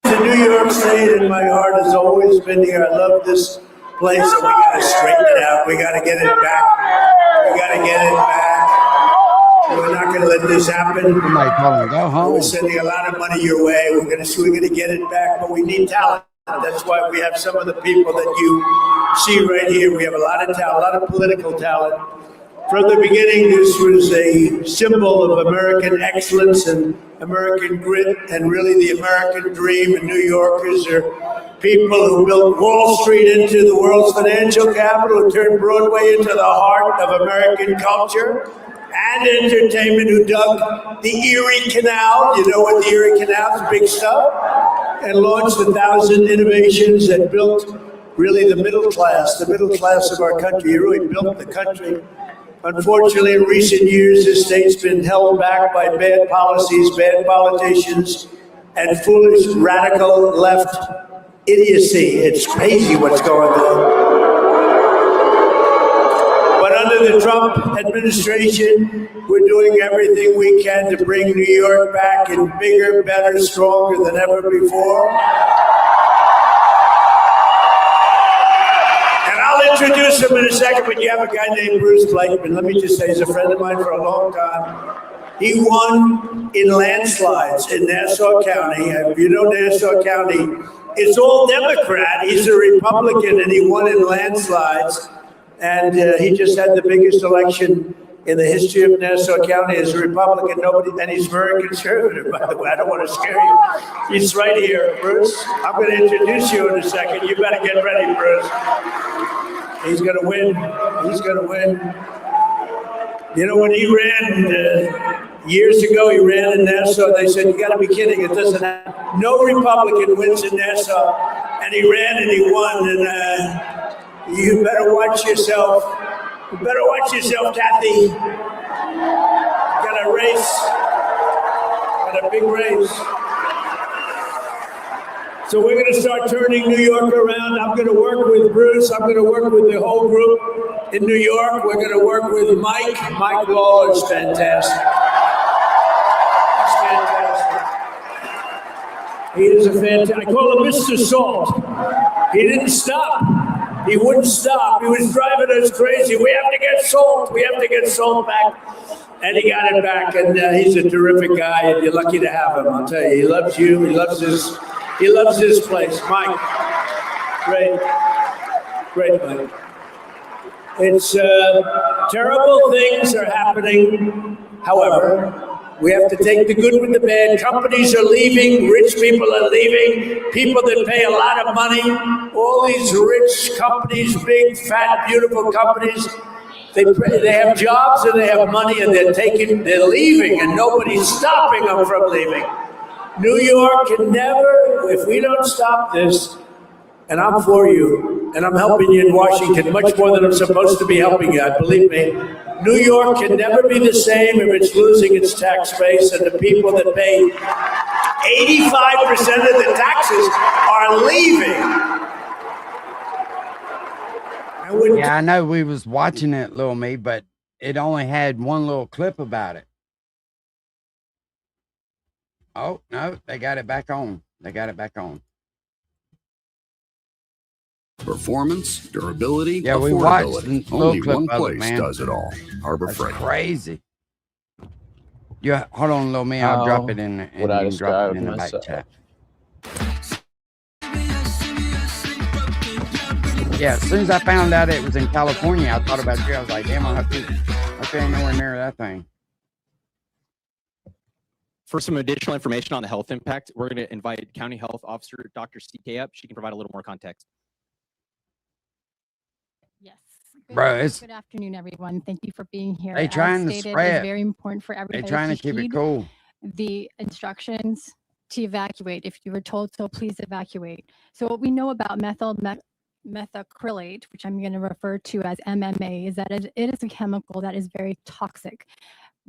To New York State, and my heart has always been here. I love this place, and we gotta straighten it out. We gotta get it back. We gotta get it back. We're not going to let this happen. You might tell them to go home. We're sending a lot of money your way. We're going to get it back, but we need talent. That's why we have some of the people that you see right here. We have a lot of talent, a lot of political talent. From the beginning, this was a symbol of American excellence and American grit, and really the American dream. And New Yorkers are people who built Wall Street into the world's financial capital, who turned Broadway into the heart of American culture and entertainment, who dug the Erie Canal. You know what the Erie Canal is, big stuff. And launched 1,000 innovations that built really the middle class of our country. You really built the country. Unfortunately, in recent years, this state's been held back by bad policies, bad politicians, and foolish radical left idiocy. It's crazy what's going on. But under the Trump administration, we're doing everything we can to bring New York back in bigger, better, stronger than ever before. And I'll introduce him in a second, but you have a guy named Bruce Blakeman. Let me just say, he's a friend of mine for a long time. He won in landslides in Nassau County. If you know Nassau County, it's all Democrat. He's a Republican, and he won in landslides. And he just had the biggest election in the history of Nassau County as a Republican. And he's very conservative, by the way. I don't want to scare you. He's right here, Bruce. I'm going to introduce you in a second. You better get ready, Bruce. He's going to win. He's going to win. You know, when he ran years ago, he ran in Nassau. They said, "You got to be kidding! It doesn't happen. No Republican wins in Nassau." And he ran and he won. And you better watch yourself. You better watch yourself, Kathy. Got a race. Got a big race. So we're going to start turning New York around. I'm going to work with Bruce. I'm going to work with the whole group in New York. We're going to work with Mike. Mike Lawler is fantastic. He's fantastic. He is a fantastic. I call him Mr. Salt. He didn't stop. He wouldn't stop. He was driving us crazy. We have to get salt. We have to get salt back. And he got it back. And he's a terrific guy. And you're lucky to have him. I'll tell you. He loves you. He loves this place. Mike. Great. Great, Mike. It's terrible things are happening. However, we have to take the good with the bad. Companies are leaving. Rich people are leaving. People that pay a lot of money. All these rich companies, big, fat, beautiful companies, they have jobs and they have money and they're leaving and nobody's stopping them from leaving. New York can never, if we don't stop this, and I'm for you, and I'm helping you in Washington much more than I'm supposed to be helping you, believe me. New York can never be the same if it's losing its tax base and the people that pay 85% of the taxes are leaving. Yeah, I know we was watching it, Lil Me, but it only had one little clip about it. Oh, no, they got it back on. They got it back on. Performance, durability, yeah, we watched affordability. the Only clip one of place it, man. does it all. Harbor That's Freight. crazy. Yeah, hold on, Lil Me. I'll drop it in, and you can drop it in the back chat. Yeah, as soon as I found out it was in California, I thought about you. I was like, damn, I hope you ain't nowhere near that thing. For some additional information on the health impact, we're going to invite County Health Officer Dr. CK up. She can provide a little more context. Yes. Bro, it's Good afternoon, everyone. Thank you for being here. they trying As to stated, spread. it's very important for everybody They trying to keep it heed cool. the instructions to evacuate. If you were told so, please evacuate. So what we know about methacrylate, which I'm going to refer to as MMA, is that it is a chemical that is very toxic.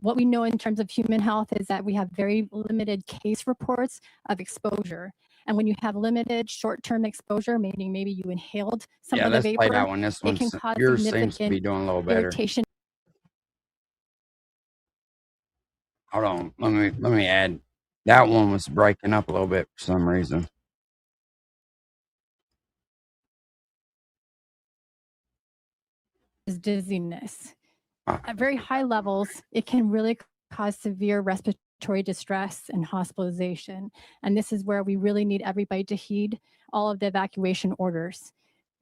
What we know in terms of human health is that we have very limited case reports of exposure. And when you have limited short-term exposure, meaning maybe you inhaled some of the Let's vapor, play that one. This it one, can cause yours seems to significant be doing a little better. irritation. Hold on, let me add. That one was breaking up a little bit for some reason. Is dizziness. At very high levels, it can really cause severe respiratory distress and hospitalization. And this is where we really need everybody to heed all of the evacuation orders.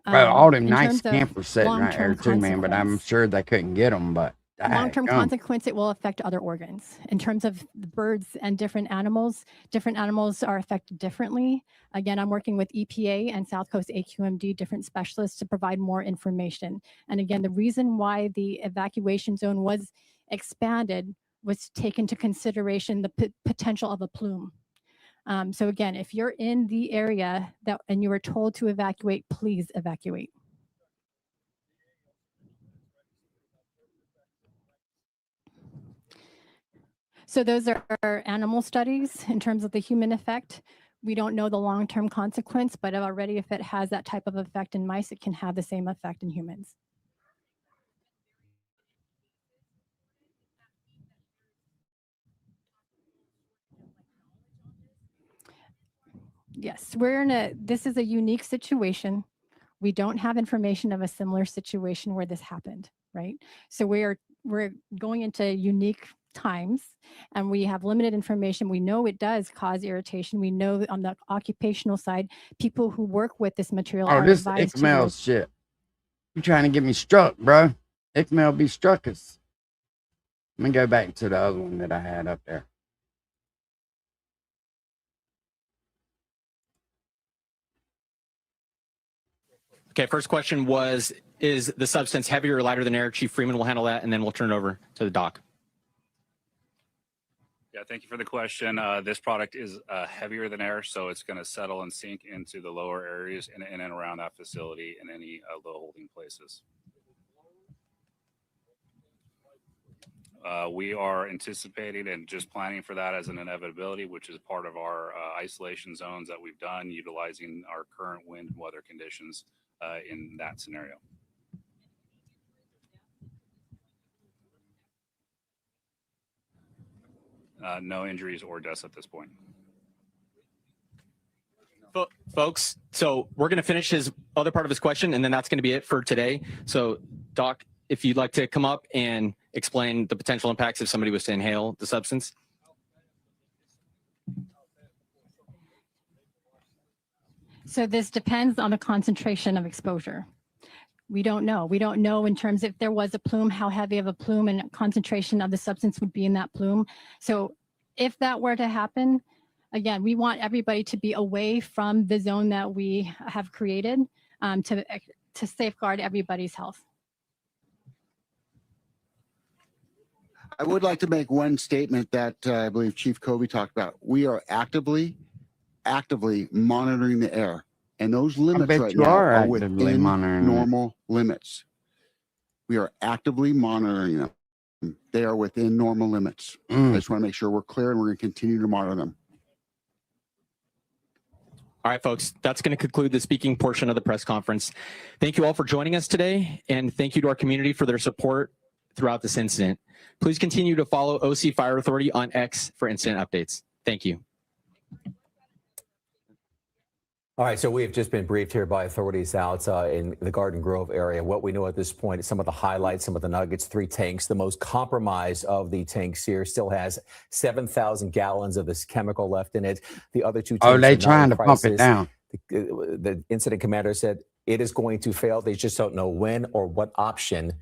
Bro, all them in nice terms of campers sitting right there long-term too, man. But I'm sure they couldn't get them. But long-term daggum. consequence, it will affect other organs. In terms of the birds and different animals are affected differently. Again, I'm working with EPA and South Coast AQMD, different specialists, to provide more information. And again, the reason why the evacuation zone was expanded was to take into consideration the potential of a plume. So again, if you're in the area and you were told to evacuate, please evacuate. So those are animal studies. In terms of the human effect, we don't know the long-term consequence, but already if it has that type of effect in mice, it can have the same effect in humans. Yes, this is a unique situation. We don't have information of a similar situation where this happened, right? So we're going into unique times and we have limited information. We know it does cause irritation. We know on the occupational side, people who work with this material are this advised Ixmel's shit. You trying to get me struck, bro. Ixmel be struck us. Let me go back to the other one that I had up there. Okay, first question was, is the substance heavier or lighter than air? Chief Freeman will handle that, and then we'll turn it over to the doc. Yeah, thank you for the question. This product is heavier than air, so it's going to settle and sink into the lower areas in and around that facility and any low holding places. We are anticipating and just planning for that as an inevitability, which is part of our isolation zones that we've done, utilizing our current wind and weather conditions in that scenario. No injuries or deaths at this point. Folks, so we're going to finish his other part of his question, and then that's going to be it for today. So, Doc, if you'd like to come up and explain the potential impacts if somebody was to inhale the substance. So this depends on the concentration of exposure. We don't know. We don't know in terms if there was a plume, how heavy of a plume and concentration of the substance would be in that plume. So if that were to happen, again, we want everybody to be away from the zone that we have created to safeguard everybody's health. I would like to make one statement that I believe Chief Covey talked about. We are actively monitoring the air, and those limits right now are within normal limits. We are actively monitoring them. They are within normal limits. I just want to make sure we're clear, and we're going to continue to monitor them. All right, folks, that's going to conclude the speaking portion of the press conference. Thank you all for joining us today, and thank you to our community for their support throughout this incident. Please continue to follow OC Fire Authority on X for incident updates. Thank you. All right, so we have just been briefed here by authorities out in the Garden Grove area. What we know at this point is some of the highlights, some of the nuggets, 3 tanks. The most compromised of the tanks here still has 7,000 gallons of this chemical left in it. The other 2 tanks they trying to pump it down. The incident commander said it is going to fail. They just don't know when or what option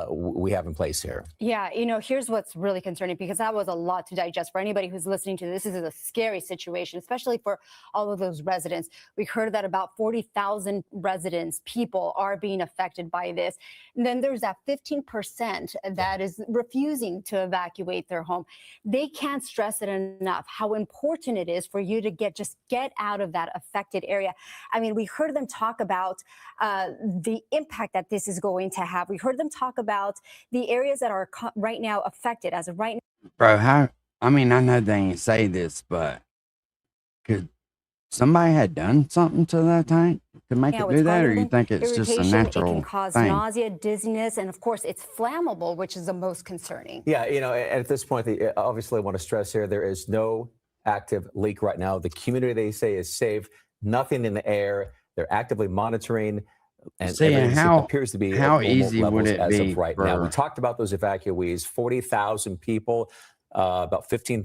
we have in place here. Yeah, here's what's really concerning, because that was a lot to digest for anybody who's listening to this. This is a scary situation, especially for all of those residents. We heard that about 40,000 residents, people are being affected by this. And then there's that 15% that is refusing to evacuate their home. They can't stress it enough how important it is for you to get out of that affected area. I mean, we heard them talk about the impact that this is going to have. We heard them talk about the areas that are right now affected as of right now. Bro, I know they ain't say this, but could somebody had done something to that tank to make it do that, or you think it's just a natural It can cause thing? nausea, dizziness, and of course it's flammable, which is the most concerning. Yeah, at this point, obviously I want to stress here, there is no active leak right now. The community, they say, is safe. Nothing in the air. They're actively monitoring. And how appears to be how at easy would it as be of right now? We talked about those evacuees, 40,000 people, about 15%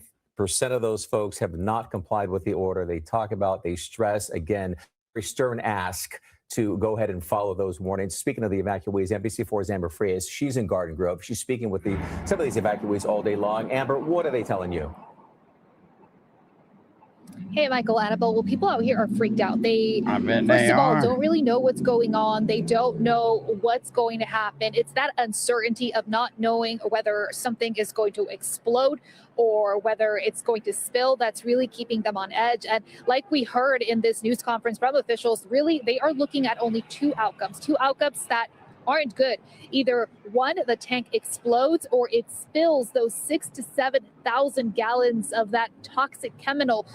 of those folks have not complied with the order. They stress, again, very stern ask to go ahead and follow those warnings. Speaking of the evacuees, NBC4's Amber Frias, she's in Garden Grove. She's speaking with some of these evacuees all day long. Amber, what are they telling you? Hey, Michael, Annabelle. Well, people out here are freaked out. They, first of all, don't really know what's going on. They don't know what's going to happen. It's that uncertainty of not knowing whether something is going to explode or whether it's going to spill that's really keeping them on edge. And like we heard in this news conference from officials, really, they are looking at only two outcomes that aren't good. Either one, the tank explodes, or it spills those 6,000 to 7,000 gallons of that toxic chemical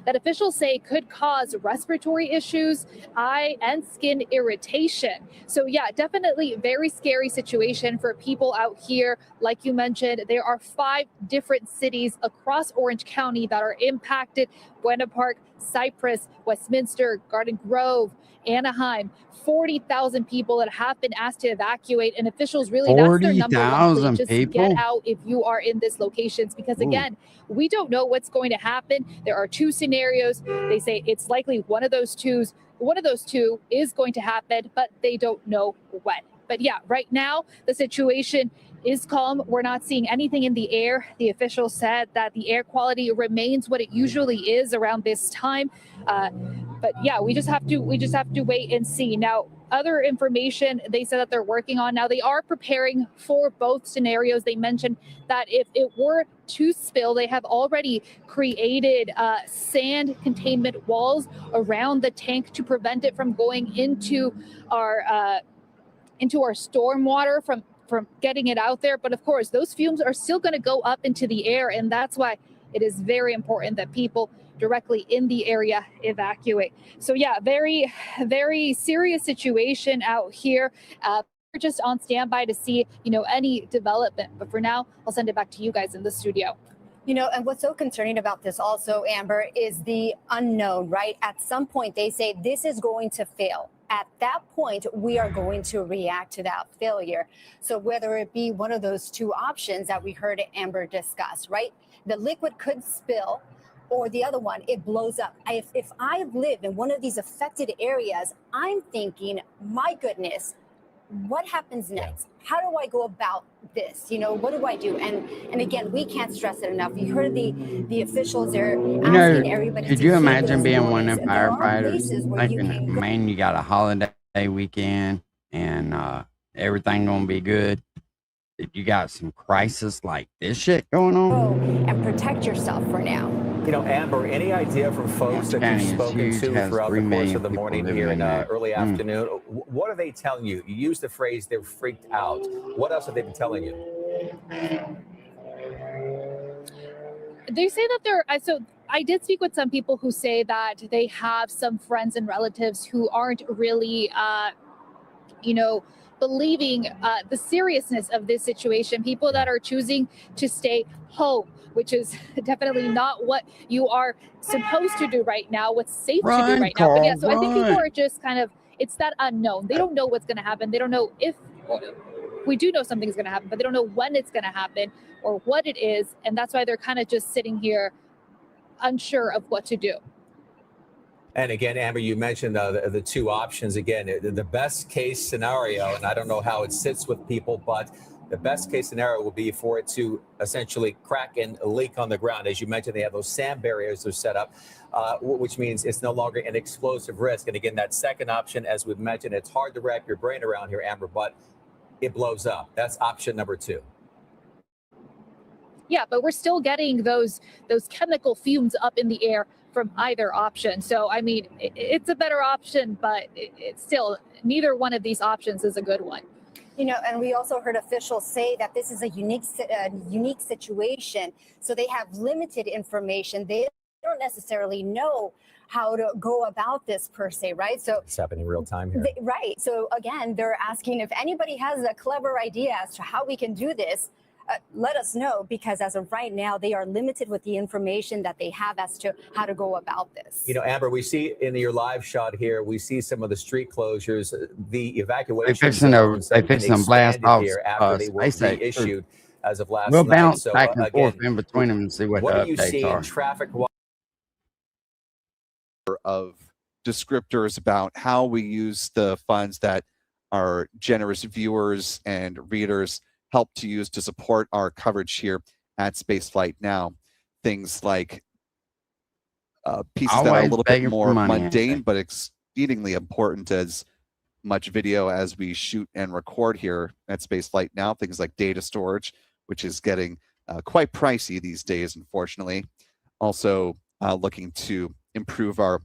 that officials say could cause respiratory issues, eye and skin irritation. So yeah, definitely very scary situation for people out here. Like you mentioned, there are 5 different cities across Orange County that are impacted: Buena Park, Cypress, Westminster, Garden Grove, Anaheim. 40,000 people that have been asked to evacuate, and officials really, that's their number one plea. Just get out if you are in this locations, because again, we don't know what's going to happen. There are 2 scenarios. They say it's likely one of those two is going to happen, but they don't know when. But yeah, right now the situation is calm. We're not seeing anything in the air. The official said that the air quality remains what it usually is around this time. But yeah, we just have to wait and see. Now, other information they said that they're working on. Now, they are preparing for both scenarios. They mentioned that if it were to spill, they have already created sand containment walls around the tank to prevent it from going into our stormwater from getting it out there. But of course, those fumes are still going to go up into the air, and that's why it is very important that people directly in the area evacuate. So yeah, very, very serious situation out here. We're just on standby to see, any development. But for now, I'll send it back to you guys in the studio. You know, and what's so concerning about this also, Amber, is the unknown, right? At some point, they say this is going to fail. At that point, we are going to react to that failure. So whether it be one of those two options that we heard Amber discuss, right? The liquid could spill, or the other one, it blows up. If I live in one of these affected areas, I'm thinking, my goodness, what happens next? How do I go about this? You know, what do I do? And again, we can't stress it enough. You heard the officials there asking everybody. Could to you keep imagine those being one warnings. of them There are firefighters places where you thinking, can go. man, you got a holiday weekend and everything gonna be good? You got some crisis like this shit going on? And protect yourself for now. You know, Amber, any idea from folks that County you've is spoken huge, to has throughout 3 the course million of the people morning living here in in there. early afternoon? What are they telling you? You used the phrase they're freaked out. What else have they been telling you? They say that so I did speak with some people who say that they have some friends and relatives who aren't really, believing the seriousness of this situation. People that are choosing to stay home, which is definitely not what you are supposed to do right now, what's safe to do right now. But yeah, so I think people are just kind of, it's that unknown. They don't know what's going to happen. They don't know if, we do know something's going to happen, but they don't know when it's going to happen or what it is. And that's why they're kind of just sitting here unsure of what to do. And again, Amber, you mentioned the two options. Again, the best case scenario, and I don't know how it sits with people, but the best case scenario will be for it to essentially crack and leak on the ground. As you mentioned, they have those sand barriers that are set up, which means it's no longer an explosive risk. And again, that second option, as we've mentioned, it's hard to wrap your brain around here, Amber, but it blows up. That's option number 2. Yeah, but we're still getting those chemical fumes up in the air from either option. So, I mean, it's a better option, but it's still, neither one of these options is a good one. You know, and we also heard officials say that this is a unique situation. So they have limited information. They don't necessarily know how to go about this per se, right? So it's happening real time here. Right. So again, they're asking if anybody has a clever idea as to how we can do this. Let us know, because as of right now, they are limited with the information that they have as to how to go about this. You know, Amber, we see in your live shot here, we see some of the street closures, the evacuation. They fixing to blast off here after they were SpaceX. issued as of last We'll night. bounce So, back and again, forth in between them and see what what the do you updates see are. traffic of descriptors about how we use the funds that our generous viewers and readers help to use to support our coverage here at Spaceflight Now. Things like pieces that are a Always little bit begging for more money, ain't mundane, but exceedingly important, as much video as we shoot and record here at Spaceflight Now. Things like data storage, which is getting quite pricey these days, unfortunately. Also looking to improve our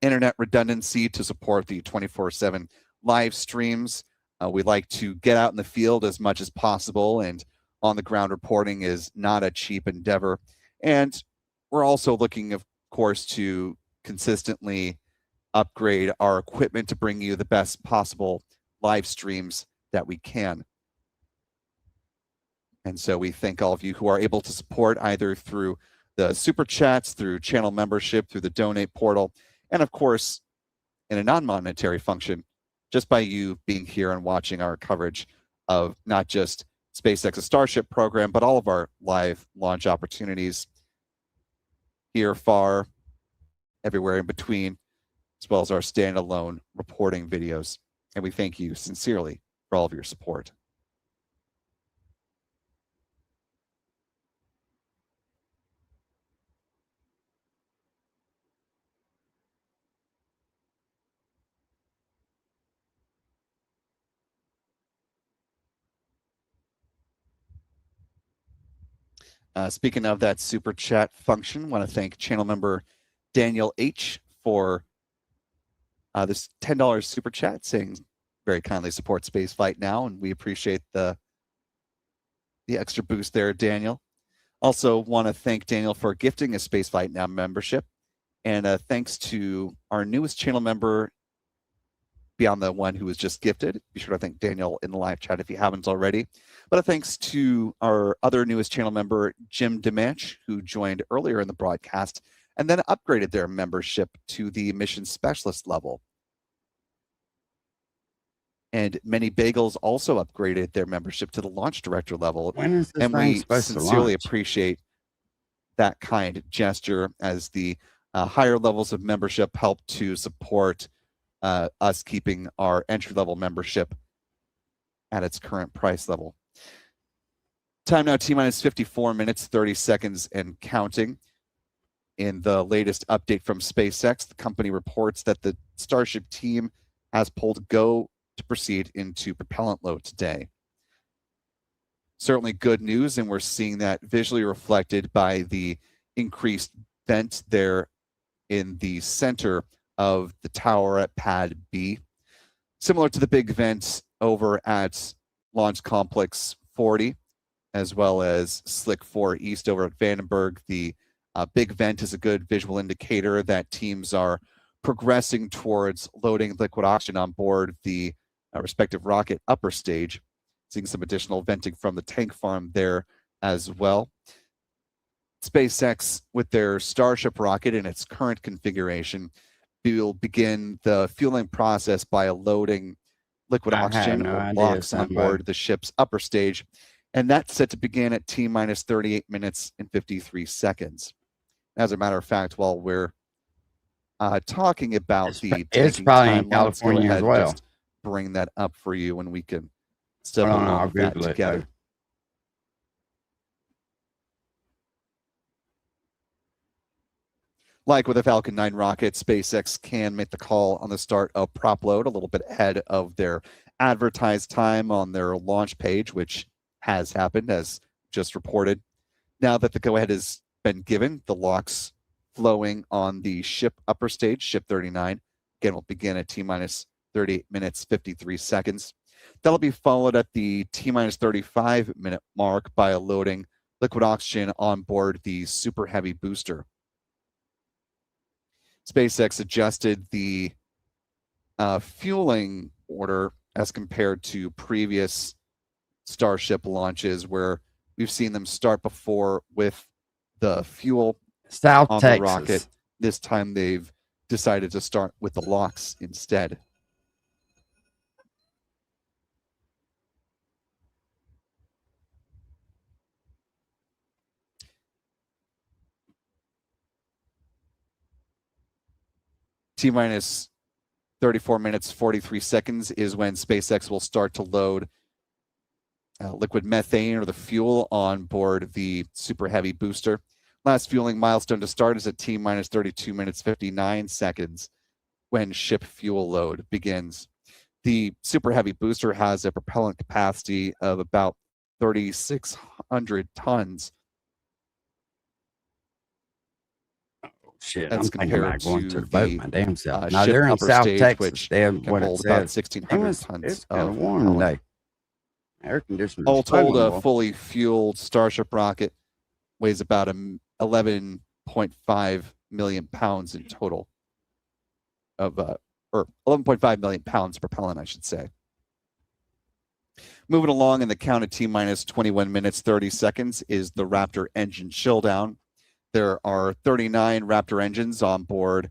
internet redundancy to support the 24/7 live streams. We like to get out in the field as much as possible, and on-the-ground reporting is not a cheap endeavor. And we're also looking, of course, to consistently upgrade our equipment to bring you the best possible live streams that we can. And so we thank all of you who are able to support either through the super chats, through channel membership, through the donate portal, and of course, in a non-monetary function, just by you being here and watching our coverage of not just SpaceX's Starship program, but all of our live launch opportunities here, far, everywhere in between, as well as our standalone reporting videos. And we thank you sincerely for all of your support. Speaking of that super chat function, I want to thank channel member Daniel H for this $10 super chat, saying very kindly support Spaceflight Now, and we appreciate the extra boost there, Daniel. Also want to thank Daniel for gifting a Spaceflight Now membership, and thanks to our newest channel member, beyond the one who was just gifted. Be sure to thank Daniel in the live chat if you haven't already. But a thanks to our other newest channel member, Jim Demanch, who joined earlier in the broadcast and then upgraded their membership to the mission specialist level. And Many Bagels also upgraded their membership to the launch director level. When is this And thing we supposed to sincerely launch? appreciate that kind gesture, as the higher levels of membership help to support us keeping our entry-level membership at its current price level. Time now, T-minus 54 minutes, 30 seconds and counting. In the latest update from SpaceX, the company reports that the Starship team has pulled go to proceed into propellant load today. Certainly good news, and we're seeing that visually reflected by the increased vent there in the center of the tower at Pad B. Similar to the big vent over at Launch Complex 40, as well as Slick 4 East over at Vandenberg. The big vent is a good visual indicator that teams are progressing towards loading liquid oxygen on board the respective rocket upper stage. Seeing some additional venting from the tank farm there as well. SpaceX, with their Starship rocket in its current configuration, will begin the fueling process by loading liquid I had oxygen no or idea LOX on somebody- board the ship's upper stage, and that's set to begin at T-minus 38 minutes and 53 seconds. As a matter of fact, while we're talking about the it's tanking probably in timeline, let's go California ahead as and well. just bring that up for you when we can step Hold on, along I'll with that Google it, together. though. Like with a Falcon 9 rocket, SpaceX can make the call on the start of prop load a little bit ahead of their advertised time on their launch page, which has happened, as just reported. Now that the go-ahead has been given, the LOX flowing on the ship upper stage, ship 39, again, will begin at T-minus 38 minutes, 53 seconds. That'll be followed at the T-minus 35 minute mark by loading liquid oxygen on board the Super Heavy booster. SpaceX adjusted the fueling order as compared to previous Starship launches, where we've seen them start before with the fuel South on Texas. the rocket. This time they've decided to start with the LOX instead. T-minus 34 minutes, 43 seconds is when SpaceX will start to load liquid methane, or the fuel, on board the Super Heavy booster. Last fueling milestone to start is at T-minus 32 minutes, 59 seconds when ship fuel load begins. The Super Heavy booster has a propellant capacity of about 3,600 tons. Shit, That's I'm thinking about compared going to to the boat the my damn self. No, ship they're in upper South stage, Texas. which They have can what it hold about says. 1,600 It's tons kind of of warm propellant. today. Air conditioning. All told, a fully fueled Starship rocket weighs about 11.5 million pounds in total of, or 11.5 million pounds propellant, I should say. Moving along in the count at T-minus 21 minutes, 30 seconds is the Raptor engine chill down. There are 39 Raptor engines on board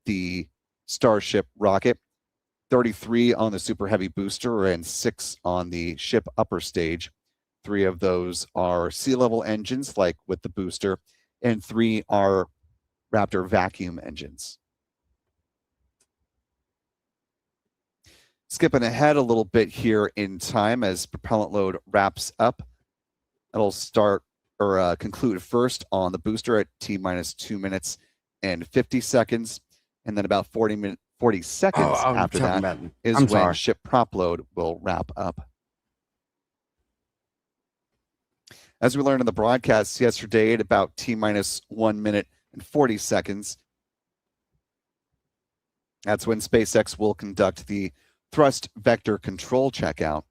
the Starship rocket, 33 on the Super Heavy booster, and 6 on the ship upper stage. 3 of those are sea-level engines, like with the booster, and 3 are Raptor vacuum engines. Skipping ahead a little bit here in time as propellant load wraps up. It'll start or conclude first on the booster at T-minus 2 minutes and 50 seconds. And then about 40 seconds after that is when ship prop load will wrap up. As we learned in the broadcast yesterday at about T-minus 1 minute and 40 seconds, that's when SpaceX will conduct the thrust vector control checkout,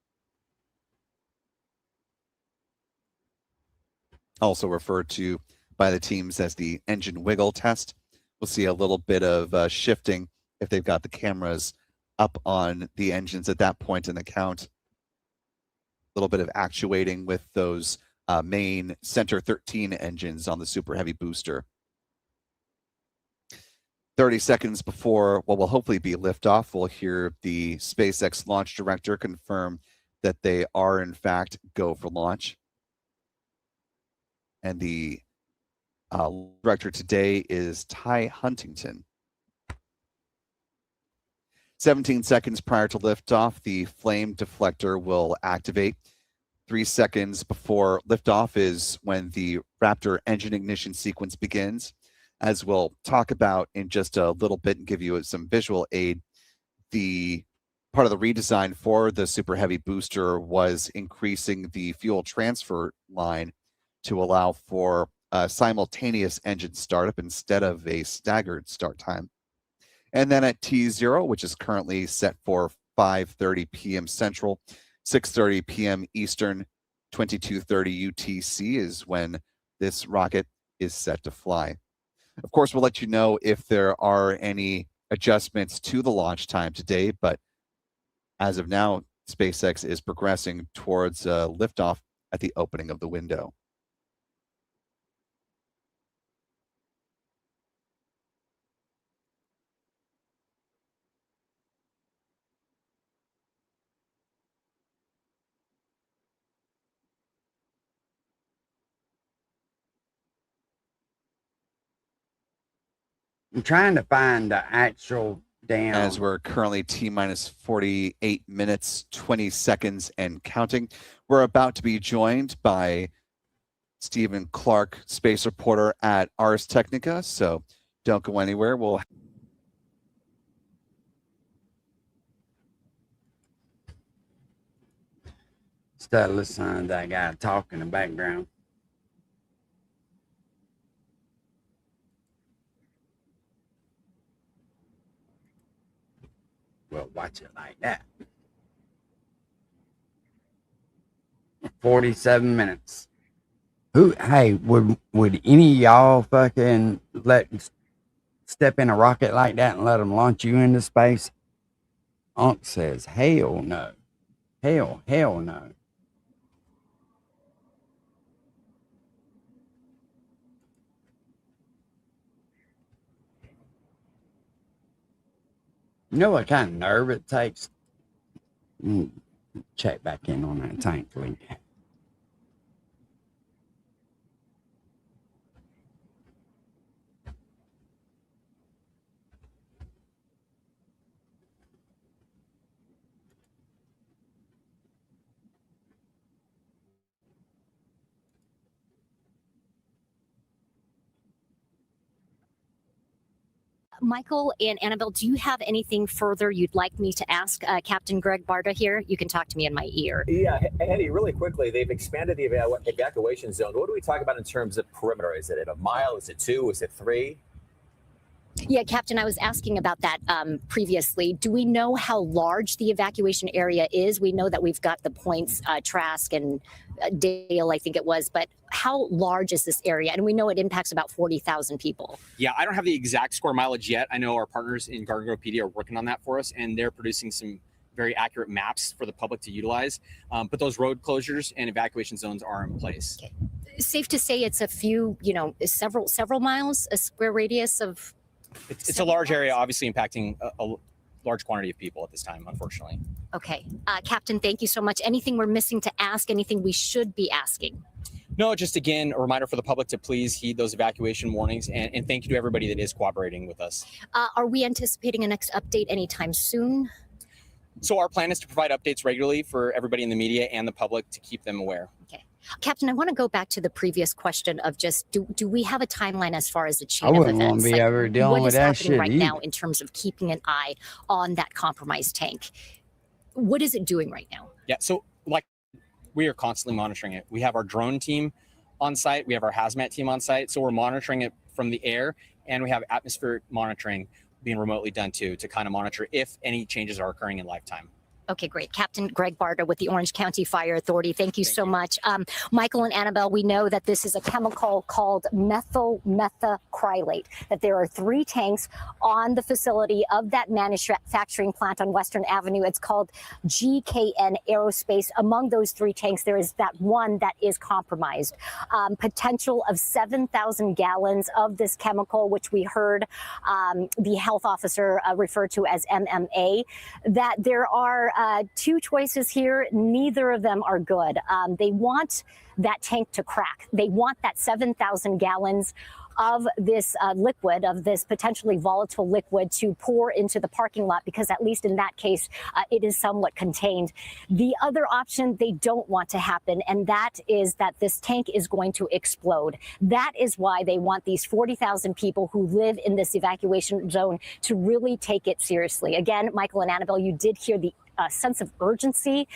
also referred to by the teams as the engine wiggle test. We'll see a little bit of shifting if they've got the cameras up on the engines at that point in the count. A little bit of actuating with those main Center 13 engines on the Super Heavy booster. 30 seconds before what will hopefully be liftoff, we'll hear the SpaceX launch director confirm that they are in fact go for launch. And the director today is Ty Huntington. 17 seconds prior to liftoff, the flame deflector will activate. 3 seconds before liftoff is when the Raptor engine ignition sequence begins. As we'll talk about in just a little bit and give you some visual aid, the part of the redesign for the Super Heavy booster was increasing the fuel transfer line to allow for a simultaneous engine startup instead of a staggered start time. And then at T0, which is currently set for 5:30 p.m. Central, 6:30 p.m. Eastern, 22:30 UTC is when this rocket is set to fly. Of course, we'll let you know if there are any adjustments to the launch time today, but as of now, SpaceX is progressing towards liftoff at the opening of the window. I'm trying to find the actual damn. As we're currently T-minus 48 minutes, 20 seconds and counting. We're about to be joined by Stephen Clark, space reporter at Ars Technica. So don't go anywhere. We'll start listening to that guy talk in the background. Well, watch it like that. 47 minutes. Hey, would any of y'all fucking step in a rocket like that and let them launch you into space? Unc says, hell no. Hell no. You know what kind of nerve it takes? Check back in on that tank leak. Michael and Annabelle, do you have anything further you'd like me to ask Captain Greg Barta here? You can talk to me in my ear. Yeah, Andy, really quickly, they've expanded the evacuation zone. What do we talk about in terms of perimeter? Is it at a mile? Is it 2? Is it 3? Yeah, Captain, I was asking about that previously. Do we know how large the evacuation area is? We know that we've got the points, Trask and Dale, I think it was, but how large is this area? And we know it impacts about 40,000 people. Yeah, I don't have the exact square mileage yet. I know our partners in Gardengropedia are working on that for us, and they're producing some very accurate maps for the public to utilize. But those road closures and evacuation zones are in place. Okay. Safe to say it's a few, several miles, a square radius of... It's a large area, obviously impacting a large quantity of people at this time, unfortunately. Okay. Captain, thank you so much. Anything we're missing to ask? Anything we should be asking? No, just again, a reminder for the public to please heed those evacuation warnings, and thank you to everybody that is cooperating with us. Are we anticipating a next update anytime soon? So our plan is to provide updates regularly for everybody in the media and the public to keep them aware. Okay. Captain, I want to go back to the previous question of just, do we have a timeline as far as the chain I of wouldn't want events? to be ever dealing with that what is happening shit right either. now in terms of keeping an eye on that compromised tank? What is it doing right now? Yeah, so we are constantly monitoring it. We have our drone team on site. We have our hazmat team on site. So we're monitoring it from the air, and we have atmospheric monitoring being remotely done too, to kind of monitor if any changes are occurring in lifetime. Okay, great. Captain Greg Barter with the Orange County Fire Authority. Thank you so much. Michael and Annabelle, we know that this is a chemical called methyl methacrylate, that there are 3 tanks on the facility of that manufacturing plant on Western Avenue. It's called GKN Aerospace. Among those 3 tanks, there is that one that is compromised. Potential of 7,000 gallons of this chemical, which we heard the health officer refer to as MMA, that there are 2 choices here. Neither of them are good. They want that tank to crack. They want that 7,000 gallons of this liquid, of this potentially volatile liquid, to pour into the parking lot, because at least in that case, it is somewhat contained. The other option they don't want to happen, and that is that this tank is going to explode. That is why they want these 40,000 people who live in this evacuation zone to really take it seriously. Again, Michael and Annabelle, you did hear the sense of urgency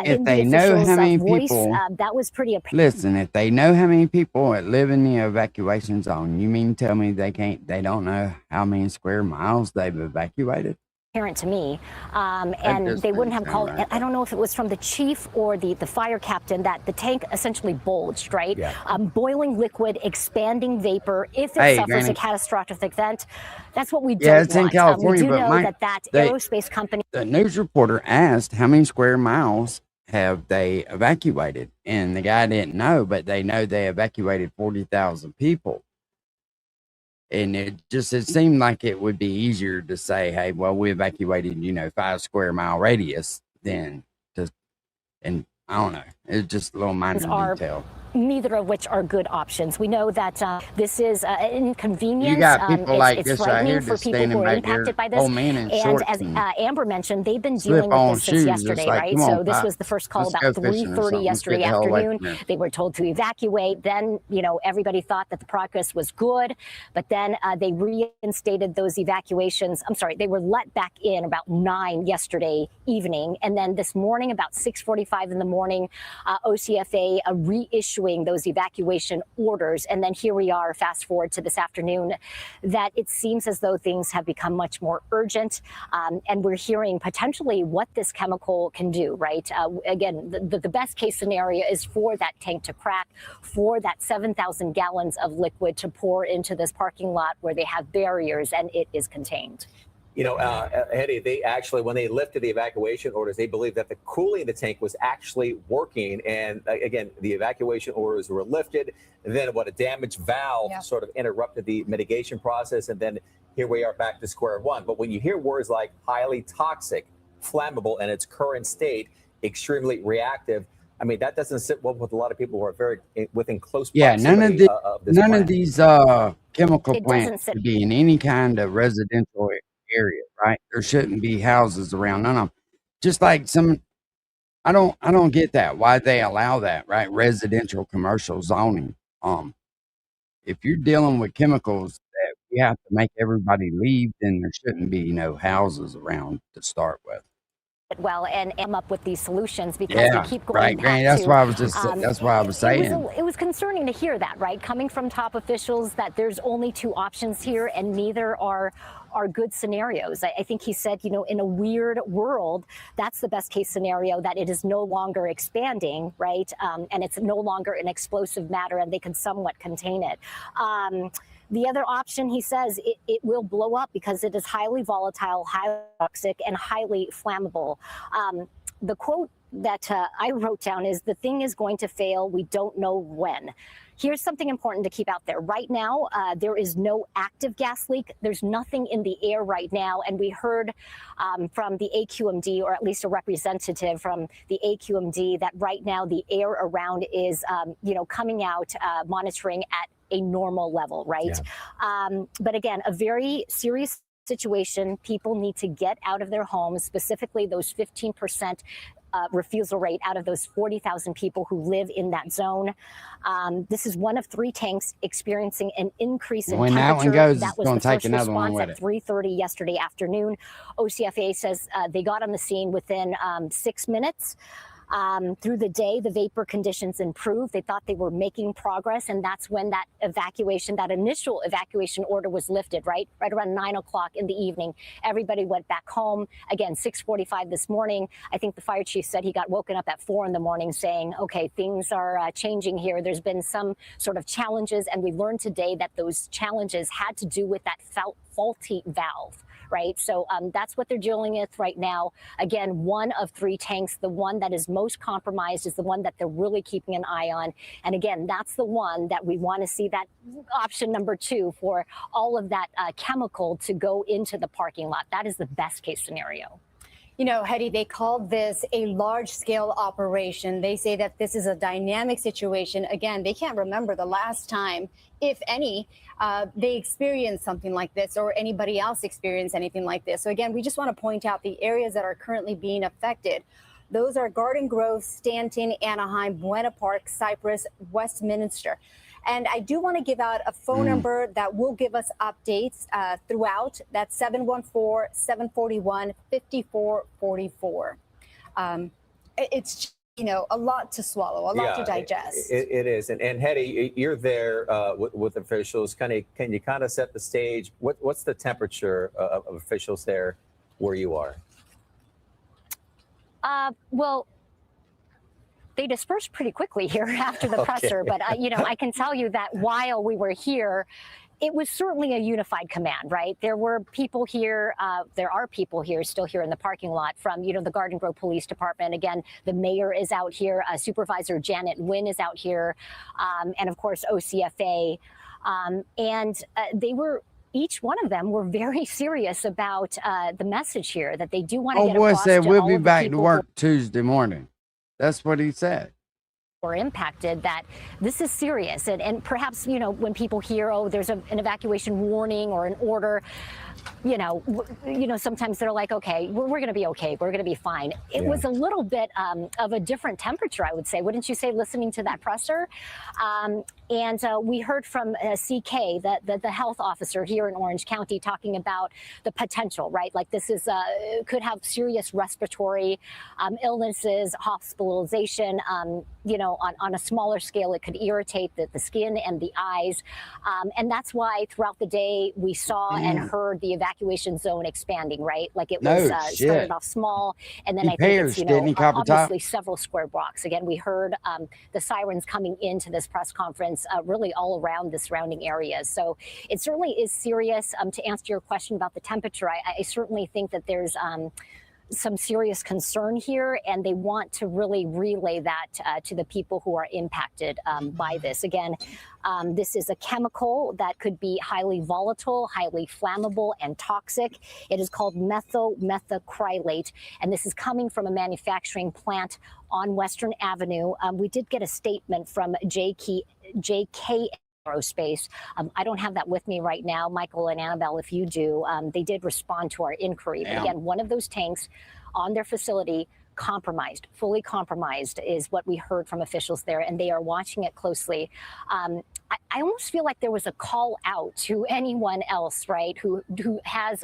If in they the know officials' how many voice. people- That was pretty apparent. Listen, if they know how many people that live in the evacuation zone, you mean tell me they don't know how many square miles they've evacuated? To me, and just they wouldn't have doesn't called. sound right. I don't know if it was from the chief or the fire captain that the tank essentially bulged, right? Yeah. Boiling liquid, expanding vapor. If it Hey, suffers Granny. a catastrophic event, that's what we don't Yeah, it's in want. California, we do but know Mike, that they- aerospace company. The news reporter asked how many square miles have they evacuated, and the guy didn't know, but they know they evacuated 40,000 people. And it seemed like it would be easier to say, hey, well, we evacuated, 5 square mile radius than to, and I don't know. It's just a little minor Are detail. neither of which are good options. We know that this is an inconvenience. You got people like it's this right frightening here for just people standing who are back here, impacted by this. old man in And shorts as and Amber mentioned, they've been dealing with slip-on this since shoes. yesterday, It's like, right? come So on, this Pop, was the first call let's about go fishing or 3:30 something. Let's get yesterday the hell away afternoon. from here. They were told to evacuate. Then, everybody thought that the progress was good, but then they reinstated those evacuations. I'm sorry, they were let back in about 9 yesterday evening. And then this morning, about 6:45 in the morning, OCFA reissuing those evacuation orders. And then here we are, fast forward to this afternoon, that it seems as though things have become much more urgent. And we're hearing potentially what this chemical can do, right? Again, the best case scenario is for that tank to crack, for that 7,000 gallons of liquid to pour into this parking lot where they have barriers and it is contained. Eddie, they actually, when they lifted the evacuation orders, they believed that the cooling in the tank was actually working. And again, the evacuation orders were lifted. And then a damaged valve sort of interrupted the mitigation process. And then here we are back to square one. But when you hear words like highly toxic, flammable in its current state, extremely reactive, I mean, that doesn't sit well with a lot of people who are very within close proximity of this none plant. of these chemical It doesn't plants sit- should be in any kind of residential area, right? There shouldn't be houses around none of them. Just like I don't get that, why they allow that, right? Residential commercial zoning. If you're dealing with chemicals that we have to make everybody leave, then there shouldn't be no houses around to start with. Well, and come up with these solutions because Yeah, we keep going right, back Granny, that's to, why I was just that's why I was saying. It was concerning to hear that, right? Coming from top officials, that there's only 2 options here and neither are good scenarios. I think he said, in a weird world, that's the best case scenario, that it is no longer expanding, right? And it's no longer an explosive matter and they can somewhat contain it. The other option, he says, it will blow up because it is highly volatile, highly toxic, and highly flammable. The quote that I wrote down is, "The thing is going to fail. We don't know when." Here's something important to keep out there. Right now, there is no active gas leak. There's nothing in the air right now. And we heard from the AQMD, or at least a representative from the AQMD, that right now the air around is, coming out, monitoring at a normal level, right? But again, a very serious situation. People need to get out of their homes, specifically those 15% refusal rate out of those 40,000 people who live in that zone. This is one of 3 tanks experiencing an increase in When that temperature. one goes, that it's was gonna the take first another one response with at it. 3:30 yesterday afternoon. OCFA says they got on the scene within 6 minutes. Through the day, the vapor conditions improved. They thought they were making progress, and that's when that initial evacuation order was lifted, right around 9 o'clock in the evening. Everybody went back home. Again, 6:45 this morning. I think the fire chief said he got woken up at 4 in the morning saying, okay, things are changing here. There's been some sort of challenges, and we learned today that those challenges had to do with that faulty valve. Right. So that's what they're dealing with right now. Again, 1 of 3 tanks. The one that is most compromised is the one that they're really keeping an eye on. And again, that's the one that we want to see, that option number 2 for all of that chemical to go into the parking lot. That is the best case scenario. You know, Hetty, they called this a large-scale operation. They say that this is a dynamic situation. Again, they can't remember the last time, if any, they experienced something like this or anybody else experienced anything like this. So again, we just want to point out the areas that are currently being affected. Those are Garden Grove, Stanton, Anaheim, Buena Park, Cypress, Westminster. And I do want to give out a phone number that will give us updates throughout. That's 714-741-5444. It's, you know, a lot to swallow, a lot to digest. It is. And Hetty, you're there with officials. Can you kind of set the stage? What's the temperature of officials there where you are? Well, they dispersed pretty quickly here after the presser, but you know, I can tell you that while we were here, it was certainly a unified command, right? There were people here, there are people here still here in the parking lot from, you know, the Garden Grove Police Department. Again, the mayor is out here, Supervisor Janet Nguyen is out here, and of course OCFA, and they were. Each one of them were very serious about the message here that they do want to get across. Oh, boy said we'll be back to people work Tuesday morning. That's what he said. Or impacted, that this is serious, and perhaps, you know, when people hear, oh, there's an evacuation warning or an order, you know, sometimes they're like, okay, we're going to be okay, we're going to be fine. It was a little bit of a different temperature, I would say, wouldn't you say, listening to that presser? And we heard from CK, the health officer here in Orange County, talking about the potential, right? Like this is could have serious respiratory illnesses, hospitalization. You know, on a smaller scale, it could irritate the skin and the eyes. And that's why throughout the day we saw and heard the evacuation zone expanding, right? Like it was started off small, and then I think it's, you know, obviously several square blocks. Again, we heard the sirens coming into this press conference really all around the surrounding areas. So it certainly is serious. To answer your question about the temperature, I certainly think that there's some serious concern here, and they want to really relay that to the people who are impacted by this. Again, this is a chemical that could be highly volatile, highly flammable, and toxic. It is called methacrylate, and this is coming from a manufacturing plant on Western Avenue. We did get a statement from JK Aerospace. I don't have that with me right now. Michael and Annabelle, if you do, they did respond to our inquiry. But again, one of those tanks on their facility compromised, fully compromised, is what we heard from officials there, and they are watching it closely. I almost feel like there was a call out to anyone else, right, who has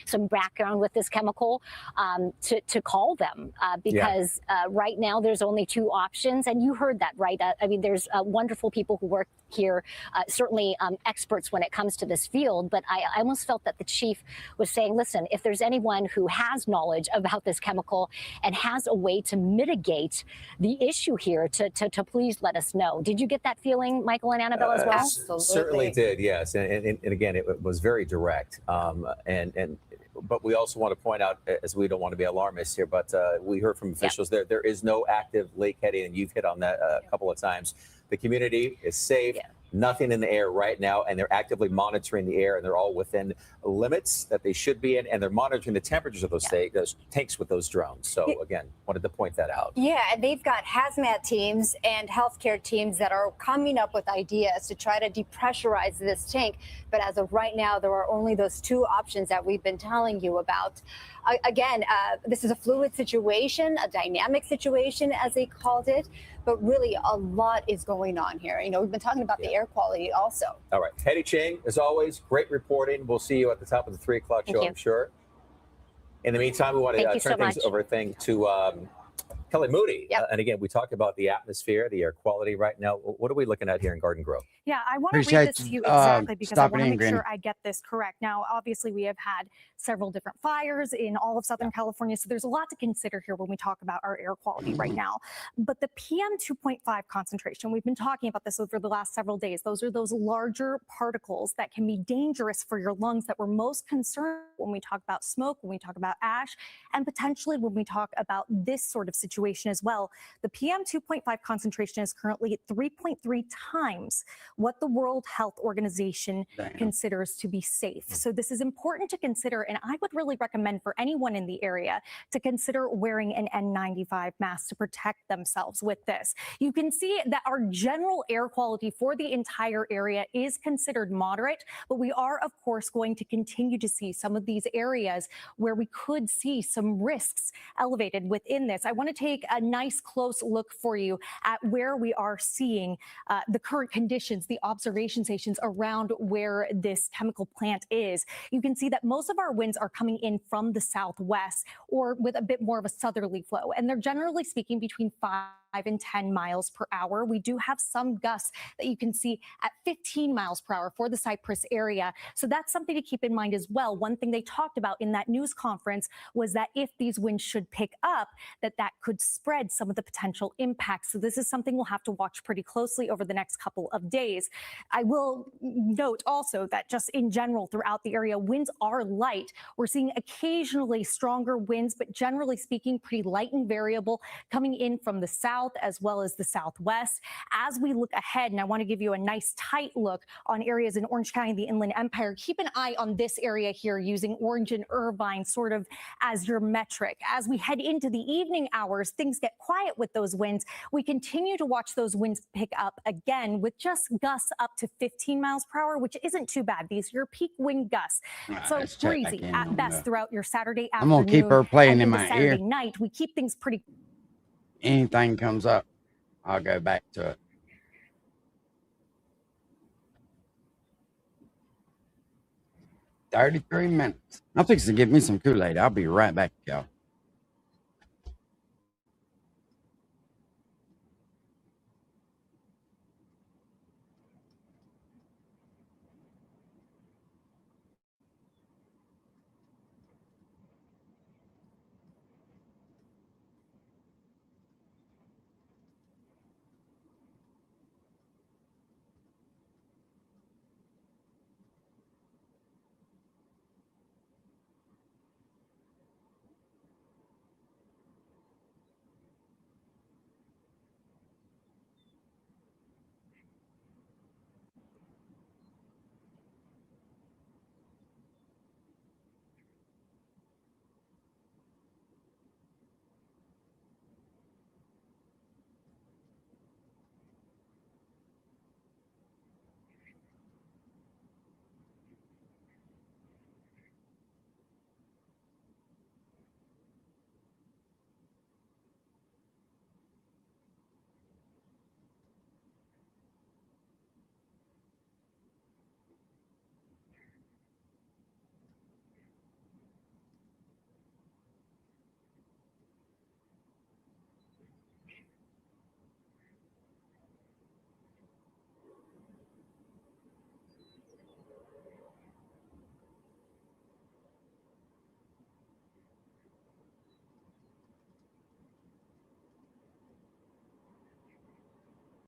some background with this chemical, to call them, because right now there's only 2 options, and you heard that, right? I mean, there's wonderful people who work here, certainly experts when it comes to this field, but I almost felt that the chief was saying, listen, if there's anyone who has knowledge about this chemical and has a way to mitigate the issue here, to please let us know. Did you get that feeling, Michael and Annabelle, as well? Absolutely. Certainly did, yes. And again, it was very direct. But we also want to point out, as we don't want to be alarmists here, but we heard from officials there is no active lake heading, and you've hit on that a couple of times. The community is safe. Nothing in the air right now, and they're actively monitoring the air, and they're all within limits that they should be in, and they're monitoring the temperatures of those tanks with those drones. So again, wanted to point that out. Yeah, and they've got hazmat teams and healthcare teams that are coming up with ideas to try to depressurize this tank. But as of right now, there are only those 2 options that we've been telling you about. Again, this is a fluid situation, a dynamic situation, as they called it. But really, a lot is going on here. You know, we've been talking about the air quality also. All right. Hetty Chang, as always, great reporting. We'll see you at the top of the 3 o'clock show, I'm sure. In the meantime, we want to turn things over to Kelly Moody. Yep. And again, we talked about the atmosphere, the air quality right now. What are we looking at here in Garden Grove? Yeah, I want to read Appreciate this to you you, exactly because I stopping want to in, make Granny. sure I get this correct. Now, obviously, we have had several different fires in all of Southern California, so there's a lot to consider here when we talk about our air quality right now. But the PM 2.5 concentration, we've been talking about this over the last several days. Those are those larger particles that can be dangerous for your lungs that we're most concerned when we talk about smoke, when we talk about ash, and potentially when we talk about this sort of situation as well. The PM 2.5 concentration is currently at 3.3 times what the World Health Organization considers to be safe. So this is important to consider, and I would really recommend for anyone in the area to consider wearing an N95 mask to protect themselves with this. You can see that our general air quality for the entire area is considered moderate, but we are, of course, going to continue to see some of these areas where we could see some risks elevated within this. I want to take a nice close look for you at where we are seeing the current conditions, the observation stations around where this chemical plant is. You can see that most of our winds are coming in from the southwest or with a bit more of a southerly flow, and they're generally speaking between 5 and 10 miles per hour. We do have some gusts that you can see at 15 miles per hour for the Cypress area. So that's something to keep in mind as well. One thing they talked about in that news conference was that if these winds should pick up, that could spread some of the potential impacts. So this is something we'll have to watch pretty closely over the next couple of days. I will note also that just in general throughout the area, winds are light. We're seeing occasionally stronger winds, but generally speaking, pretty light and variable coming in from the south as well as the southwest. As we look ahead, and I want to give you a nice tight look on areas in Orange County, the Inland Empire, keep an eye on this area here using Orange and Irvine sort of as your metric. As we head into the evening hours, things get quiet with those winds. We continue to watch those winds pick up again with just gusts up to 15 miles per hour, which isn't too bad. These are your peak wind gusts. So let's check breezy back in at on best the- throughout your Saturday I'm afternoon. gonna keep her playing and in into my Saturday ear. night. We keep things pretty. Anything comes up, I'll go back to it. "33 minutes. I'm fixing to get me some Kool-Aid. I'll be right back, y'all."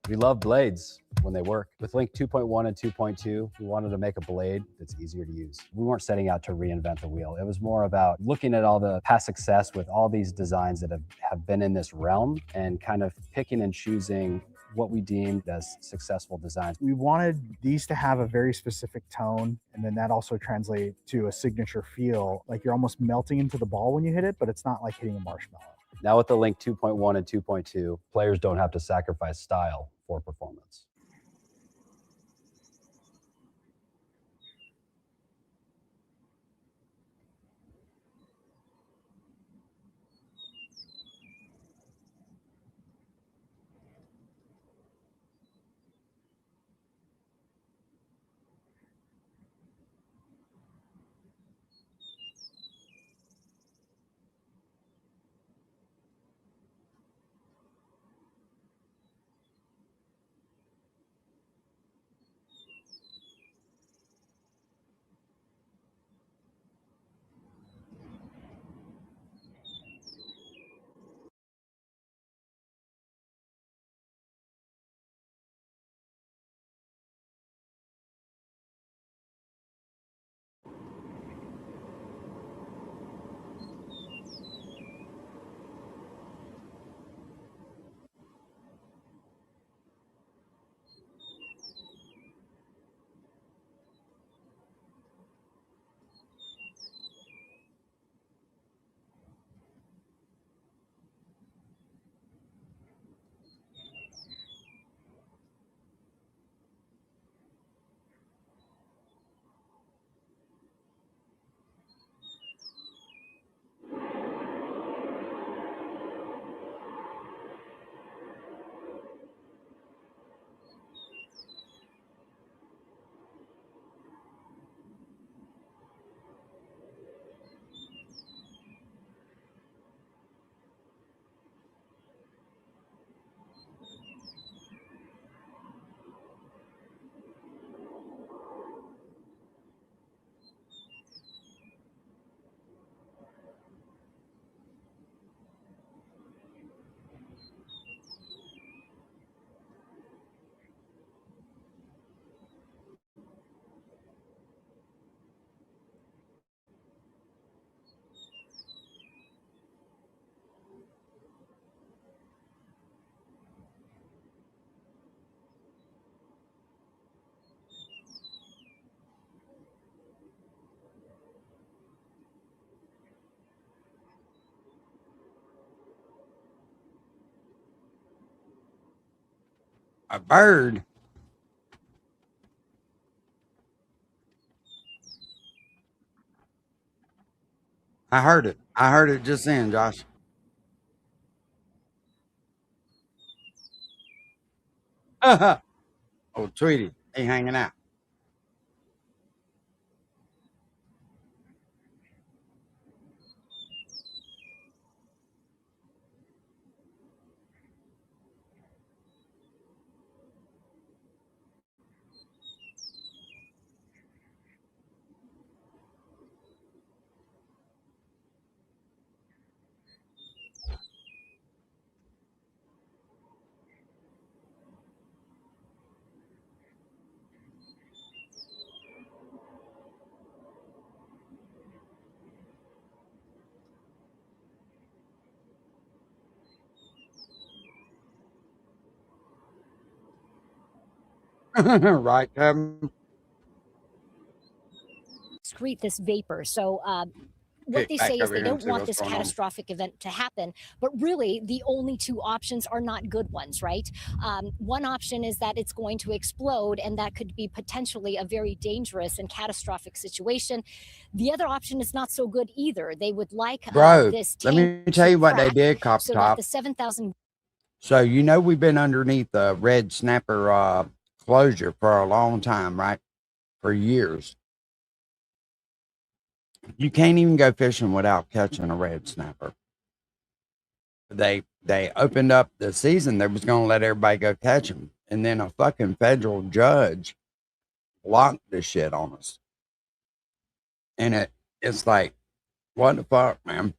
We love blades when they work. With Link 2.1 and 2.2, we wanted to make a blade that's easier to use. We weren't setting out to reinvent the wheel. It was more about looking at all the past success with all these designs that have been in this realm and kind of picking and choosing what we deemed as successful designs. We wanted these to have a very specific tone, and then that also translates to a signature feel, like you're almost melting into the ball when you hit it, but it's not like hitting a marshmallow. Now with the Link 2.1 and 2.2, players don't have to sacrifice style for performance. A bird. I heard it. I heard it just then, Josh. Oh, Tweety, he hanging out. Right, Kevin? Excrete this vapor. So what Hey, they back say is over they here and don't see want what's this going on. catastrophic event to happen, but really the only two options are not good ones, right? One option is that it's going to explode, and that could be potentially a very dangerous and catastrophic situation. The other option is not so good either. They would like Bro, this let tank me tell to you what they crack did, Cop so that Top. the 7,000 So, you know, we've been underneath the red snapper closure for a long time, right? For years. You can't even go fishing without catching a red snapper. They opened up the season. They was going to let everybody go catch them. And then a fucking federal judge blocked this shit on us. And it's like, what the fuck, man?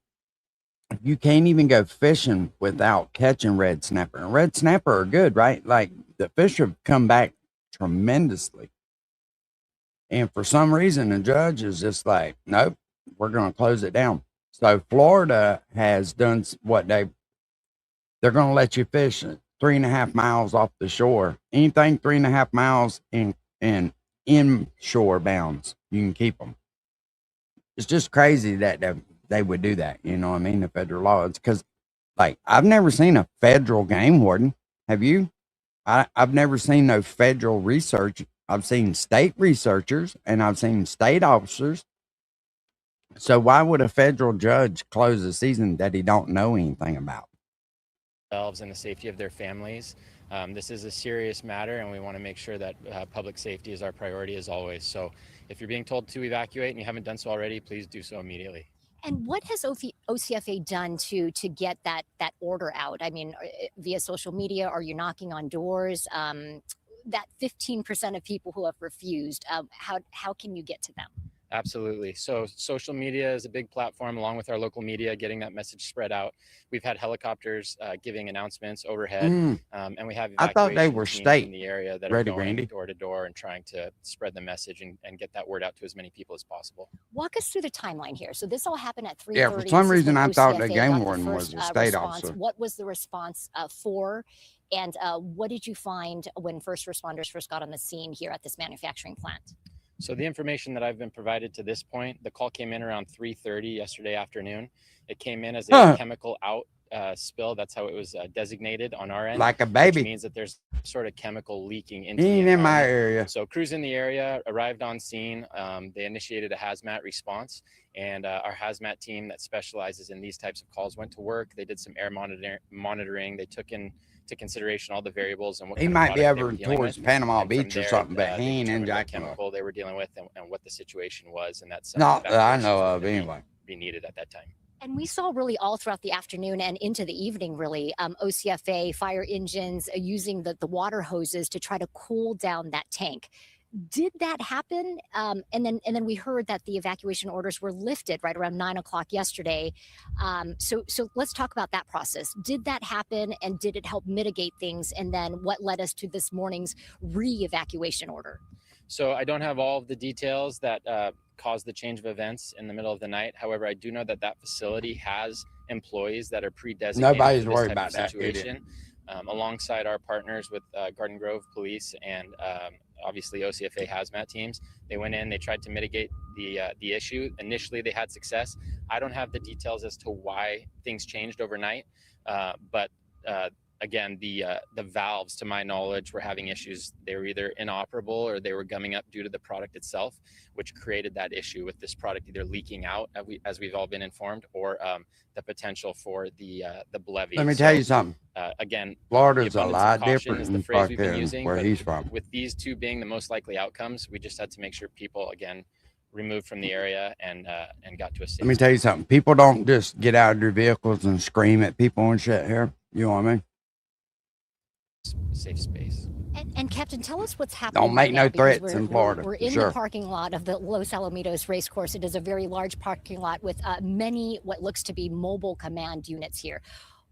You can't even go fishing without catching red snapper. And red snapper are good, right? Like the fish have come back tremendously. And for some reason, the judge is just like, nope, we're going to close it down. So Florida has done what they're going to let you fish 3.5 miles off the shore. Anything 3.5 miles in shore bounds, you can keep them. It's just crazy that they would do that. You know what I mean? The federal law. It's because, like, I've never seen a federal game warden. Have you? I've never seen no federal research. I've seen state researchers and I've seen state officers. So why would a federal judge close a season that he don't know anything about? Themselves and the safety of their families. This is a serious matter, and we want to make sure that public safety is our priority as always. So if you're being told to evacuate and you haven't done so already, please do so immediately. And what has OCFA done to get that order out? I mean, via social media, are you knocking on doors? That 15% of people who have refused, how can you get to them? Absolutely. So social media is a big platform, along with our local media, getting that message spread out. We've had helicopters giving announcements overhead, and we have I thought they were teams state in the area that ready, are going Randy. door to door and trying to spread the message and get that word out to as many people as possible. Walk us through the timeline here. So this all happened at 3:30. Yeah, for some This is reason when I thought the OCFA game got the warden was first, a state response. officer. What was the response for? And what did you find when first responders first got on the scene here at this manufacturing plant? So the information that I've been provided to this point, the call came in around 3:30 yesterday afternoon. It came in as a chemical out spill. That's how it was designated on our end. Like a baby. Which means that there's sort of chemical leaking into He the ain't in my environment. area. So crews in the area arrived on scene. They initiated a hazmat response, and our hazmat team that specializes in these types of calls went to work. They did some air monitoring. They took into consideration all the variables and what He kind of might be product they were over dealing towards with. Panama And from Beach or there, something, but they he ain't in determined what Jacksonville. chemical they were dealing with and what the situation was, and that's Not that I know of, anyway. be needed at that time. And we saw really all throughout the afternoon and into the evening, really, OCFA, fire engines using the water hoses to try to cool down that tank. Did that happen? And then we heard that the evacuation orders were lifted right around 9 o'clock yesterday. So let's talk about that process. Did that happen, and did it help mitigate things? And then what led us to this morning's re-evacuation order? So I don't have all of the details that caused the change of events in the middle of the night. However, I do know that that facility has employees that are pre-designated Nobody's for this worried type about of that, situation, alongside our partners with Garden Grove Police and obviously OCFA hazmat teams. They went in, they tried to mitigate the issue. Initially, they had success. I don't have the details as to why things changed overnight, but again, the valves, to my knowledge, were having issues. They were either inoperable or they were gumming up due to the product itself, which created that issue with this product either leaking out, as we've all been informed, or the potential for the BLEVE. Let me tell you something. Again, Florida's the a abundance of lot caution different is the than phrase we've been fucking using, where but he's from. with these two being the most likely outcomes, we just had to make sure people, again, removed from the area and got to a safe. Let me tell you something. People don't just get out of their vehicles and scream at people and shit here. You know what I mean? Safe space. And Captain, tell us what's happening. Don't make right no now, because threats in Florida. We're in Sure. the parking lot of the Los Alamitos race course. It is a very large parking lot with many what looks to be mobile command units here.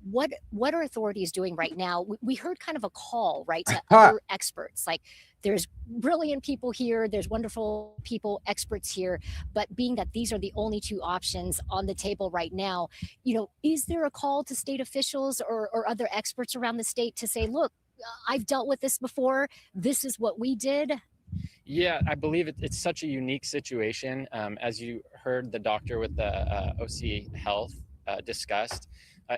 What are authorities doing right now? We heard kind of a call, right, to other experts. Like, there's brilliant people here, there's wonderful people, experts here, but being that these are the only two options on the table right now, you know, is there a call to state officials or other experts around the state to say, look, I've dealt with this before, this is what we did? Yeah, I believe it's such a unique situation. As you heard the doctor with the OC Health discussed,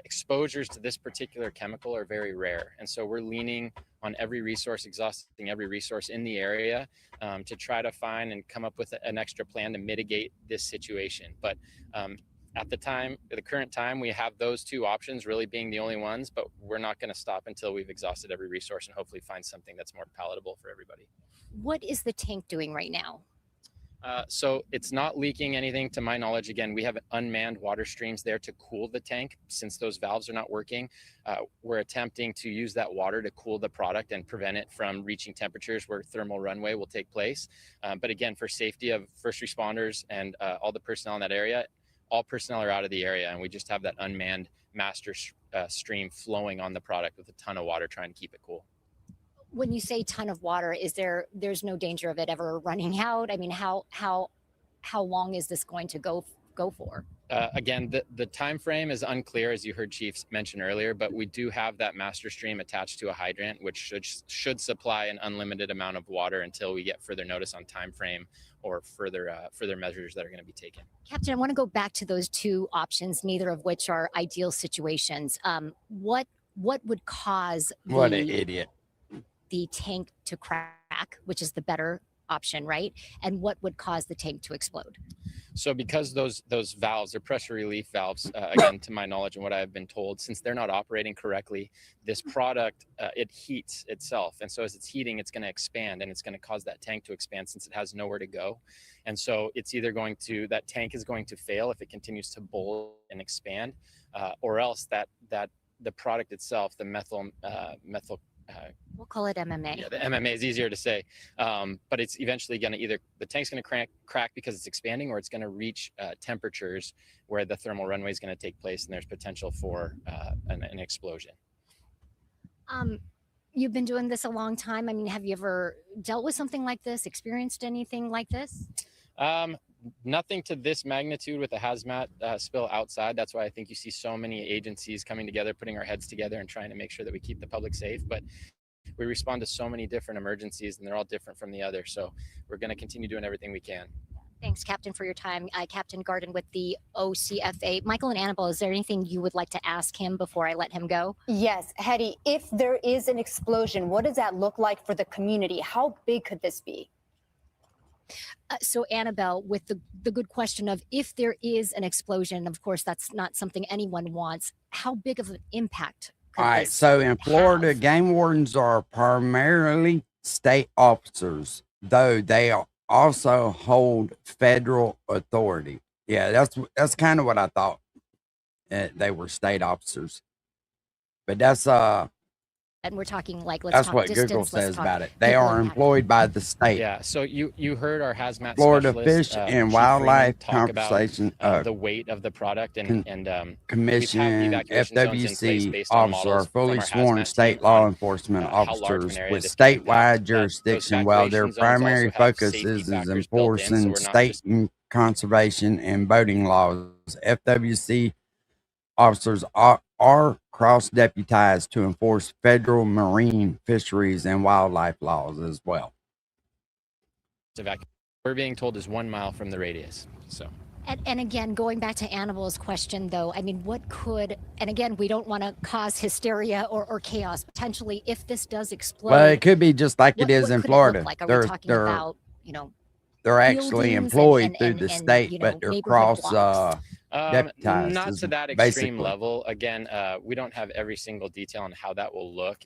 exposures to this particular chemical are very rare. And so we're leaning on every resource, exhausting every resource in the area to try to find and come up with an extra plan to mitigate this situation. But at the current time, we have those two options really being the only ones, but we're not going to stop until we've exhausted every resource and hopefully find something that's more palatable for everybody. What is the tank doing right now? So it's not leaking anything to my knowledge. Again, we have unmanned water streams there to cool the tank. Since those valves are not working, we're attempting to use that water to cool the product and prevent it from reaching temperatures where thermal runaway will take place. But again, for safety of first responders and all the personnel in that area, all personnel are out of the area, and we just have that unmanned master stream flowing on the product with a ton of water trying to keep it cool. When you say ton of water, there's no danger of it ever running out? I mean, how long is this going to go for? Again, the time frame is unclear, as you heard Chief mention earlier, but we do have that master stream attached to a hydrant, which should supply an unlimited amount of water until we get further notice on time frame or further measures that are going to be taken. Captain, I want to go back to those two options, neither of which are ideal situations. What would cause What an idiot. the tank to crack, which is the better option, right? And what would cause the tank to explode? So because those valves are pressure relief valves, again, to my knowledge and what I've been told, since they're not operating correctly, this product, it heats itself. And so as it's heating, it's going to expand, and it's going to cause that tank to expand since it has nowhere to go. And so it's either that tank is going to fail if it continues to bulge and expand, or else that the product itself, the methyl we'll call it MMA. Yeah, the MMA is easier to say, but it's eventually going to the tank's going to crack because it's expanding, or it's going to reach temperatures where the thermal runway is going to take place, and there's potential for an explosion. You've been doing this a long time. I mean, have you ever dealt with something like this, experienced anything like this? Nothing to this magnitude with a hazmat spill outside. That's why I think you see so many agencies coming together, putting our heads together and trying to make sure that we keep the public safe. But we respond to so many different emergencies, and they're all different from the other. So we're going to continue doing everything we can. Thanks, Captain, for your time. Captain Garden with the OCFA. Michael and Annabelle, is there anything you would like to ask him before I let him go? Yes, Hetty, if there is an explosion, what does that look like for the community? How big could this be? So Annabelle, with the good question of if there is an explosion, of course, that's not something anyone wants. How big of an impact could All right. this So in Florida, game wardens are primarily state officers, though they also hold federal authority. Yeah, that's kind of what I thought. They were state officers, but that's and we're talking like, let's that's talk what distance, Google let's says talk about it. They people are impact. employed by the state. Yeah. So you heard our hazmat Florida specialist, Fish and Chief Wildlife Freeman, talk about, Conservation the weight of the product and Commission, evacuation zones in place FWC based on officer, models fully from our sworn hazmat state team law on, enforcement how large of officers an area with this can impact. statewide Those jurisdiction, while their evacuation zones also primary have focus safety is factors built in, so enforcing we're not state just and conservation and boating laws. FWC officers are cross-deputized to enforce federal marine, fisheries, and wildlife laws as well. We're being told is 1 mile from the radius. So And again, going back to Annabelle's question, though, I mean, what could, and again, we don't want to cause hysteria or chaos. Potentially, if this does explode. Well, it could be just like it is what in could Florida. Look like? Are we talking about, they're actually buildings employed through and, the state, you but know, they're neighborhood cross blocks? deputized. Not is to that extreme basically. level. Again, we don't have every single detail on how that will look.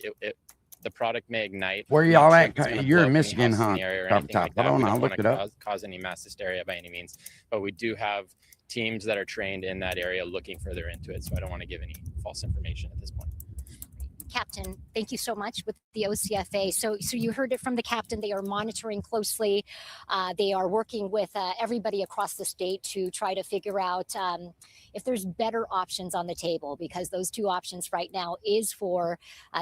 The product may ignite. Where I'm not y'all sure at? if it's gonna You're blow in up any Michigan, houses in huh? the area or Top anything top. like that. Hold on, We don't I'll wanna look it up. cause any mass hysteria by any means, but we do have teams that are trained in that area looking further into it. So I don't want to give any false information at this point. Captain, thank you so much with the OCFA. So you heard it from the captain. They are monitoring closely. They are working with everybody across the state to try to figure out if there's better options on the table, because those two options right now is for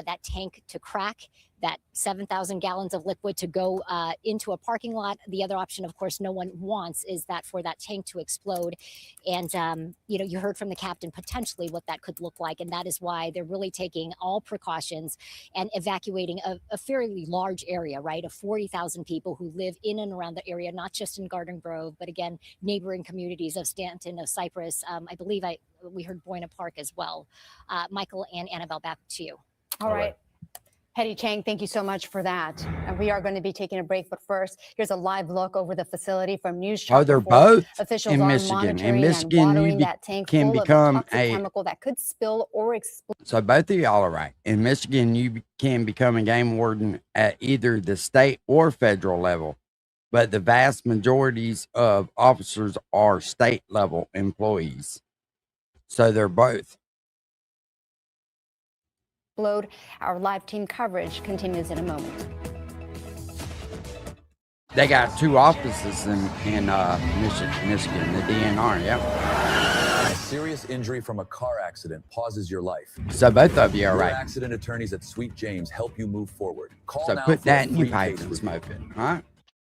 that tank to crack, that 7,000 gallons of liquid to go into a parking lot. The other option, of course, no one wants, is that for that tank to explode. And, you know, you heard from the captain potentially what that could look like. And that is why they're really taking all precautions and evacuating a fairly large area, right, of 40,000 people who live in and around the area, not just in Garden Grove, but again, neighboring communities of Stanton, of Cypress. I believe we heard Buena Park as well. Michael and Annabelle, back to you. All right. Hetty Chang, thank you so much for that. And we are going to be taking a break, but first, here's a live look over the facility from News Chopper. They're both Officials in are Michigan. In monitoring Michigan, and watering you that tank can full become of toxic a. chemical that could spill or explode. So both of y'all are right. In Michigan, you can become a game warden at either the state or federal level, but the vast majorities of officers are state level employees. So they're both. Our live team coverage continues in a moment. They got two offices in Michigan, the DNR, yeah. A serious injury from a car accident pauses your life. So both of you are Your right. accident attorneys at Sweet James help you move forward. Call So now put for that a in your free pipe case and review. smoke it, huh?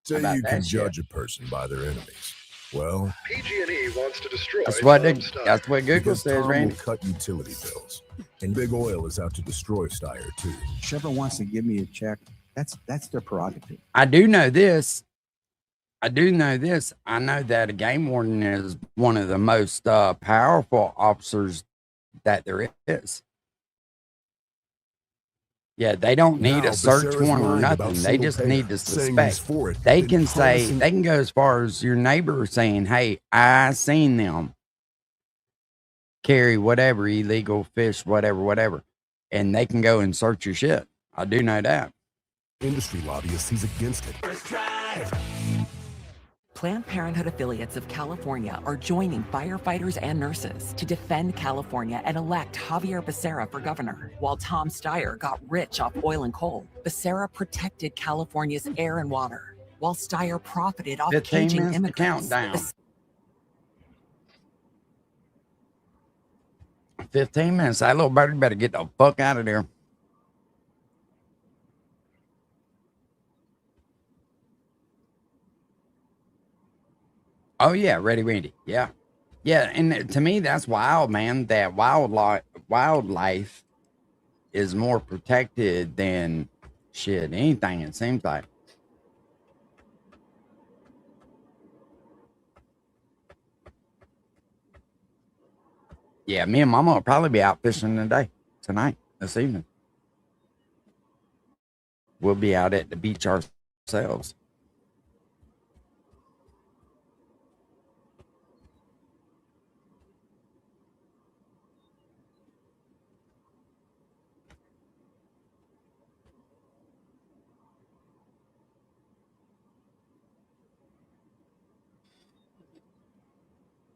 Say About you that can shit. judge a person by their enemies. Well, PG&E wants to destroy That's what Tom Steyer. that's what Google because says, Tom Randy. will cut utility bills, and Big Oil is out to destroy Steyer too. Chevron wants to give me a check. That's their prerogative. I do know this. I know that a game warden is one of the most powerful officers that there is. Yeah, they don't need Now, a search Becerra's warrant or lying nothing. about They single just payer, need to saying he's suspect. for it, They then can say, promising- they can go as far as your neighbor saying, hey, I seen them carry whatever illegal fish, whatever. And they can go and search your shit. I do know that. Industry lobbyist, he's against it. Planned Parenthood affiliates of California are joining firefighters and nurses to defend California and elect Javier Becerra for governor. While Tom Steyer got rich off oil and coal, Becerra protected California's air and water, while Steyer profited off 15 caging minutes to immigrants. countdown. 15 minutes. That little bird better get the fuck out of there. Oh yeah, Ready Randy. Yeah. Yeah, and to me that's wild, man. That wildlife is more protected than shit, anything, it seems like. Yeah, me and Mama will probably be out fishing this evening. We'll be out at the beach ourselves.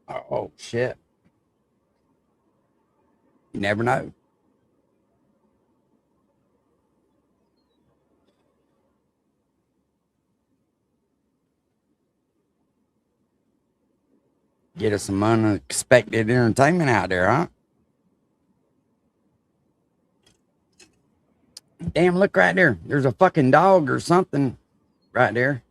Oh shit. You never know. Get us some unexpected entertainment out there, huh? Damn, look right there. There's a fucking dog or something right there.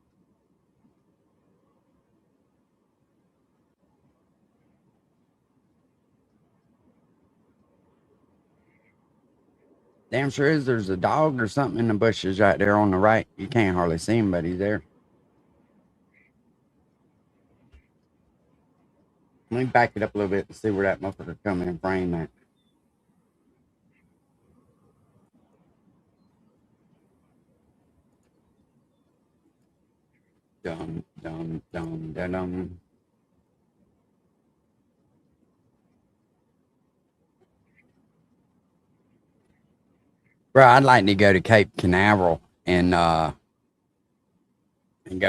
Damn sure is. There's a dog or something in the bushes right there on the right. You can't hardly see him, but he's there. Let me back it up a little bit and see where that motherfucker coming in frame at. Dum, dum, dum, dum, dum. Bro, I'd like to go to Cape Canaveral and go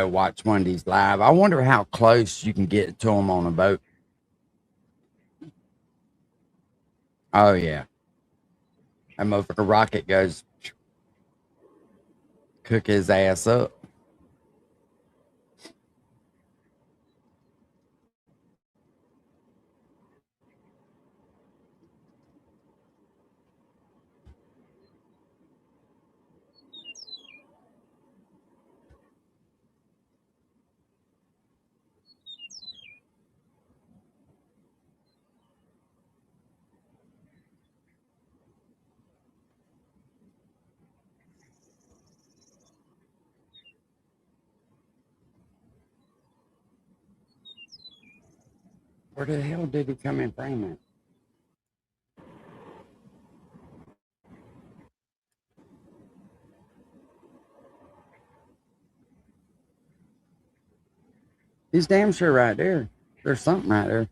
watch one of these live. I wonder how close you can get to them on a boat. Oh, yeah. That motherfucker rocket goes cook his ass up. Where the hell did he come in frame at? He's damn sure right there. There's something right there.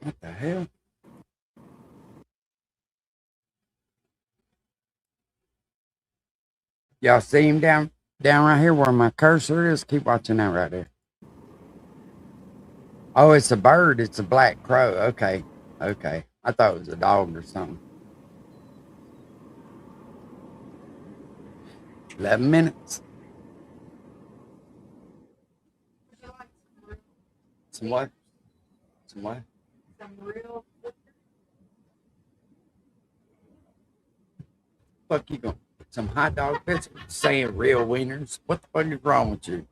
What the hell? Y'all see him down right here where my cursor is? Keep watching that right there. Oh, it's a bird. It's a black crow. Okay. Okay. I thought it was a dog or something. 11 minutes. Some what? Some what? Some real. Fuck you going? Some hot dog bits saying real wieners. What the fuck is wrong with you?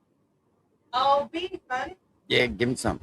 Oh, beef, buddy. Yeah, give me some.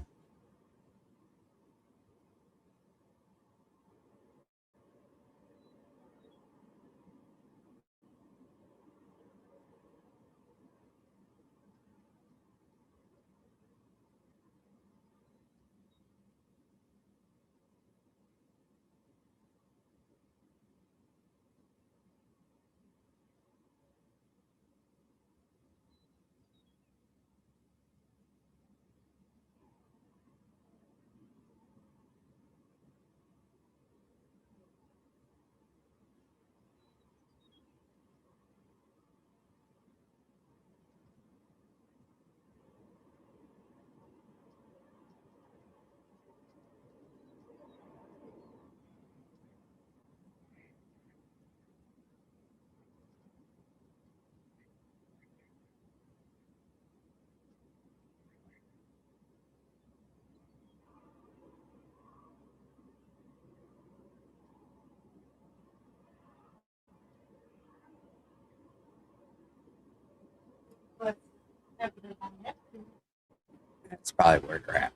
That's probably where they're at.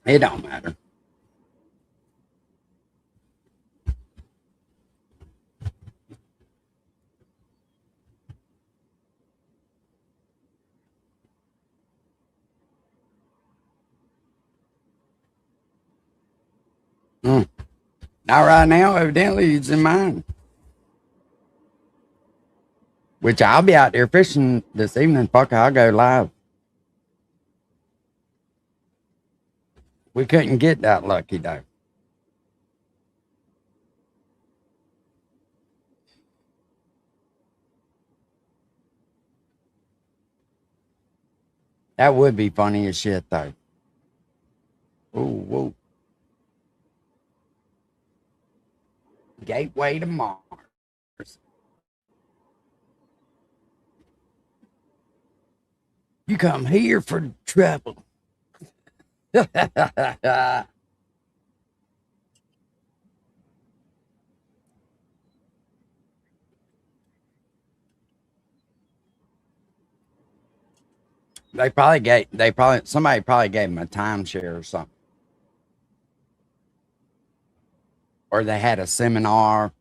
It don't matter. Not right now, evidently it's in mine. Which I'll be out there fishing this evening. Fuck, I'll go live. We couldn't get that lucky though. That would be funny as shit though. Ooh, whoa. Gateway to Mars. You come here for trouble. Somebody probably gave him a timeshare or something. Or they had a seminar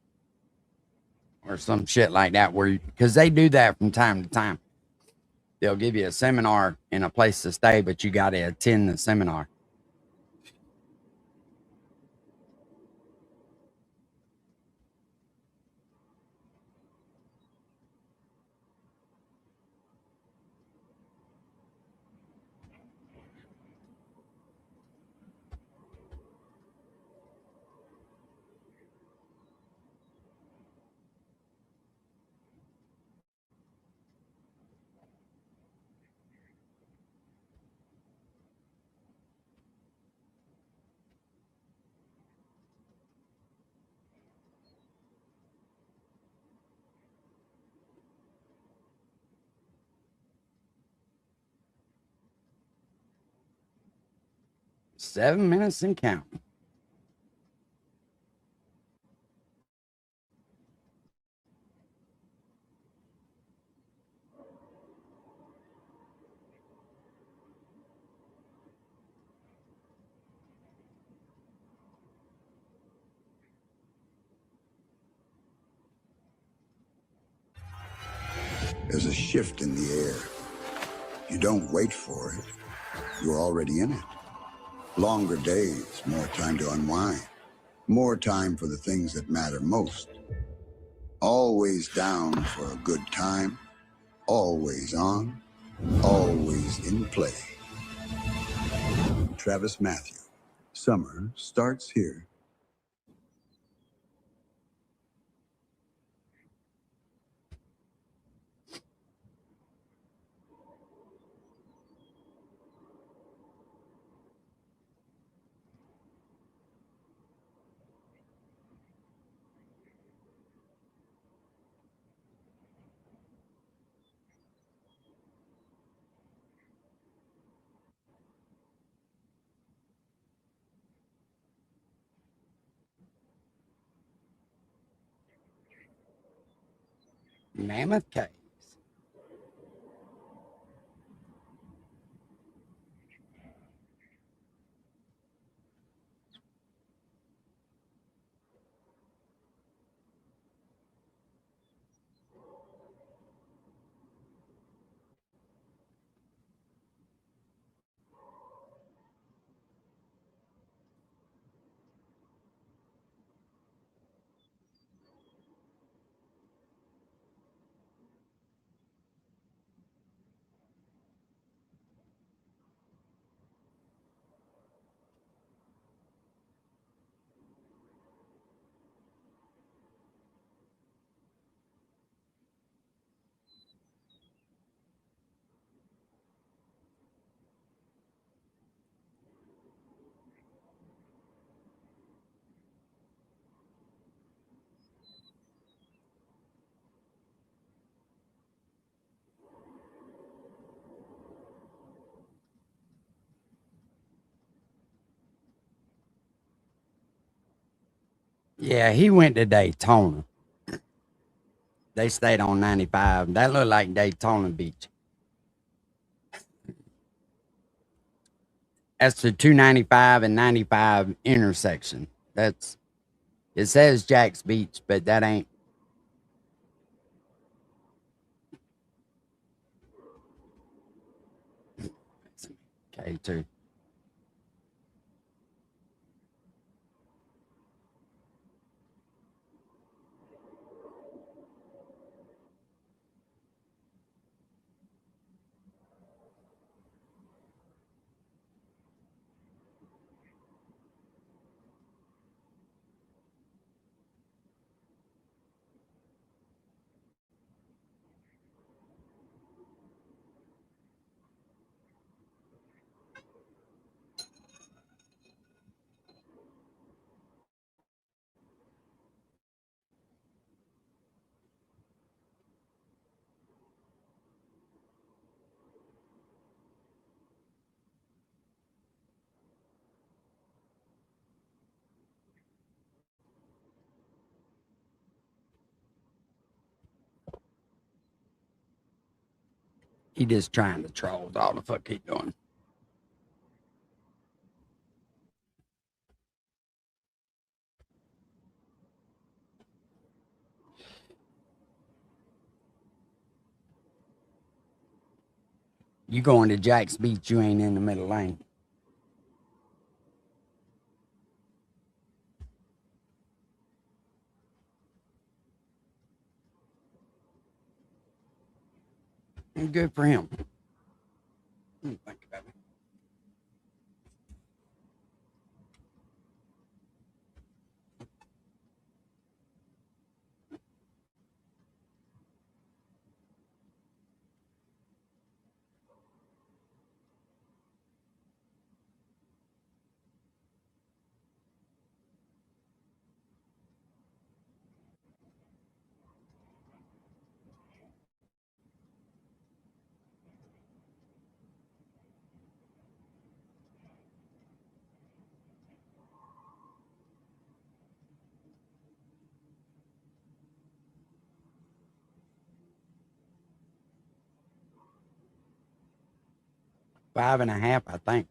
or some shit like that, where because they do that from time to time. They'll give you a seminar and a place to stay, but you got to attend the seminar. $7 minutes and counting. There's a shift in the air. You don't wait for it. You're already in it. Longer days, more time to unwind. More time for the things that matter most. Always down for a good time. Always on. Always in play. Travis Matthew. Summer starts here. Mammoth Cave. Yeah, he went to Daytona. They stayed on 95. That looked like Daytona Beach. That's the 295 and 95 intersection. It says Jack's Beach, but that ain't. K2. He just trying to troll. All the fuck he doing. You going to Jack's Beach, you ain't in the middle lane. Good for him. Think about it. Five and a half, I think.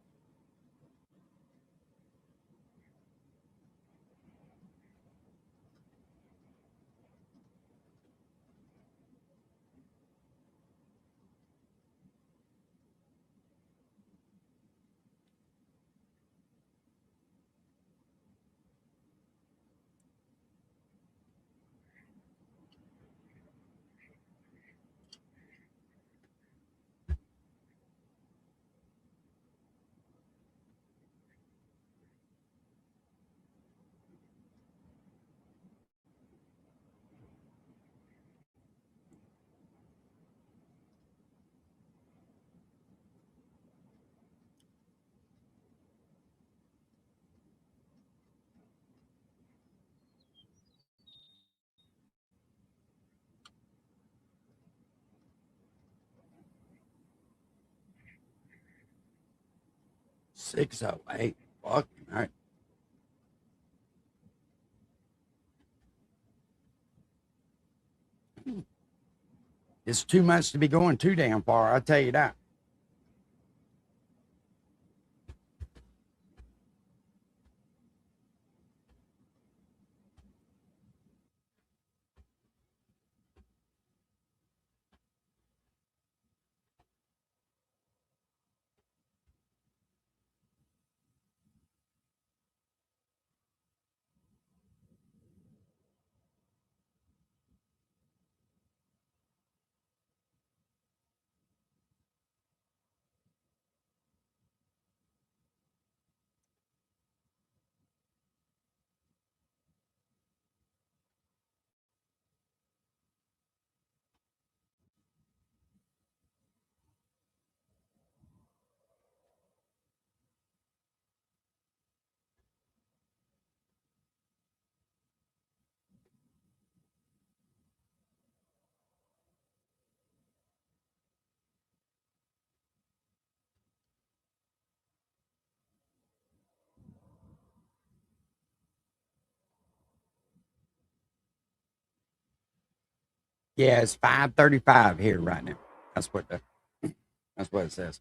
$6.08. Fuck. All right. It's too much to be going too damn far, I'll tell you that. Yeah, it's 5:35 here right now. That's what it says.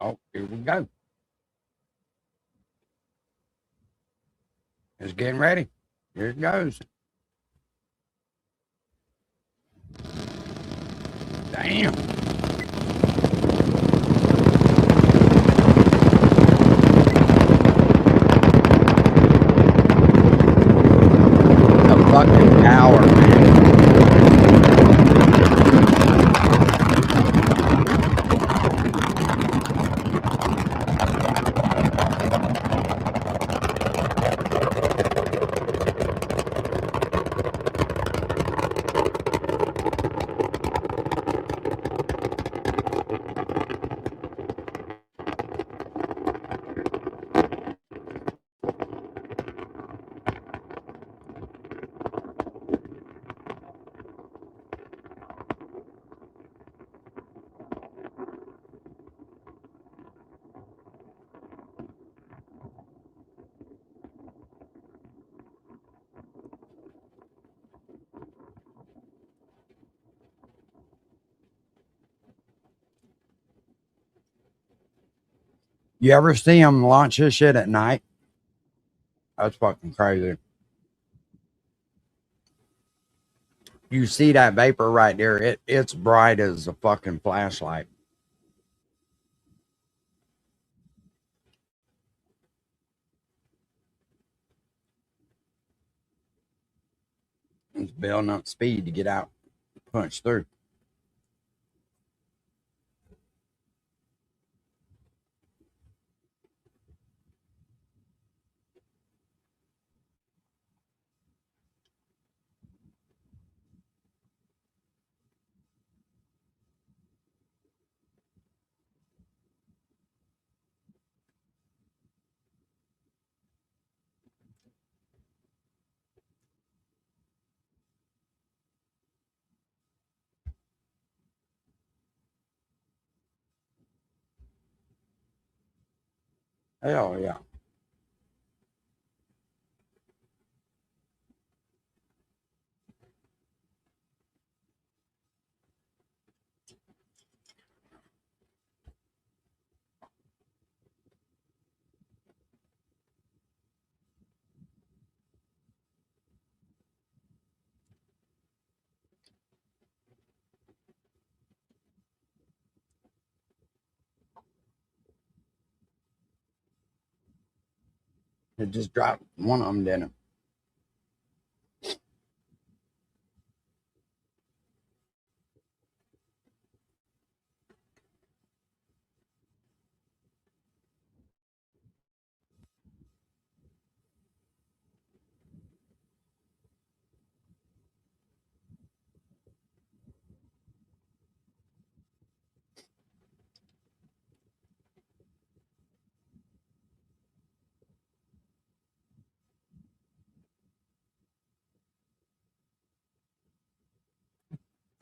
Oh, here we go. It's getting ready. Here it goes. Damn. A fucking tower, man. You ever see them launch this shit at night? That's fucking crazy. You see that vapor right there? It's bright as a fucking flashlight. It's building up speed to get out, punch through. Hell yeah. It just dropped one of them, didn't it?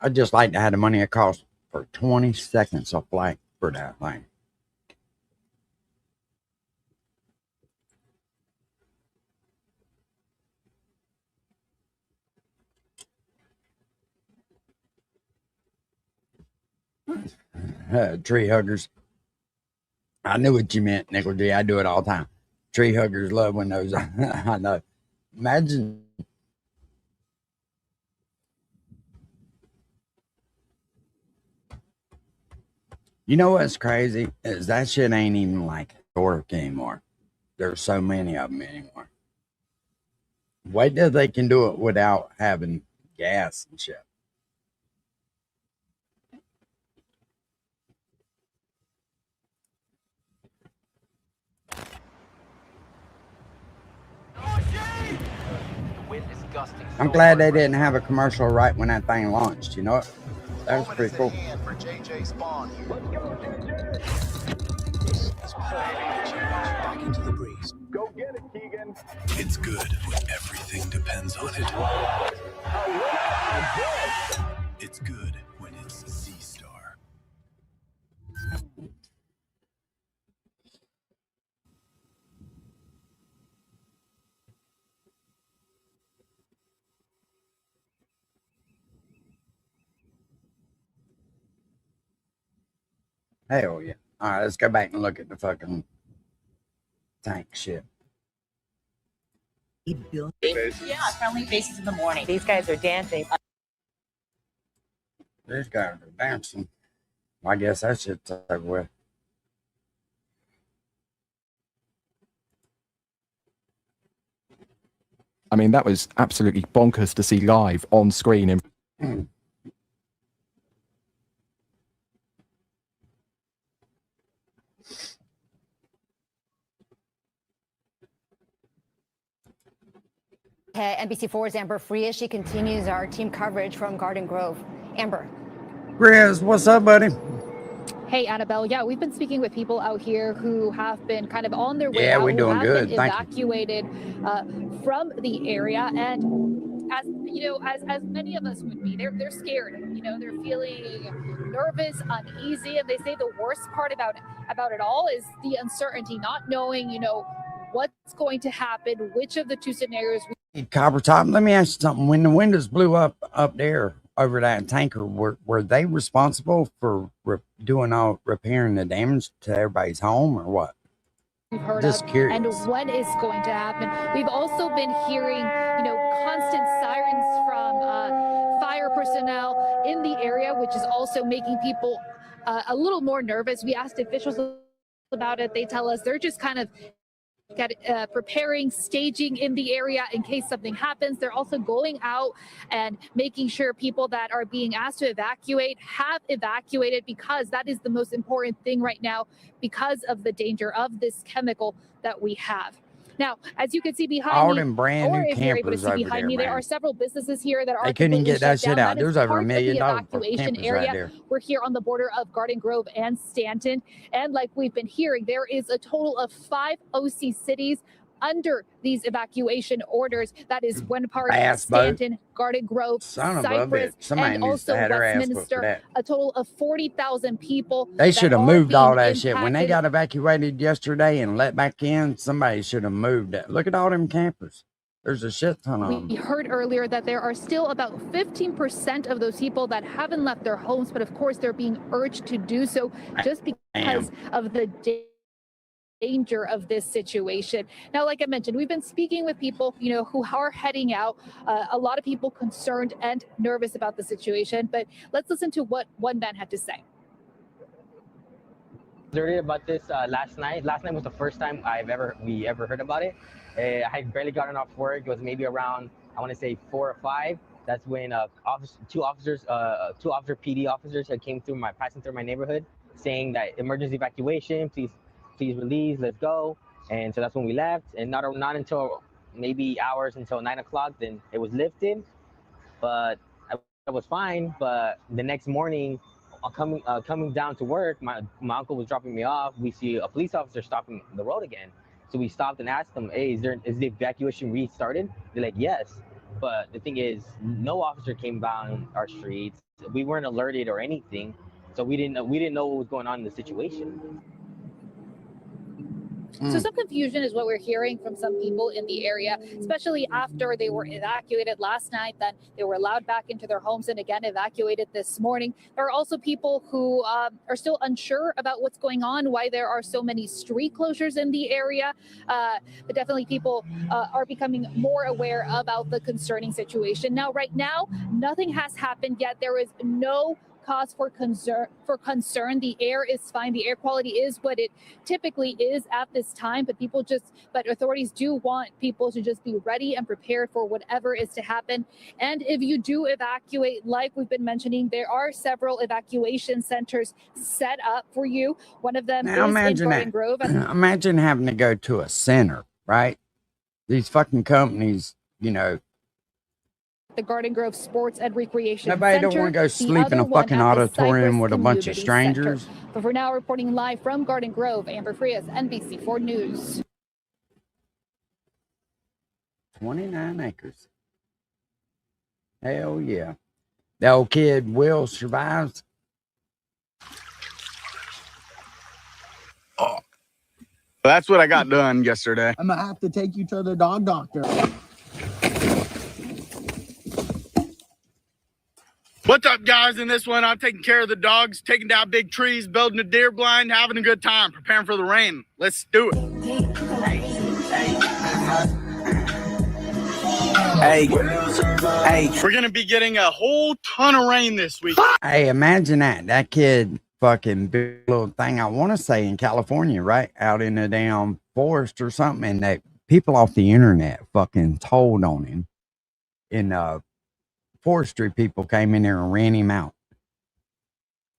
I'd just like to have the money it costs for 20 seconds of flight for that thing. Tree huggers. I knew what you meant, Nickel G. I do it all the time. Tree huggers love when those. I know. Imagine. You know what's crazy is that shit ain't even like work anymore. There's so many of them anymore. Wait till they can do it without having gas and shit. I'm glad they didn't have a commercial right when that thing launched. You know what? That was pretty cool. Back into the breeze. Go get it, Keegan. It's good when everything depends on it. It's good when it's Z-Star. Hell yeah. All right, let's go back and look at the fucking tank shit. Yeah, friendly faces in the morning. These guys are dancing. These guys are dancing. I guess that shit's over with. I mean, that was absolutely bonkers to see live on screen. NBC4's Amber Frias. She continues our team coverage from Garden Grove. Amber. Frias, what's up, buddy? Hey, Annabelle. Yeah, we've been speaking with people out here who have been kind of on their way Yeah, out, we're doing who have good. been Thank evacuated from the area. And as you know, as many of us would be, they're scared. You know, they're feeling nervous, uneasy, and they say the worst part about it all is the uncertainty, not knowing, you know, what's going to happen, which of the two scenarios. Hey, Copper Top, let me ask you something. When the windows blew up there over that tanker, were they responsible for repairing the damage to everybody's home or what? we've heard Just of curious. and when is going to happen. We've also been hearing, constant sirens from fire personnel in the area, which is also making people a little more nervous. We asked officials about it. They tell us they're just kind of preparing, staging in the area in case something happens. They're also going out and making sure people that are being asked to evacuate have evacuated, because that is the most important thing right now because of the danger of this chemical that we have. Now, as you can see behind All me, them brand or new if you're able to campers see over behind there, me, there man. are several businesses here that are They couldn't even completely get that shut shit down. out. That is There's over part $1 of million the for evacuation campers right area. there. We're here on the border of Garden Grove and Stanton. And like we've been hearing, there is a total of 5 OC cities under these evacuation orders. That is Gwen Park, Ass boat. Stanton, Garden Grove, Son of a Cypress, bitch. Somebody and needs to also have their ass whooped for Westminster. that. A total of 40,000 people. They that should have are moved all being that shit. When they impacted. got evacuated yesterday and let back in, somebody should have moved that. Look at all them campers. There's a shit ton of We them. heard earlier that there are still about 15% of those people that haven't left their homes, but of course they're being urged to do so just because of the danger of this situation. Now, like I mentioned, we've been speaking with people, who are heading out. A lot of people concerned and nervous about the situation, but let's listen to what one man had to say. Heard about this last night. Last night was the first time we ever heard about it. I had barely gotten off work. It was maybe around, I want to say 4 or 5. That's when two officer PD officers had passing through my neighborhood, saying that emergency evacuation, please release, let's go. And so that's when we left. And not until maybe hours until 9 o'clock, then it was lifted. But I was fine. But the next morning, coming down to work, my uncle was dropping me off. We see a police officer stopping the road again. So we stopped and asked them, hey, is the evacuation restarted? They're like, yes. But the thing is, no officer came down our streets. We weren't alerted or anything. So we didn't know what was going on in the situation. So some confusion is what we're hearing from some people in the area, especially after they were evacuated last night. Then they were allowed back into their homes and again evacuated this morning. There are also people who are still unsure about what's going on, why there are so many street closures in the area. But definitely people are becoming more aware about the concerning situation. Now, right now, nothing has happened yet. There is no cause for concern. The air is fine. The air quality is what it typically is at this time, but authorities do want people to just be ready and prepared for whatever is to happen. And if you do evacuate, like we've been mentioning, there are several evacuation centers set up for you. One of them Now is in imagine Garden Grove. And Imagine having to go to a center, right? These fucking companies, the Garden Grove Sports and Recreation nobody Center. don't want to go The sleep in other a one fucking at the auditorium Cypress with a bunch of Community strangers. Center. But for now, reporting live from Garden Grove, Amber Frias, NBC4 News. 29 acres. Hell yeah. The old kid Will survives. That's what I got done yesterday. I'm gonna have to take you to the dog doctor. What's up, guys? In this one, I'm taking care of the dogs, taking down big trees, building a deer blind, having a good time, preparing for the rain. Let's do it. Hey, we're gonna be getting a whole ton of rain this week. Hey, imagine that. That kid fucking built a little thing, I want to say in California, right? Out in the damn forest or something. And that people off the internet fucking told on him. And forestry people came in there and ran him out.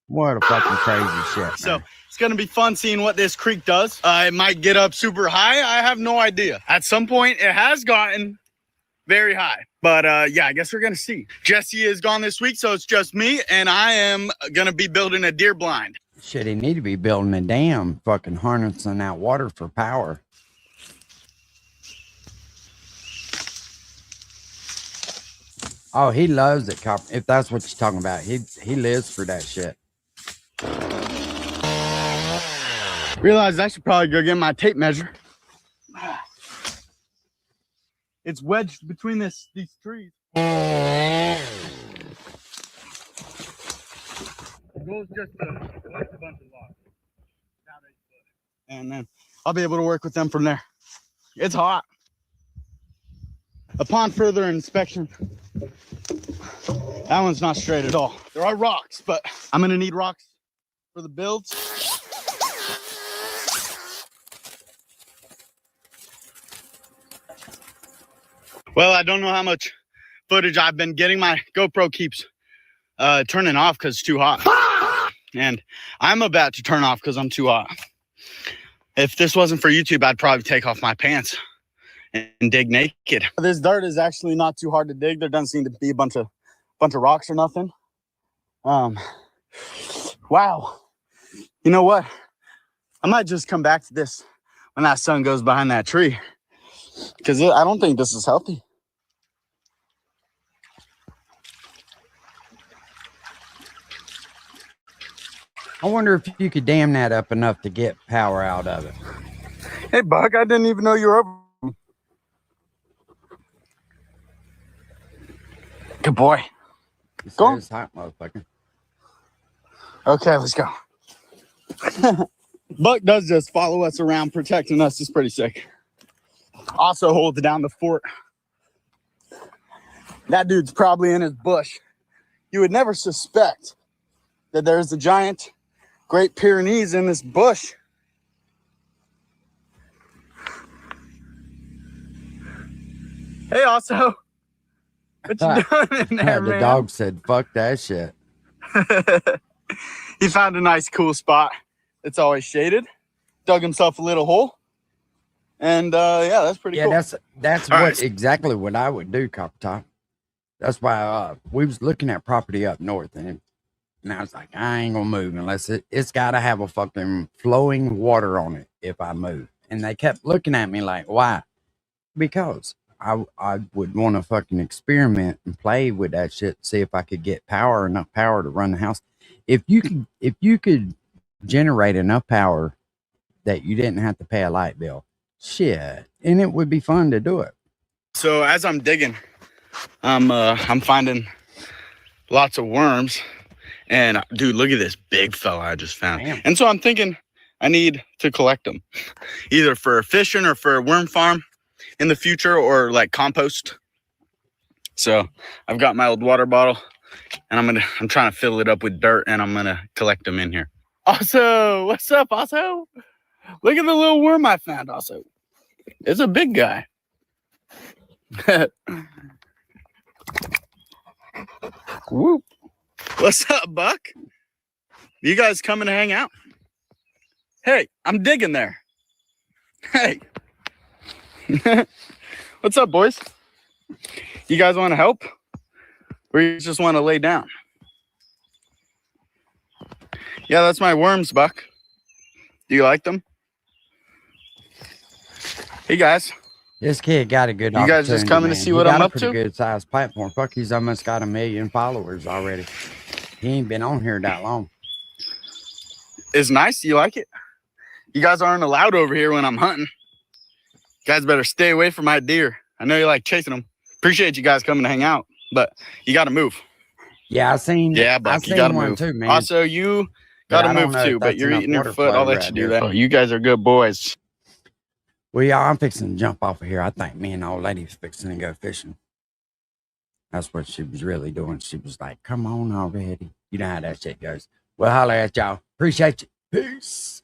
What a fucking crazy shit. So Man. it's gonna be fun seeing what this creek does. It might get up super high. I have no idea. At some point, it has gotten very high. But yeah, I guess we're gonna see. Jesse is gone this week, so it's just me, and I am gonna be building a deer blind. Shit, he need to be building a dam, fucking harnessing that water for power. Oh, he loves it, Copper. If that's what you're talking about, he lives for that shit. Realized I should probably go get my tape measure. It's wedged between these trees. It goes just a bunch of logs. And then I'll be able to work with them from there. It's hot. Upon further inspection, that one's not straight at all. There are rocks, but I'm gonna need rocks for the builds. Well, I don't know how much footage I've been getting. My GoPro keeps turning off because it's too hot. And I'm about to turn off because I'm too hot. If this wasn't for YouTube, I'd probably take off my pants and dig naked. This dirt is actually not too hard to dig. There doesn't seem to be a bunch of rocks or nothing. Wow. You know what? I might just come back to this when that sun goes behind that tree, because I don't think this is healthy. I wonder if you could dam that up enough to get power out of it. Hey, Buck, I didn't even know you were up. Good boy. Go. It's hot, motherfucker. Okay, let's go. Buck does just follow us around, protecting us. It's pretty sick. Also holds down the fort. That dude's probably in his bush. You would never suspect that there's a giant Great Pyrenees in this bush. Hey, also, what you doing in there, The man? dog said, fuck that shit. He found a nice, cool spot. It's always shaded. Dug himself a little hole. And yeah, that's pretty cool. That's All what right. exactly what I would do, Copper Top. That's why we was looking at property up north, and I was like, I ain't gonna move unless it's got to have a fucking flowing water on it if I move. And they kept looking at me like, why? Because I would want to fucking experiment and play with that shit, see if I could get enough power to run the house. If you could generate enough power that you didn't have to pay a light bill, shit, and it would be fun to do it. So as I'm digging, I'm finding lots of worms. And dude, look at this big fella I just found. Damn. And so I'm thinking I need to collect them, either for fishing or for a worm farm in the future, or like compost. So I've got my old water bottle, and I'm trying to fill it up with dirt, and I'm gonna collect them in here. Also, what's up, also? Look at the little worm I found, also. It's a big guy. Whoop. What's up, Buck? You guys coming to hang out? Hey, I'm digging there. Hey. What's up, boys? You guys want to help? Or you just want to lay down? Yeah, that's my worms, Buck. Do you like them? Hey, guys. This kid got a good You guys just opportunity, coming to man. see He what got I'm a up pretty to? good sized platform. Fuck, he's almost got 1 million followers already. He ain't been on here that long. It's nice. You like it? You guys aren't allowed over here when I'm hunting. You guys better stay away from my deer. I know you like chasing them. Appreciate you guys coming to hang out, but you got to move. Yeah, I seen. Yeah, I Buck, you seen got to one move. too, man. Also, you But got to I don't move know if too, but that's you're enough eating your water foot. I'll flow let right you do there. that. You guys are good boys. Well, yeah, I'm fixing to jump off of here. I think me and the old lady's fixing to go fishing. That's what she was really doing. She was like, come on already. You know how that shit goes. Well, holler at y'all. Appreciate you. Peace.